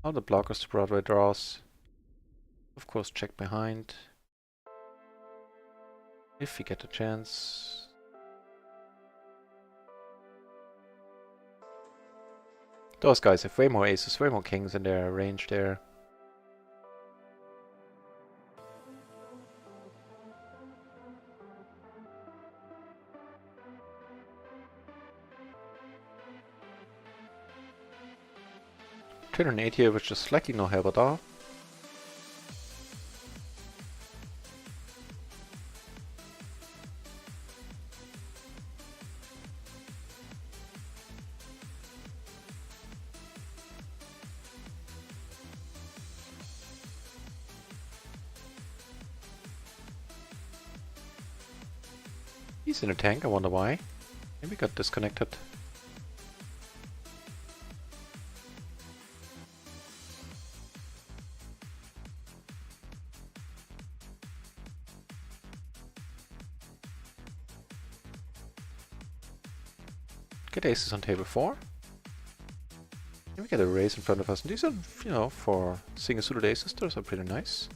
All the blockers to Broadway draws. Of course, check behind. If we get a chance. Those guys have way more aces, way more kings in their range there. Turn on 8 here, which is slightly no help at all. He's in a tank, I wonder why. Maybe got disconnected. Get aces on table 4. And we get a raise in front of us. And these are, you know, for seeing a suited aces, those are pretty nice.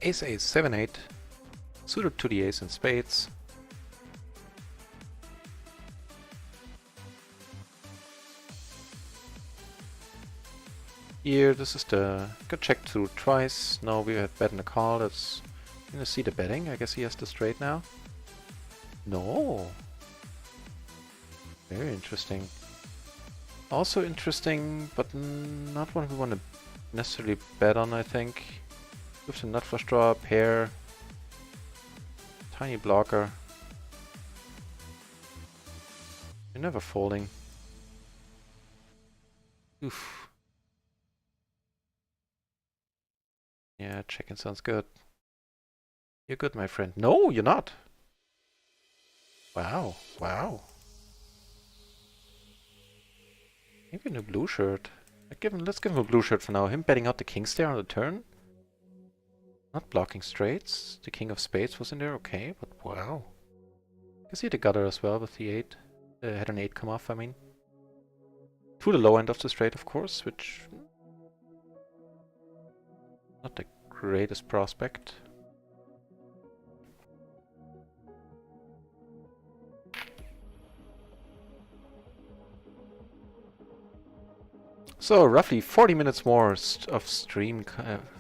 Ace, ace, 7-8. Suited to the ace and spades. Here, this is the... Got checked through twice. Now we have bet in the call. That's... Gonna see the betting. I guess he has the straight now. No. Very interesting. Also interesting, but not one we want to necessarily bet on, I think. With the nut flush draw, pair. Tiny blocker. You're never folding. Oof. Yeah, checking sounds good. You're good, my friend. No, you're not. Wow, wow. Maybe in a blue shirt. Let's give him a blue shirt for now. Him betting out the kings there on the turn. Not blocking straights. The king of spades was in there, okay, but wow. You can see the gutter as well with the 8. Had an 8 come off, I mean. To the low end of the straight, of course, which... Not the greatest prospect. So, roughly 40 minutes more of stream...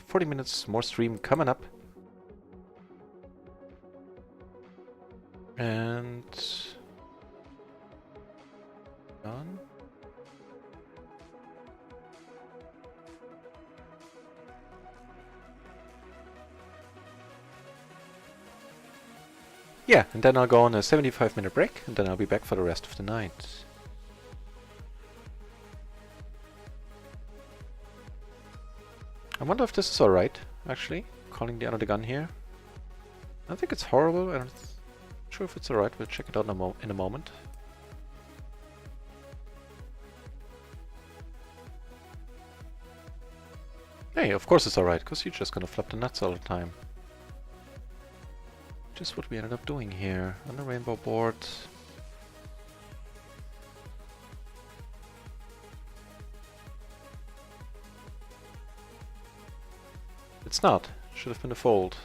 40 minutes more stream coming up. And... Done. Yeah, and then I'll go on a 75-minute break, and then I'll be back for the rest of the night. I wonder if this is alright, actually, calling the under the gun here. I think it's horrible, I'm not sure if it's alright, we'll check it out in a moment. Hey, of course it's alright, because you're just gonna flop the nuts all the time. Just what we ended up doing here, on the rainbow board. It's not. Should have been a fold.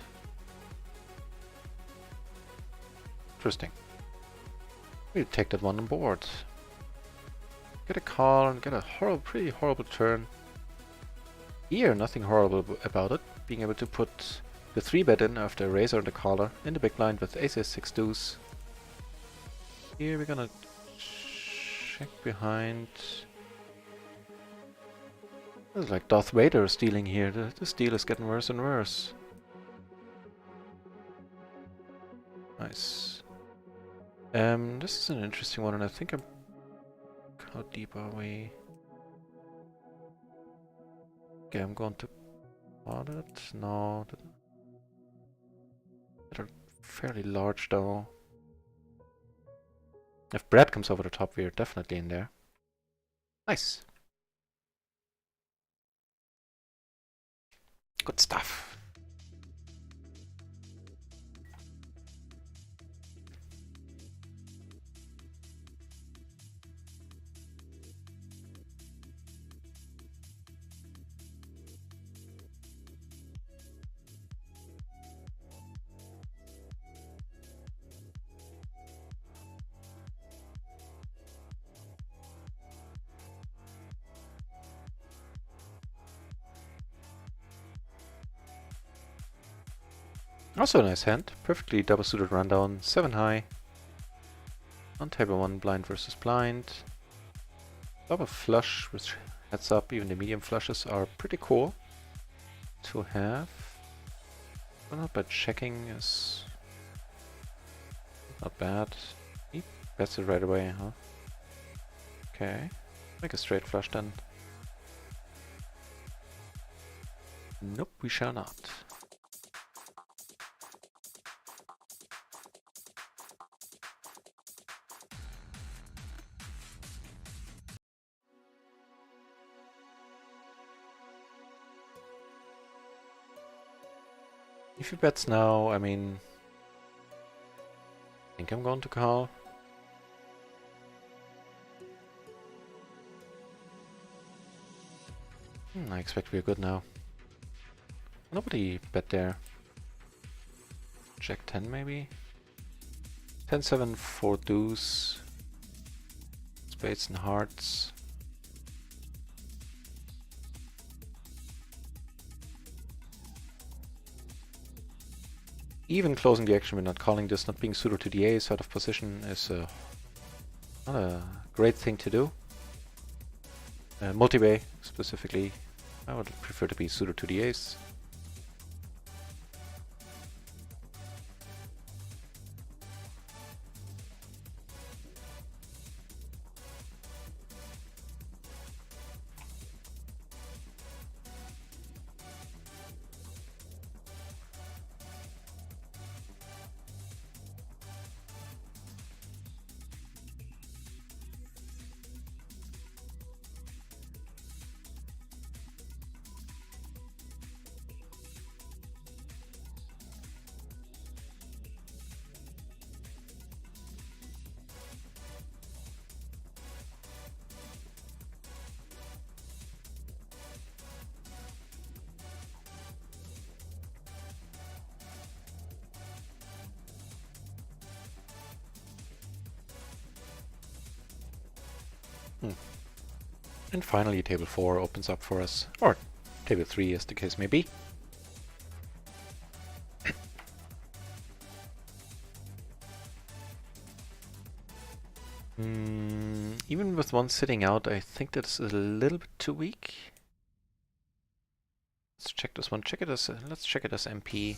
Interesting. We'll take that one on board. Get a call and get a pretty horrible turn. Here, nothing horrible about it. Being able to put the 3-bet in after a razor and a caller in the big blind with ace 6 deuce. Here we're gonna check behind. This is like Darth Vader stealing here. The steal is getting worse and worse. Nice. This is an interesting one, and I think I'm... How deep are we? Okay, I'm going to call it. No. They're fairly large though. If Brad comes over the top, we're definitely in there. Nice. Good stuff. Also a nice hand. Perfectly double suited rundown. 7 high. On table 1, blind versus blind. Double flush, which heads up. Even the medium flushes are pretty cool to have. Well, not by checking is not bad. He bets it right away, huh? Okay. Make a straight flush then. Nope, we shall not. If he bets now, I mean, I think I'm going to call. I expect we're good now. Nobody bet there. Jack 10 maybe? 10-7 for deuce. Spades and hearts. Even closing the action, we're not calling this, not being suited to the ace out of position is not a great thing to do. Multi-way specifically, I would prefer to be suited to the ace. And finally table 4 opens up for us, or table 3 as the case may be. Even with one sitting out, I think that's a little bit too weak. Let's check this one. Let's check it as MP.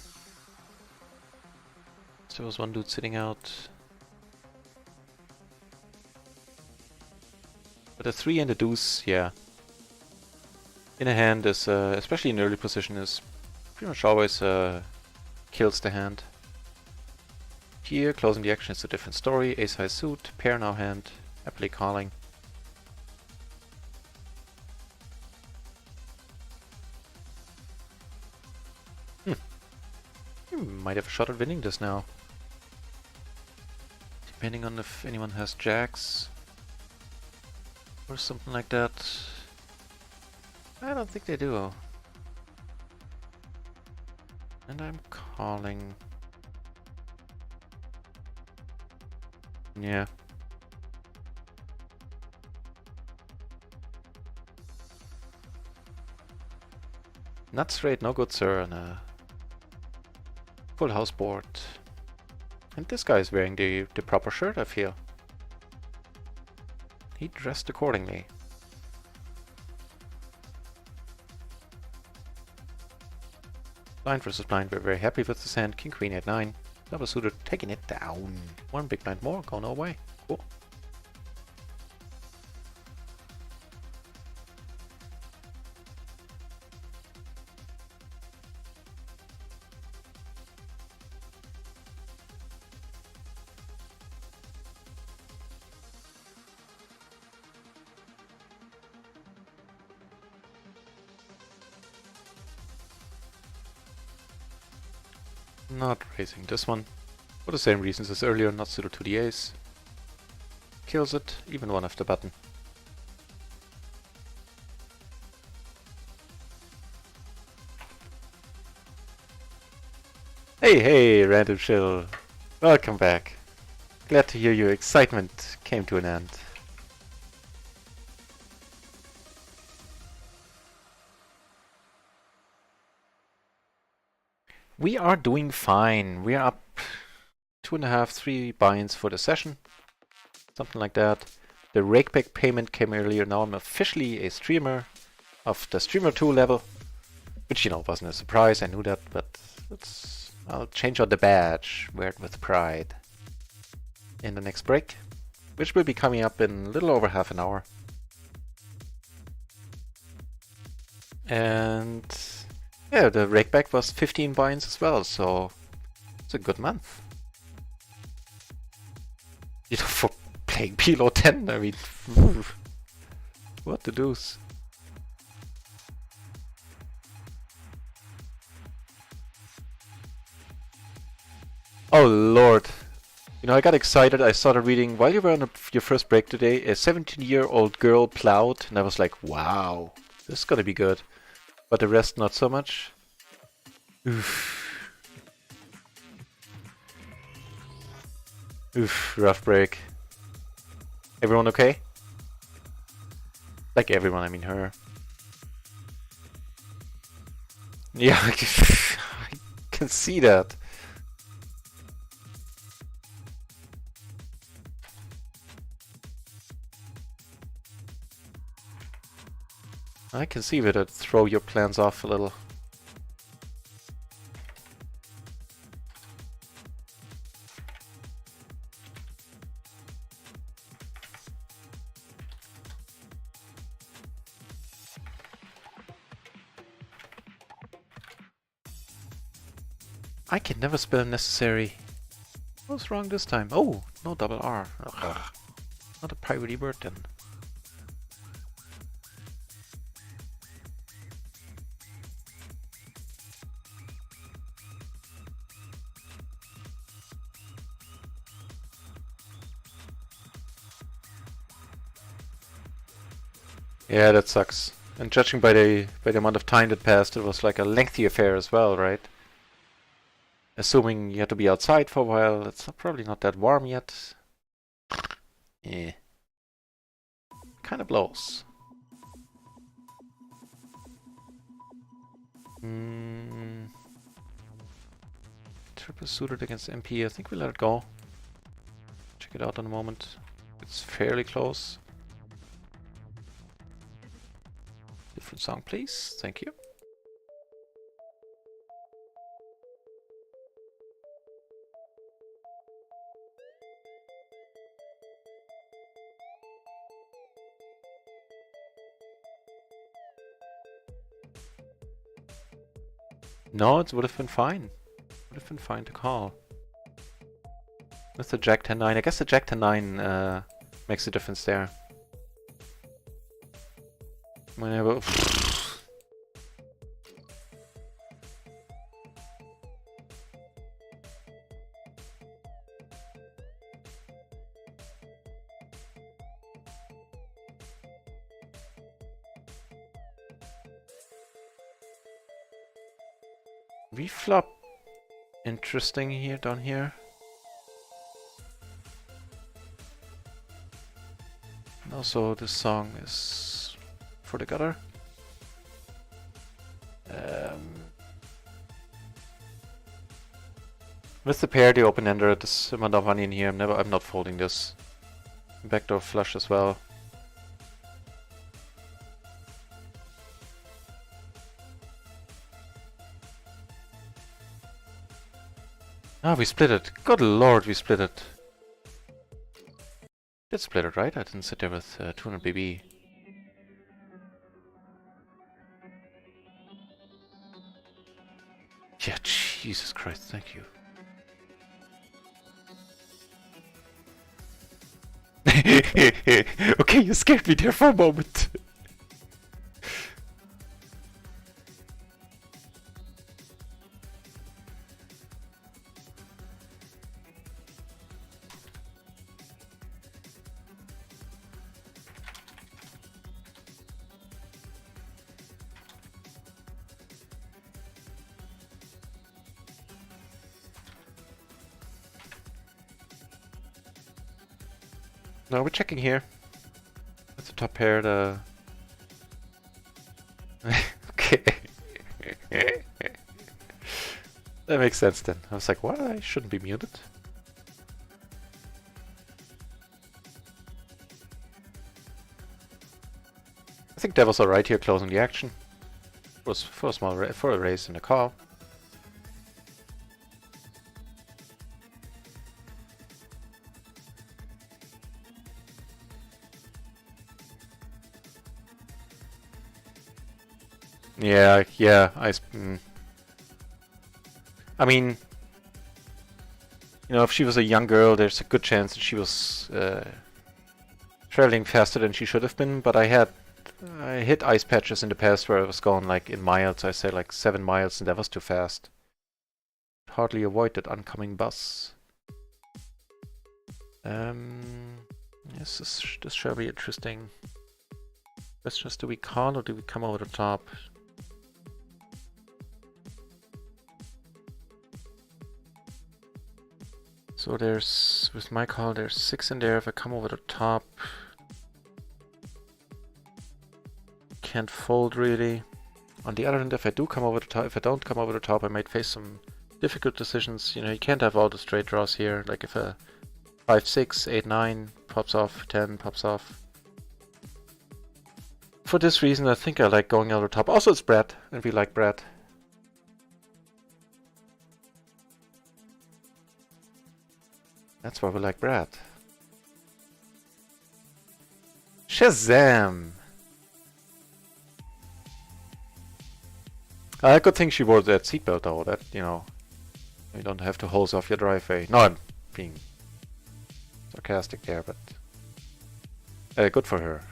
So there was one dude sitting out. But a 3 and a deuce, yeah. In a hand is, especially in early position, is pretty much always kills the hand. Here, closing the action is a different story. Ace high suit, pair now hand, happily calling. You might have a shot at winning this now. Depending on if anyone has jacks or something like that. I don't think they do. And I'm calling. Yeah. Not straight, no good, sir, and a full house board. And this guy is wearing the proper shirt, I feel. He dressed accordingly. Blind versus blind, we're very happy with this hand. King, queen, 8-9. Double suited, taking it down. One big blind more, going all way. Cool. Not raising this one. For the same reasons as earlier, not suited to the ace. Kills it, even one off the button. Hey, Random Chill. Welcome back. Glad to hear your excitement came to an end. We are doing fine. We are up 2.5, 3 binds for the session. Something like that. The rakeback payment came earlier. Now I'm officially a streamer of the streamer 2 level. Which, you know, wasn't a surprise. I knew that, but I'll change out the badge. Wear it with pride. In the next break. Which will be coming up in a little over half an hour. And yeah, the rakeback was 15 binds as well, so it's a good month. You know, for playing PLO 10, I mean, what the deuce. Oh lord. You know, I got excited. I started reading, while you were on your first break today, a 17-year-old girl plowed, and I was like, wow, this is gonna be good. But the rest, not so much. Oof. Oof, rough break. Everyone okay? Like everyone, I mean her. Yeah, I can see that. I can see that it throw your plans off a little. I can never spell necessary. What's wrong this time? Oh, no double R. Ugh. Not a pirate word then. Yeah, that sucks. And judging by the amount of time that passed, it was like a lengthy affair as well, right? Assuming you had to be outside for a while, it's probably not that warm yet. Eh. Kinda blows. Triple suited against MP, I think we let it go. Check it out in a moment. It's fairly close. Different song, please. Thank you. No, it would have been fine. Would have been fine to call. With the Jack 10-9. I guess the Jack 10-9 makes a difference there. Whenever... Reflop. Interesting here, down here. And also this song is for the gutter. With the pair, the open-ender, this amount of money in here, I'm not folding this. Backdoor flush as well. Ah, we split it. Good lord, we split it. Did split it, right? I didn't sit there with 200 BB. Yeah, Jesus Christ, thank you. Okay, you scared me there for a moment. No, we're checking here. That's the top pair, the... Okay. That makes sense then. I was like, what? I shouldn't be muted. I think Devil's alright here, closing the action. For a race in a call. Yeah, I mean, you know, if she was a young girl, there's a good chance that she was traveling faster than she should have been. But I hit ice patches in the past where I was going like in miles. I say like 7 miles, and that was too fast. Hardly avoid that oncoming bus. Yes, this shall be interesting. Question is, do we call or do we come over the top? So there's, with my call, there's 6 in there. If I come over the top, can't fold really. On the other hand, if I do come over the top, if I don't come over the top, I might face some difficult decisions. You know, you can't have all the straight draws here. Like if a 5-6, 8-9 pops off, 10 pops off. For this reason, I think I like going over the top. Also, it's Brett, and we like Brett. That's why we like Brad. Shazam! Good thing she wore that seatbelt though, that, you know, you don't have to hose off your driveway. No, I'm being sarcastic there, but good for her.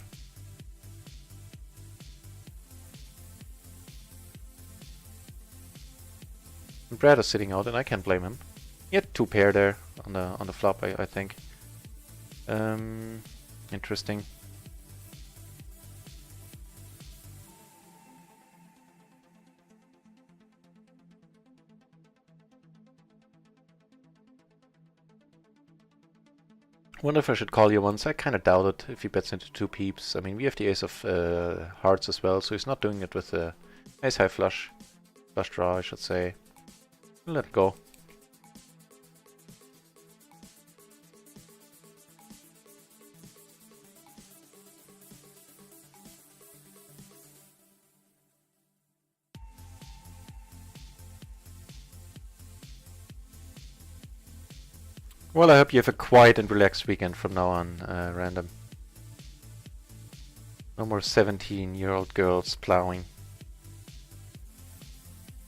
And Brad is sitting out and I can't blame him. He had 2 pair there on the flop, I think. Interesting. Wonder if I should call you once. I kind of doubt it if he bets into 2 peeps. I mean, we have the ace of hearts as well, so he's not doing it with a ace high flush. Flush draw, I should say. Let it go. Well, I hope you have a quiet and relaxed weekend from now on, Random. No more 17-year-old girls plowing.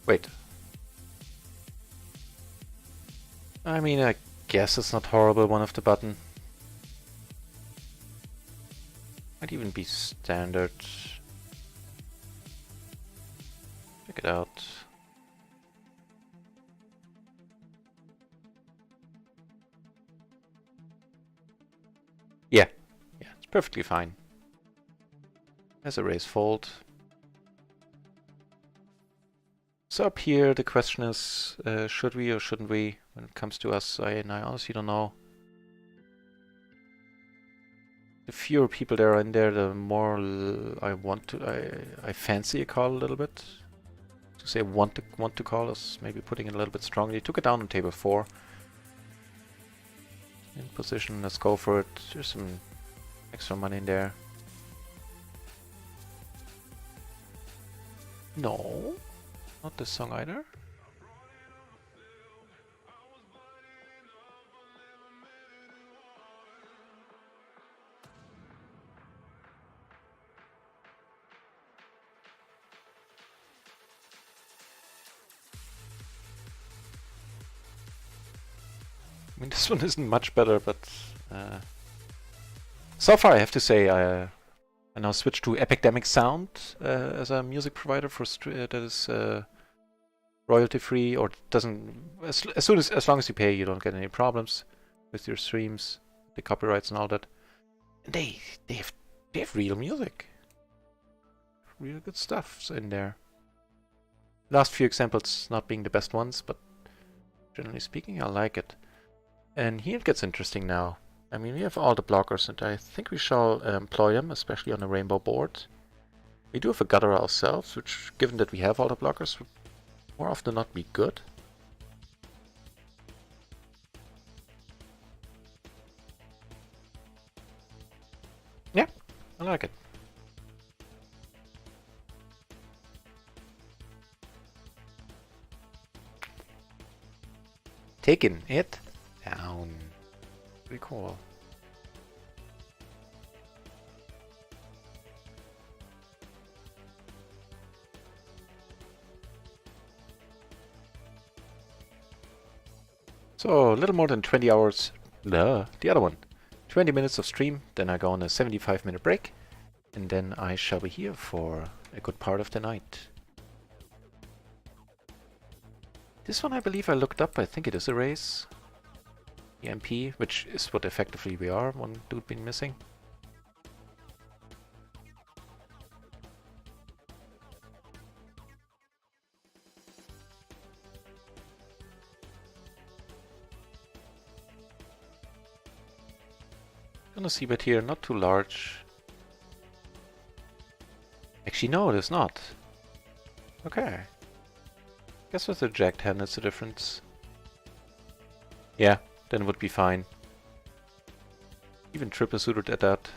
Wait. I mean, I guess it's not horrible, one of the button. Might even be standard. Check it out. Yeah, it's perfectly fine. As a raise fold. So up here, the question is, should we or shouldn't we? When it comes to us, I honestly don't know. The fewer people there are in there, the more I fancy a call a little bit. To say want to call is maybe putting it a little bit strongly. Took it down on table 4. In position, let's go for it. There's some extra money in there. No, not this song either. I mean, this one isn't much better, but so far I have to say I now switched to Epidemic Sound as a music provider for that is royalty free, or doesn't as long as you pay, you don't get any problems with your streams, the copyrights and all that. And they have real music, real good stuff in there. Last few examples not being the best ones, but generally speaking, I like it. And here it gets interesting now. I mean, we have all the blockers, and I think we shall employ them, especially on the rainbow board. We do have a gutter ourselves, which, given that we have all the blockers, would more often than not be good. I like it. Taking it down. Pretty cool. So, a little more than 20 hours. The other one. 20 minutes of stream, then I go on a 75-minute break, and then I shall be here for a good part of the night. This one I believe I looked up, I think it is a race. EMP, which is what effectively we are, one dude been missing. Gonna see it here, not too large. Actually no, it is not. Okay. Guess with the jacked hand it's a difference. Yeah, then it would be fine. Even triple suited at that.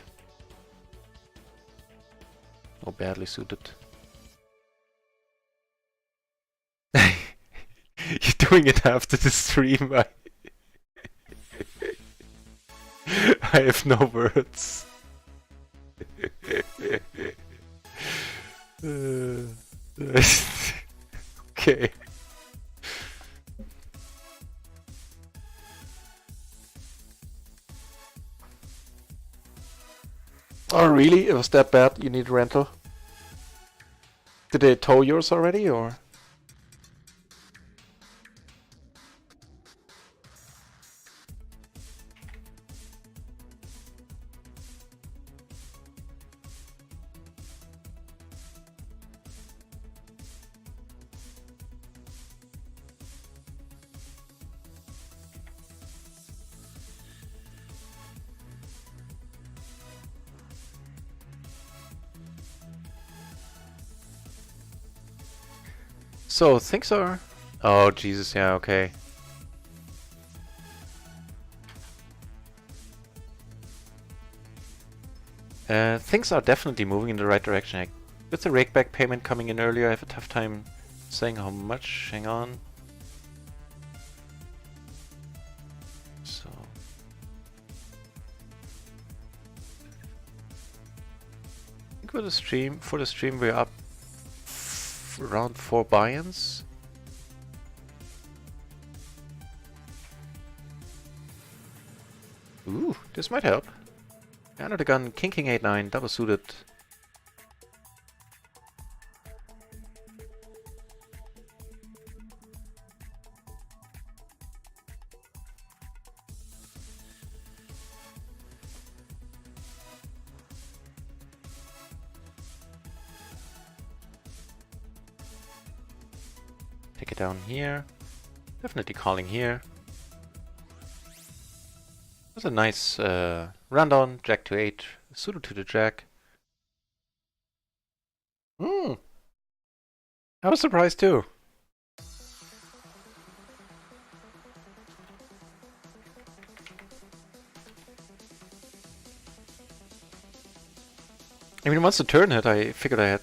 Or badly suited. You're doing it after the stream. I have no words. Okay. Oh really? It was that bad? You need a rental? Did they tow yours already, or? So, things are... Oh, Jesus, yeah, okay. Things are definitely moving in the right direction. With the rakeback payment coming in earlier, I have a tough time saying how much. Hang on. So... I think for the stream we're up around 4 buy-ins. Ooh, this might help. Under the gun, King 8-9, double suited. Take it down here. Definitely calling here. That's a nice rundown. Jack to 8, suited to the jack. I was surprised too. I mean, once the turn hit, I figured I had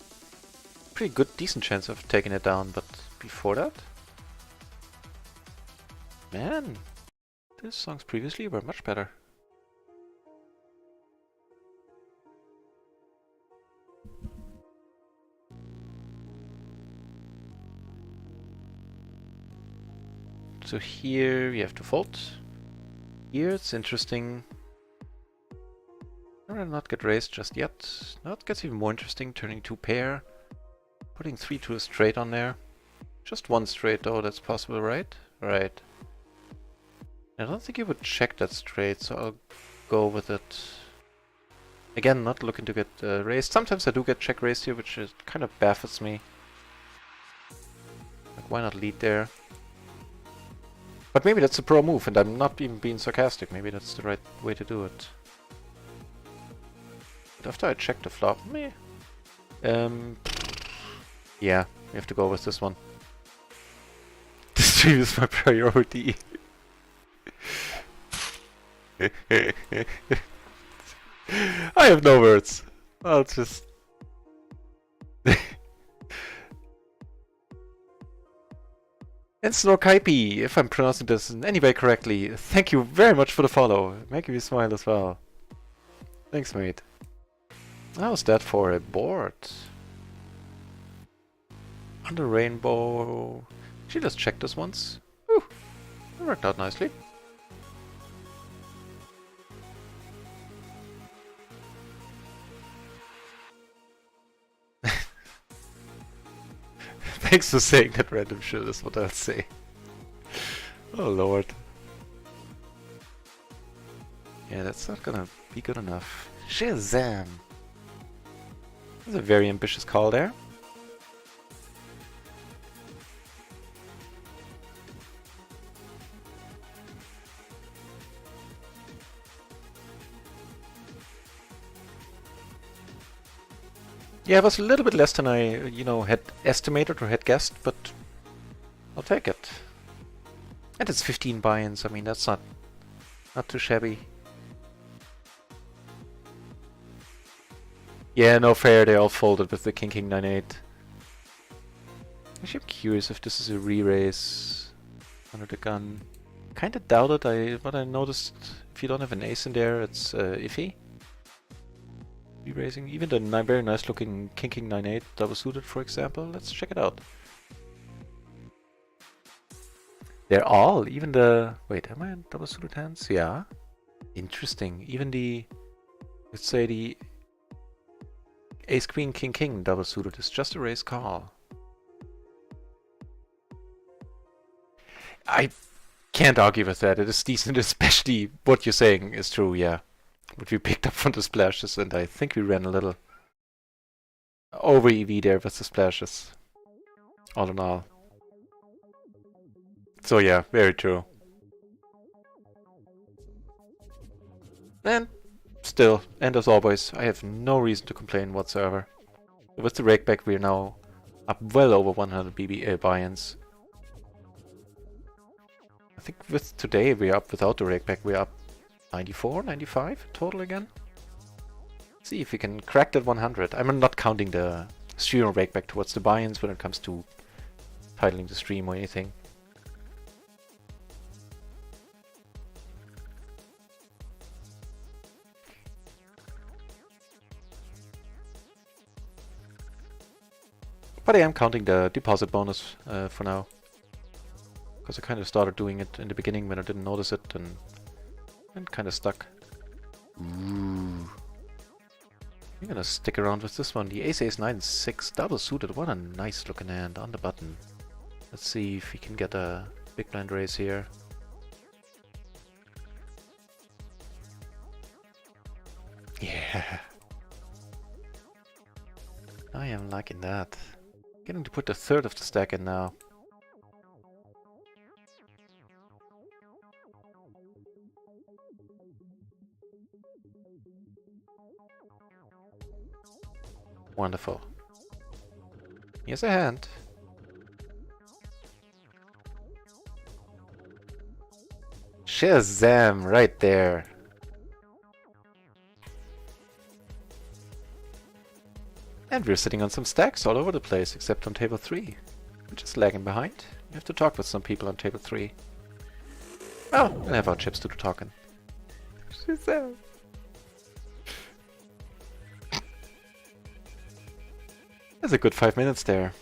pretty good, decent chance of taking it down, but before that? Man, these songs previously were much better. So here we have to fold. Here it's interesting. I will not get raised just yet. Now it gets even more interesting, turning 2 pair. Putting 3 to a straight on there. Just 1 straight though, that's possible, right? Right. I don't think you would check that straight, so I'll go with it. Again, not looking to get raised. Sometimes I do get check raised here, which kind of baffles me. Like, why not lead there? But maybe that's a pro move, and I'm not even being sarcastic. Maybe that's the right way to do it. But after I check the flop, meh. Yeah, we have to go with this one. The stream is my priority. I have no words. I'll just... And Snorkaipi, if I'm pronouncing this in any way correctly, thank you very much for the follow. Making me smile as well. Thanks, mate. How's that for a board? Under rainbow... Should just check this once. Ooh, that worked out nicely. Thanks for saying that random shit is what I'll say. Oh lord. Yeah, that's not gonna be good enough. Shazam! That's a very ambitious call there. Yeah, it was a little bit less than I, had estimated or had guessed, but I'll take it. And it's 15 buy-ins, I mean, that's not too shabby. Yeah, no fair, they all folded with the King 9-8. Actually, I'm curious if this is a re-raise under the gun. Kinda doubt it, what I noticed, if you don't have an ace in there, it's iffy. Re-raising, even the very nice looking King 9-8 double suited, for example. Let's check it out. They're all, even the... Wait, am I in double suited hands? Yeah. Interesting. Even the... Let's say the... Ace Queen King double suited is just a raise call. I can't argue with that. It is decent, especially what you're saying is true, yeah. What we picked up from the splashes, and I think we ran a little over EV there with the splashes. All in all. So yeah, very true. And still, and as always, I have no reason to complain whatsoever. With the rakeback, we're now up well over 100 BB buy-ins. I think with today, we're up without the rakeback, we're up 94, 95 total again. See if we can crack that 100. I'm not counting the stream rakeback towards the buy-ins when it comes to titling the stream or anything. But I am counting the deposit bonus for now. Because I kind of started doing it in the beginning when I didn't notice it and kind of stuck. Ooh. I'm gonna stick around with this one. The Ace 9 6 double suited. What a nice looking hand on the button. Let's see if we can get a big blind raise here. Yeah. I am liking that. Getting to put a third of the stack in now. Wonderful. Here's a hand. Shazam! Right there. And we're sitting on some stacks all over the place, except on table 3. We're just lagging behind. We have to talk with some people on table 3. Oh, we'll have our chips to do talking. Shazam! That's a good 5 minutes there.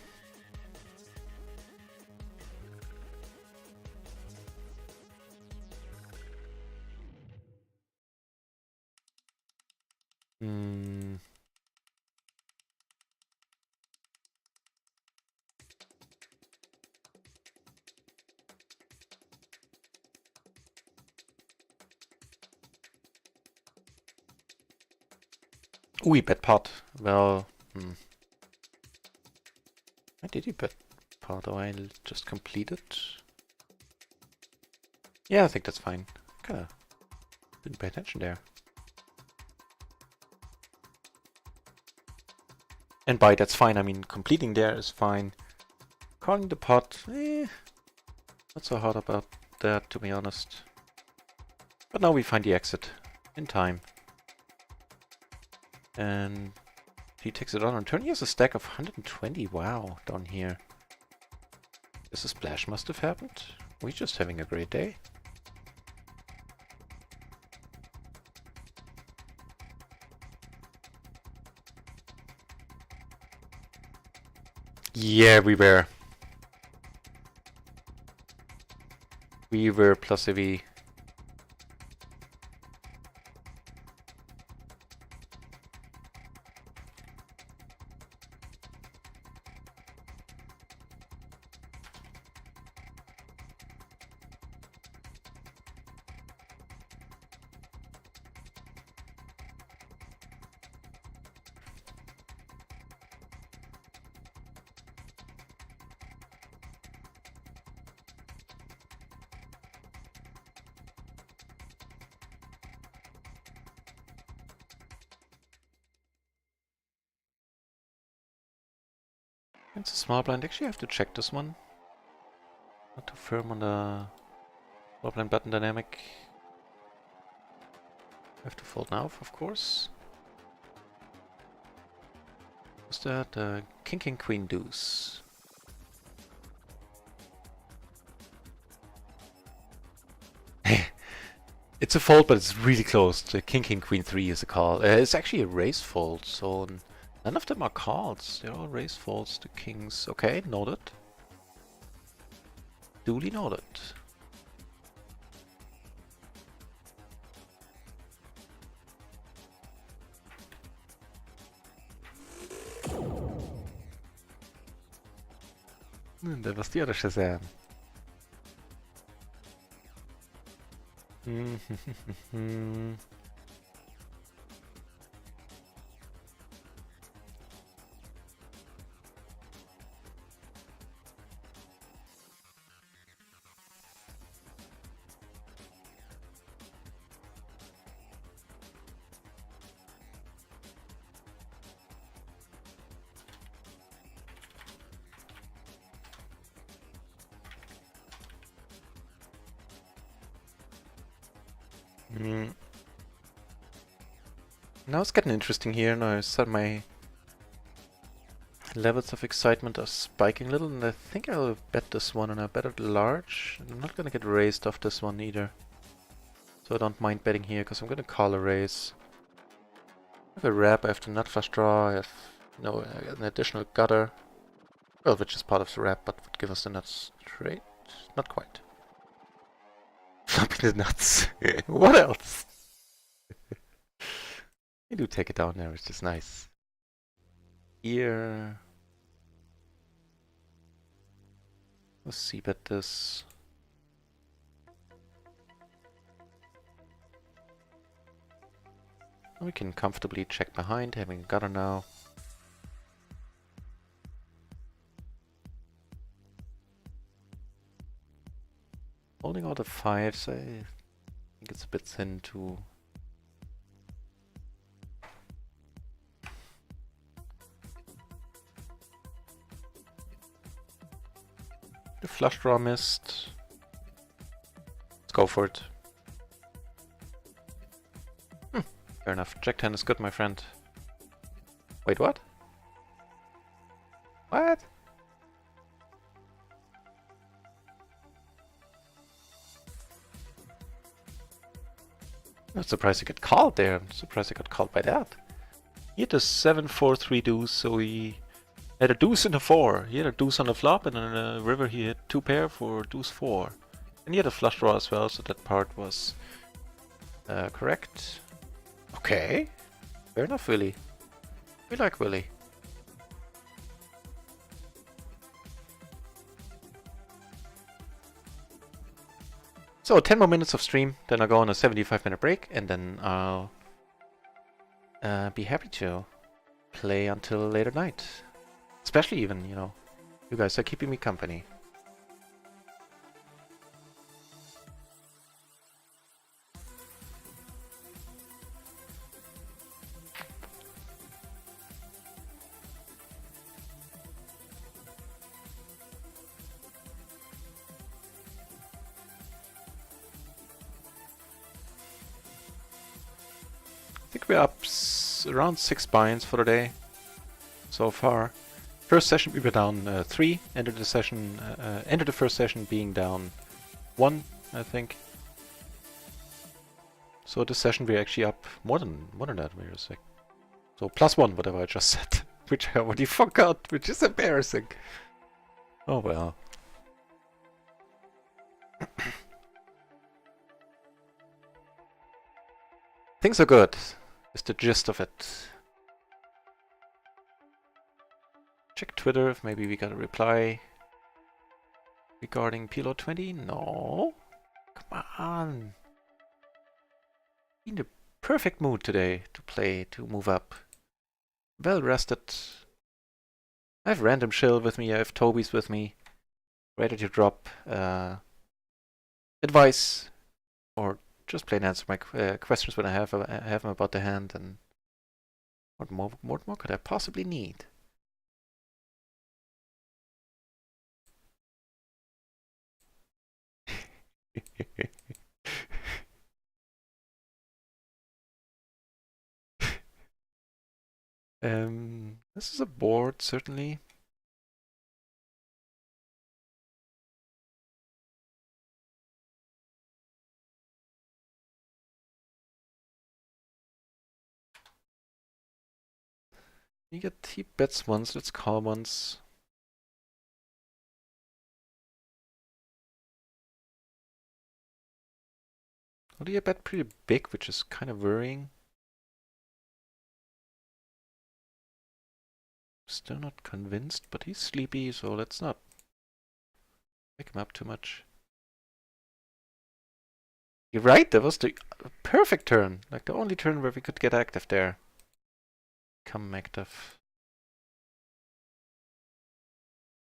We bet pot. Well, why did you bet pot? Oh, I just completed. Yeah, I think that's fine. Kinda didn't pay attention there. And by that's fine, I mean completing there is fine. Calling the pot, not so hard about that, to be honest. But now we find the exit in time. And he takes it on turn, he has a stack of 120. Wow, down here. This splash must have happened. We're just having a great day. Yeah, we were. We were plus a V. It's a small blind. Actually, I have to check this one. Not too firm on the small blind button dynamic. I have to fold now, of course. What's that? King, queen, deuce. It's a fold, but it's really close. The king, queen, 3 is a call. It's actually a raise fold, so none of them are calls. They're all raise folds to kings. Okay, noted. Duly noted. That was the other Shazam. Now it's getting interesting here. Now I said my levels of excitement are spiking a little, and I think I'll bet this one, and I'll bet it large. I'm not gonna get raised off this one either, so I don't mind betting here because I'm gonna call a raise. I have a wrap, I have the nut flush draw, I have an additional gutter, well, which is part of the wrap, but would give us the nuts straight. Not quite. Flopping the nuts. What else? You do take it down there, which is nice. Here. Let's see, bet this. We can comfortably check behind, having a gutter now. Holding all the fives, I think it's a bit thin too. The flush draw missed. Let's go for it. Fair enough. Jack 10 is good, my friend. Wait, what? What? I'm surprised he got called there. I'm surprised he got called by that. He had a 7-4-3 deuce, so he had a deuce and a 4. He had a deuce on the flop, and on the river he had 2 pair for deuce 4. And he had a flush draw as well, so that part was correct. Okay. Fair enough, Willy. We like Willy. So 10 more minutes of stream, then I'll go on a 75-minute break, and then I'll be happy to play until later night. Especially even, you know, you guys are keeping me company. I think we're up around 6 buy-ins for the day. so far. First session we were down 3, ended the first session being down 1, I think. So this session we're actually up more than that. Wait a sec. So +1, whatever I just said, which I already forgot, which is embarrassing. Oh well. Things are good, is the gist of it. Check Twitter if maybe we got a reply regarding PLO 20. No. Come on. In the perfect mood today to play, to move up. Well rested. I have Random Shill with me, I have Toby's with me. Ready to drop advice or just plain answer my questions when I have them about the hand, and what more could I possibly need? This is a board, certainly. He bets once, let's call once. Well, he bet pretty big, which is kind of worrying. Still not convinced, but he's sleepy, so let's not wake him up too much. You're right, that was the perfect turn. Like the only turn where we could get active there. Come active.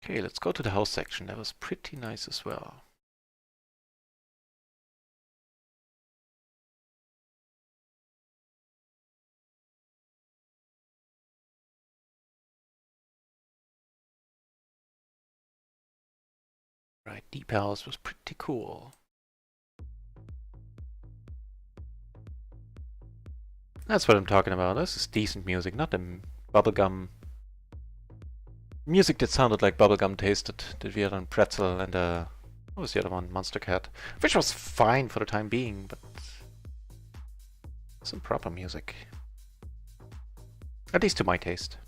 Okay, let's go to the house section. That was pretty nice as well. Right, Deep House was pretty cool. That's what I'm talking about. This is decent music, not the bubblegum music that sounded like bubblegum tasted. That we had on Pretzel and what was the other one? Monster Cat. Which was fine for the time being, but some proper music. At least to my taste.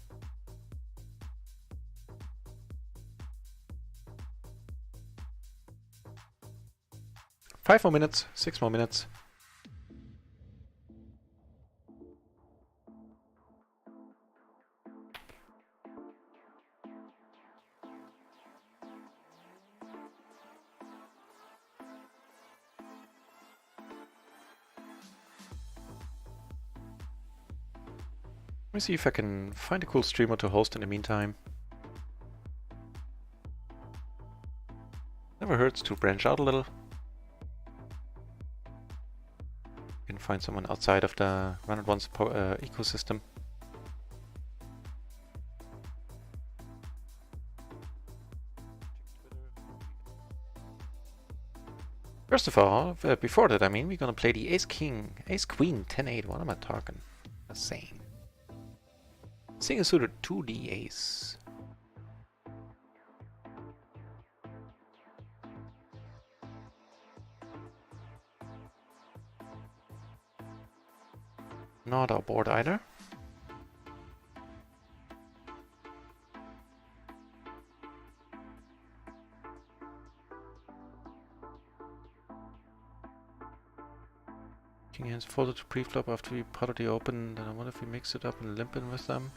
5 more minutes, 6 more minutes. Let me see if I can find a cool streamer to host in the meantime. Never hurts to branch out a little. You can find someone outside of the Run It Once ecosystem. First of all, before that, I mean, we're gonna play the Ace King, Ace Queen 10-8. What am I talking? I'm saying. Single suited 2D ace. Not our board either. King hands folded to pre-flop after we potted the open. Then I wonder if we mix it up and limp in with them.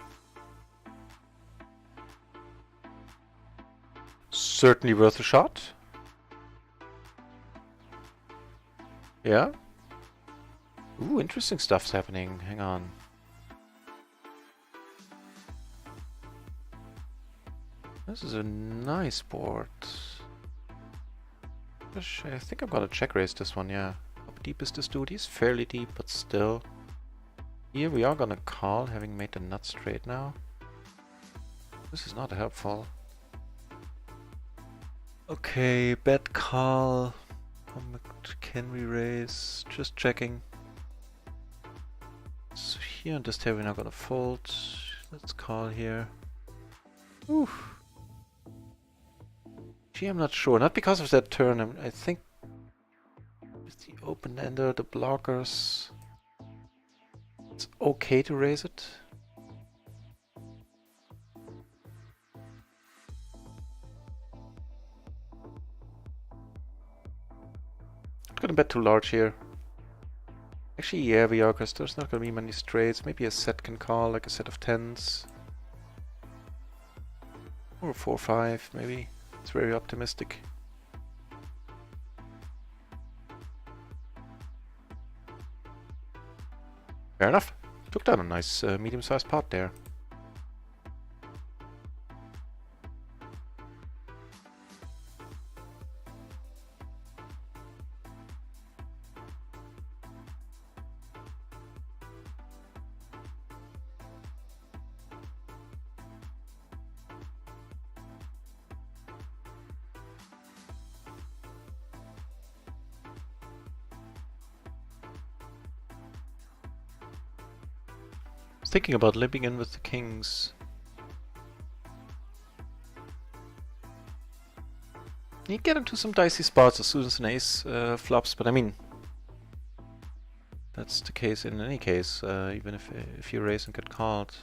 Certainly worth a shot. Yeah. Ooh, interesting stuff's happening. Hang on. This is a nice board. I think I'm gonna check raise this one, yeah. How deep is this dude? He's fairly deep, but still. Here we are gonna call, having made the nut straight now. This is not helpful. Okay, bet call. How much can we raise? Just checking. So here on this table we're not gonna fold. Let's call here. Oof. Gee, I'm not sure. Not because of that turn. I think with the open ender, the blockers, it's okay to raise it. Not gonna bet too large here. Actually, yeah, we are, because there's not gonna be many straights. Maybe a set can call, like a set of tens. Or 4-5, maybe. It's very optimistic. Fair enough. Took down a nice medium-sized pot there. Thinking about limping in with the kings. You get into some dicey spots as soon as an ace flops, but I mean, that's the case in any case, even if you raise and get called.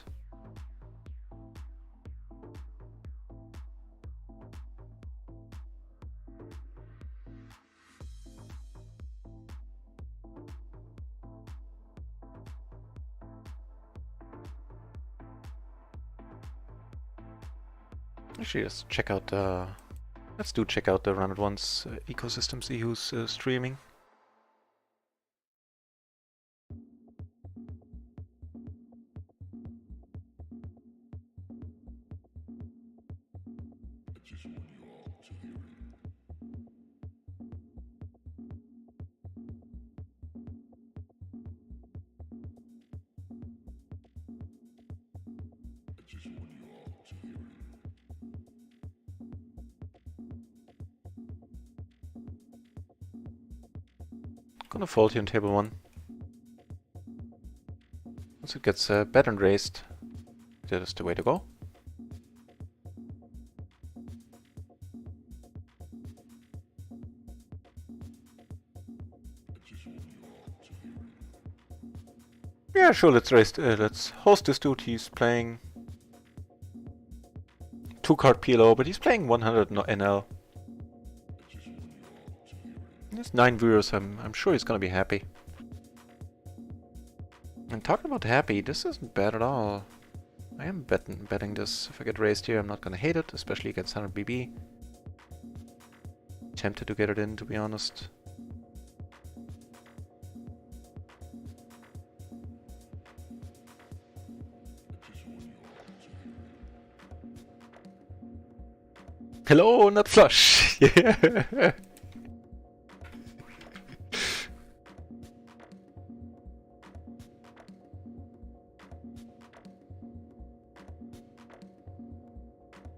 Actually, let's check out the. Let's check out the Run It Once ecosystem. See who's streaming. Gonna fold here on table 1. Once it gets bet and raised, that is the way to go. Yeah, sure. Let's raise. Let's host this dude. He's playing 2-card PLO, but he's playing 100 NL. There's 9 viewers. I'm sure he's gonna be happy. And talking about happy, this isn't bad at all. I am betting this. If I get raised here, I'm not gonna hate it, especially against 100 BB. Tempted to get it in, to be honest. Hello, not flush. Yeah.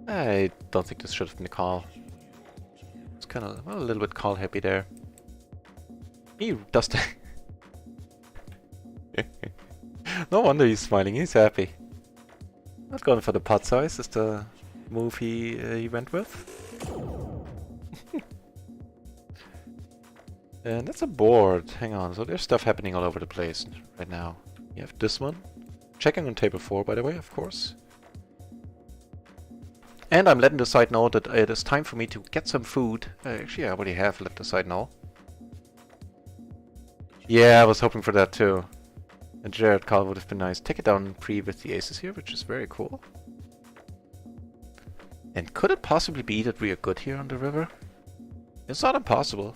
I don't think this should have been a call. It's kind of, well, a little bit call happy there. He does that. No wonder he's smiling, he's happy. Not going for the pot size, is the move he went with. And that's a board, hang on, so there's stuff happening all over the place right now. You have this one. Checking on table 4, by the way, of course. And I'm letting the side know that it is time for me to get some food. Actually, I already have let the side know. Yeah, I was hoping for that too. A Jared call would have been nice. Take it down pre with the aces here, which is very cool. And could it possibly be that we are good here on the river? It's not impossible.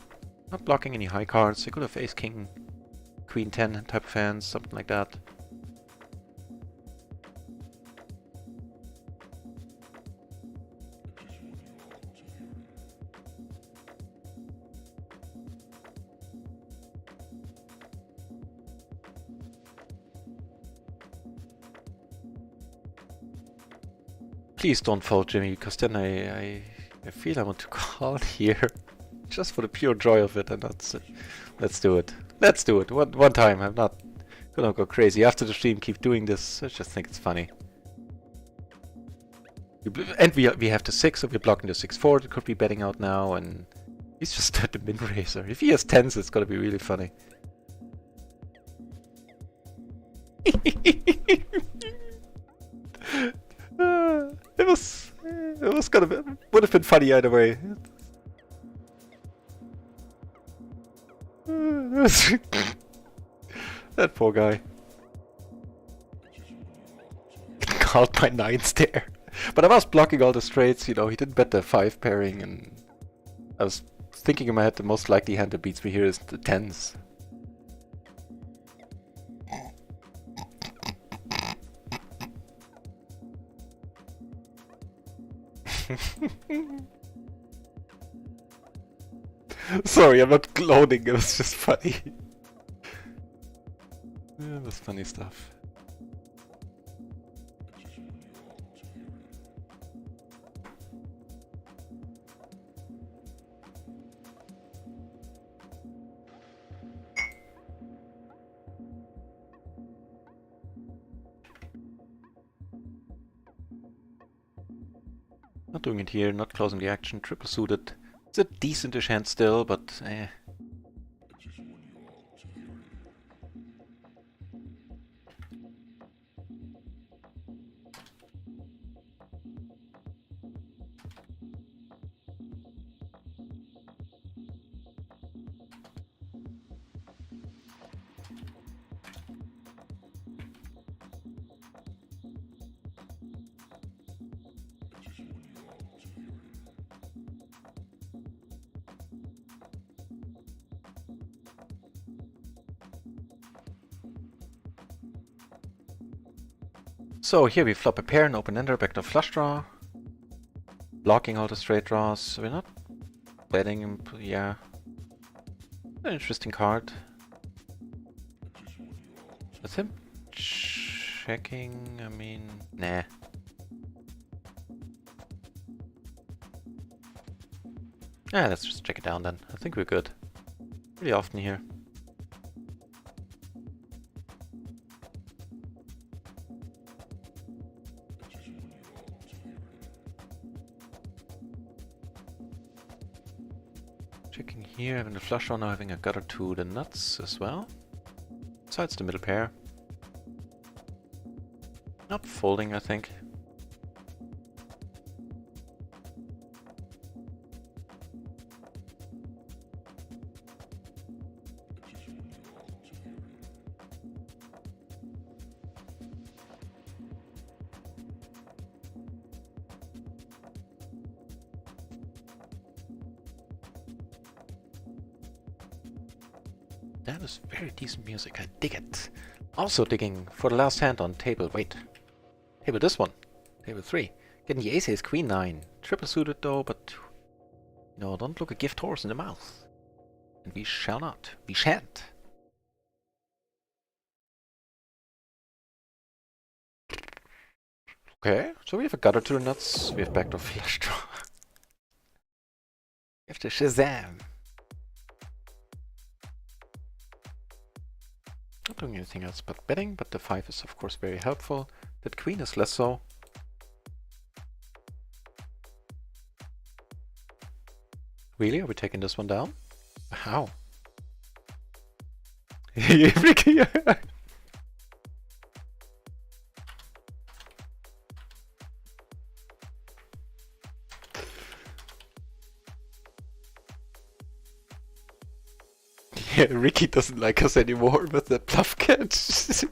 Not blocking any high cards. They could have ace king, queen 10 type of hands, something like that. Please don't fold, Jimmy, because then I feel I want to call here. Just for the pure joy of it, and that's it. Let's do it. Let's do it. One time. I'm not gonna go crazy. After the stream, keep doing this. I just think it's funny. And we have the 6, so we're blocking the 6-4 that could be betting out now, and he's just at the min raiser. If he has 10s, it's gonna be really funny. It was gonna be, would have been funny either way. That poor guy. Called my 9s there. But I was blocking all the straights, you know, he didn't bet the 5 pairing, and I was thinking in my head the most likely hand that beats me here is the 10s. Sorry, I'm not gloating, it was just funny. Yeah, it was funny stuff. Not doing it here, not closing the action, triple suited. It's a decentish hand still, but eh. So here we flop a pair and open ender, back to flush draw. Blocking all the straight draws. We're not betting him, yeah. An interesting card. With him checking, I mean, nah. Yeah, let's just check it down then. I think we're good. Pretty often here. Checking here, having the flush draw, now having a gutter to the nuts as well. Besides the middle pair. Not folding, I think. That is very decent music, I dig it. Also digging for the last hand on table, wait. Table this one, table 3. Getting the ace queen 9. Triple suited though, but you know, don't look a gift horse in the mouth. And we shall not, we shan't. Okay, so we have a gutter to the nuts, we have backdoor flush draw. We have the Shazam. Not doing anything else but betting, but the 5 is of course very helpful. That queen is less so. Really? Are we taking this one down? How? Yeah, Ricky doesn't like us anymore with that bluff catch.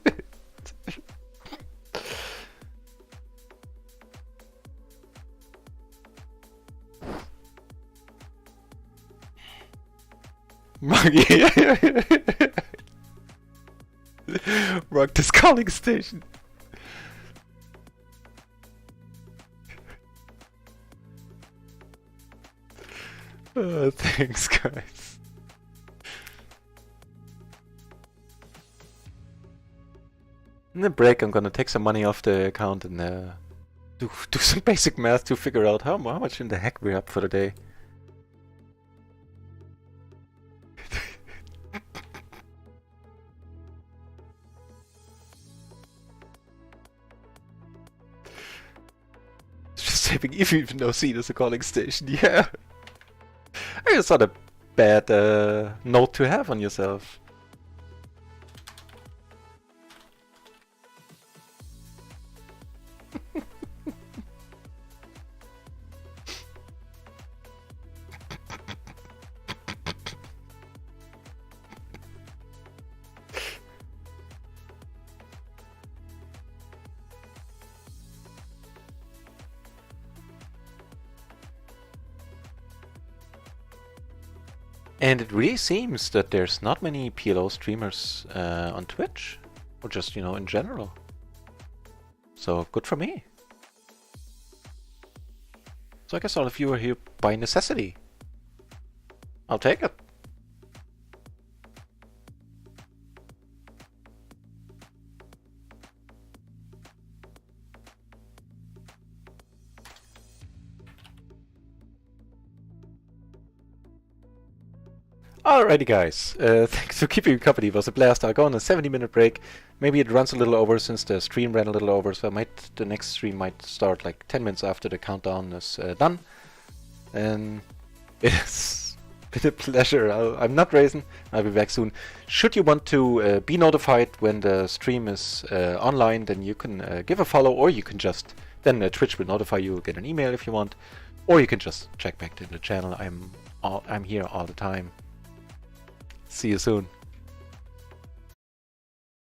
Rock this calling station. Thanks, guys. In the break, I'm gonna take some money off the account and do some basic math to figure out how much in the heck we're up for the day. It's just saving even no seat as a calling station. Yeah. It's not a bad note to have on yourself. And it really seems that there's not many PLO streamers on Twitch, or just, you know, in general. So good for me. So I guess all of you are here by necessity. I'll take it. Alrighty guys, thanks for keeping me company. It was a blast. I'll go on a 70-minute break. Maybe it runs a little over since the stream ran a little over, so the next stream might start like 10 minutes after the countdown is done. And it's been a pleasure. I'm not racing. I'll be back soon. Should you want to be notified when the stream is online, then you can give a follow, or you can just, then Twitch will notify you, get an email if you want, or you can just check back in the channel. I'm here all the time. See you soon.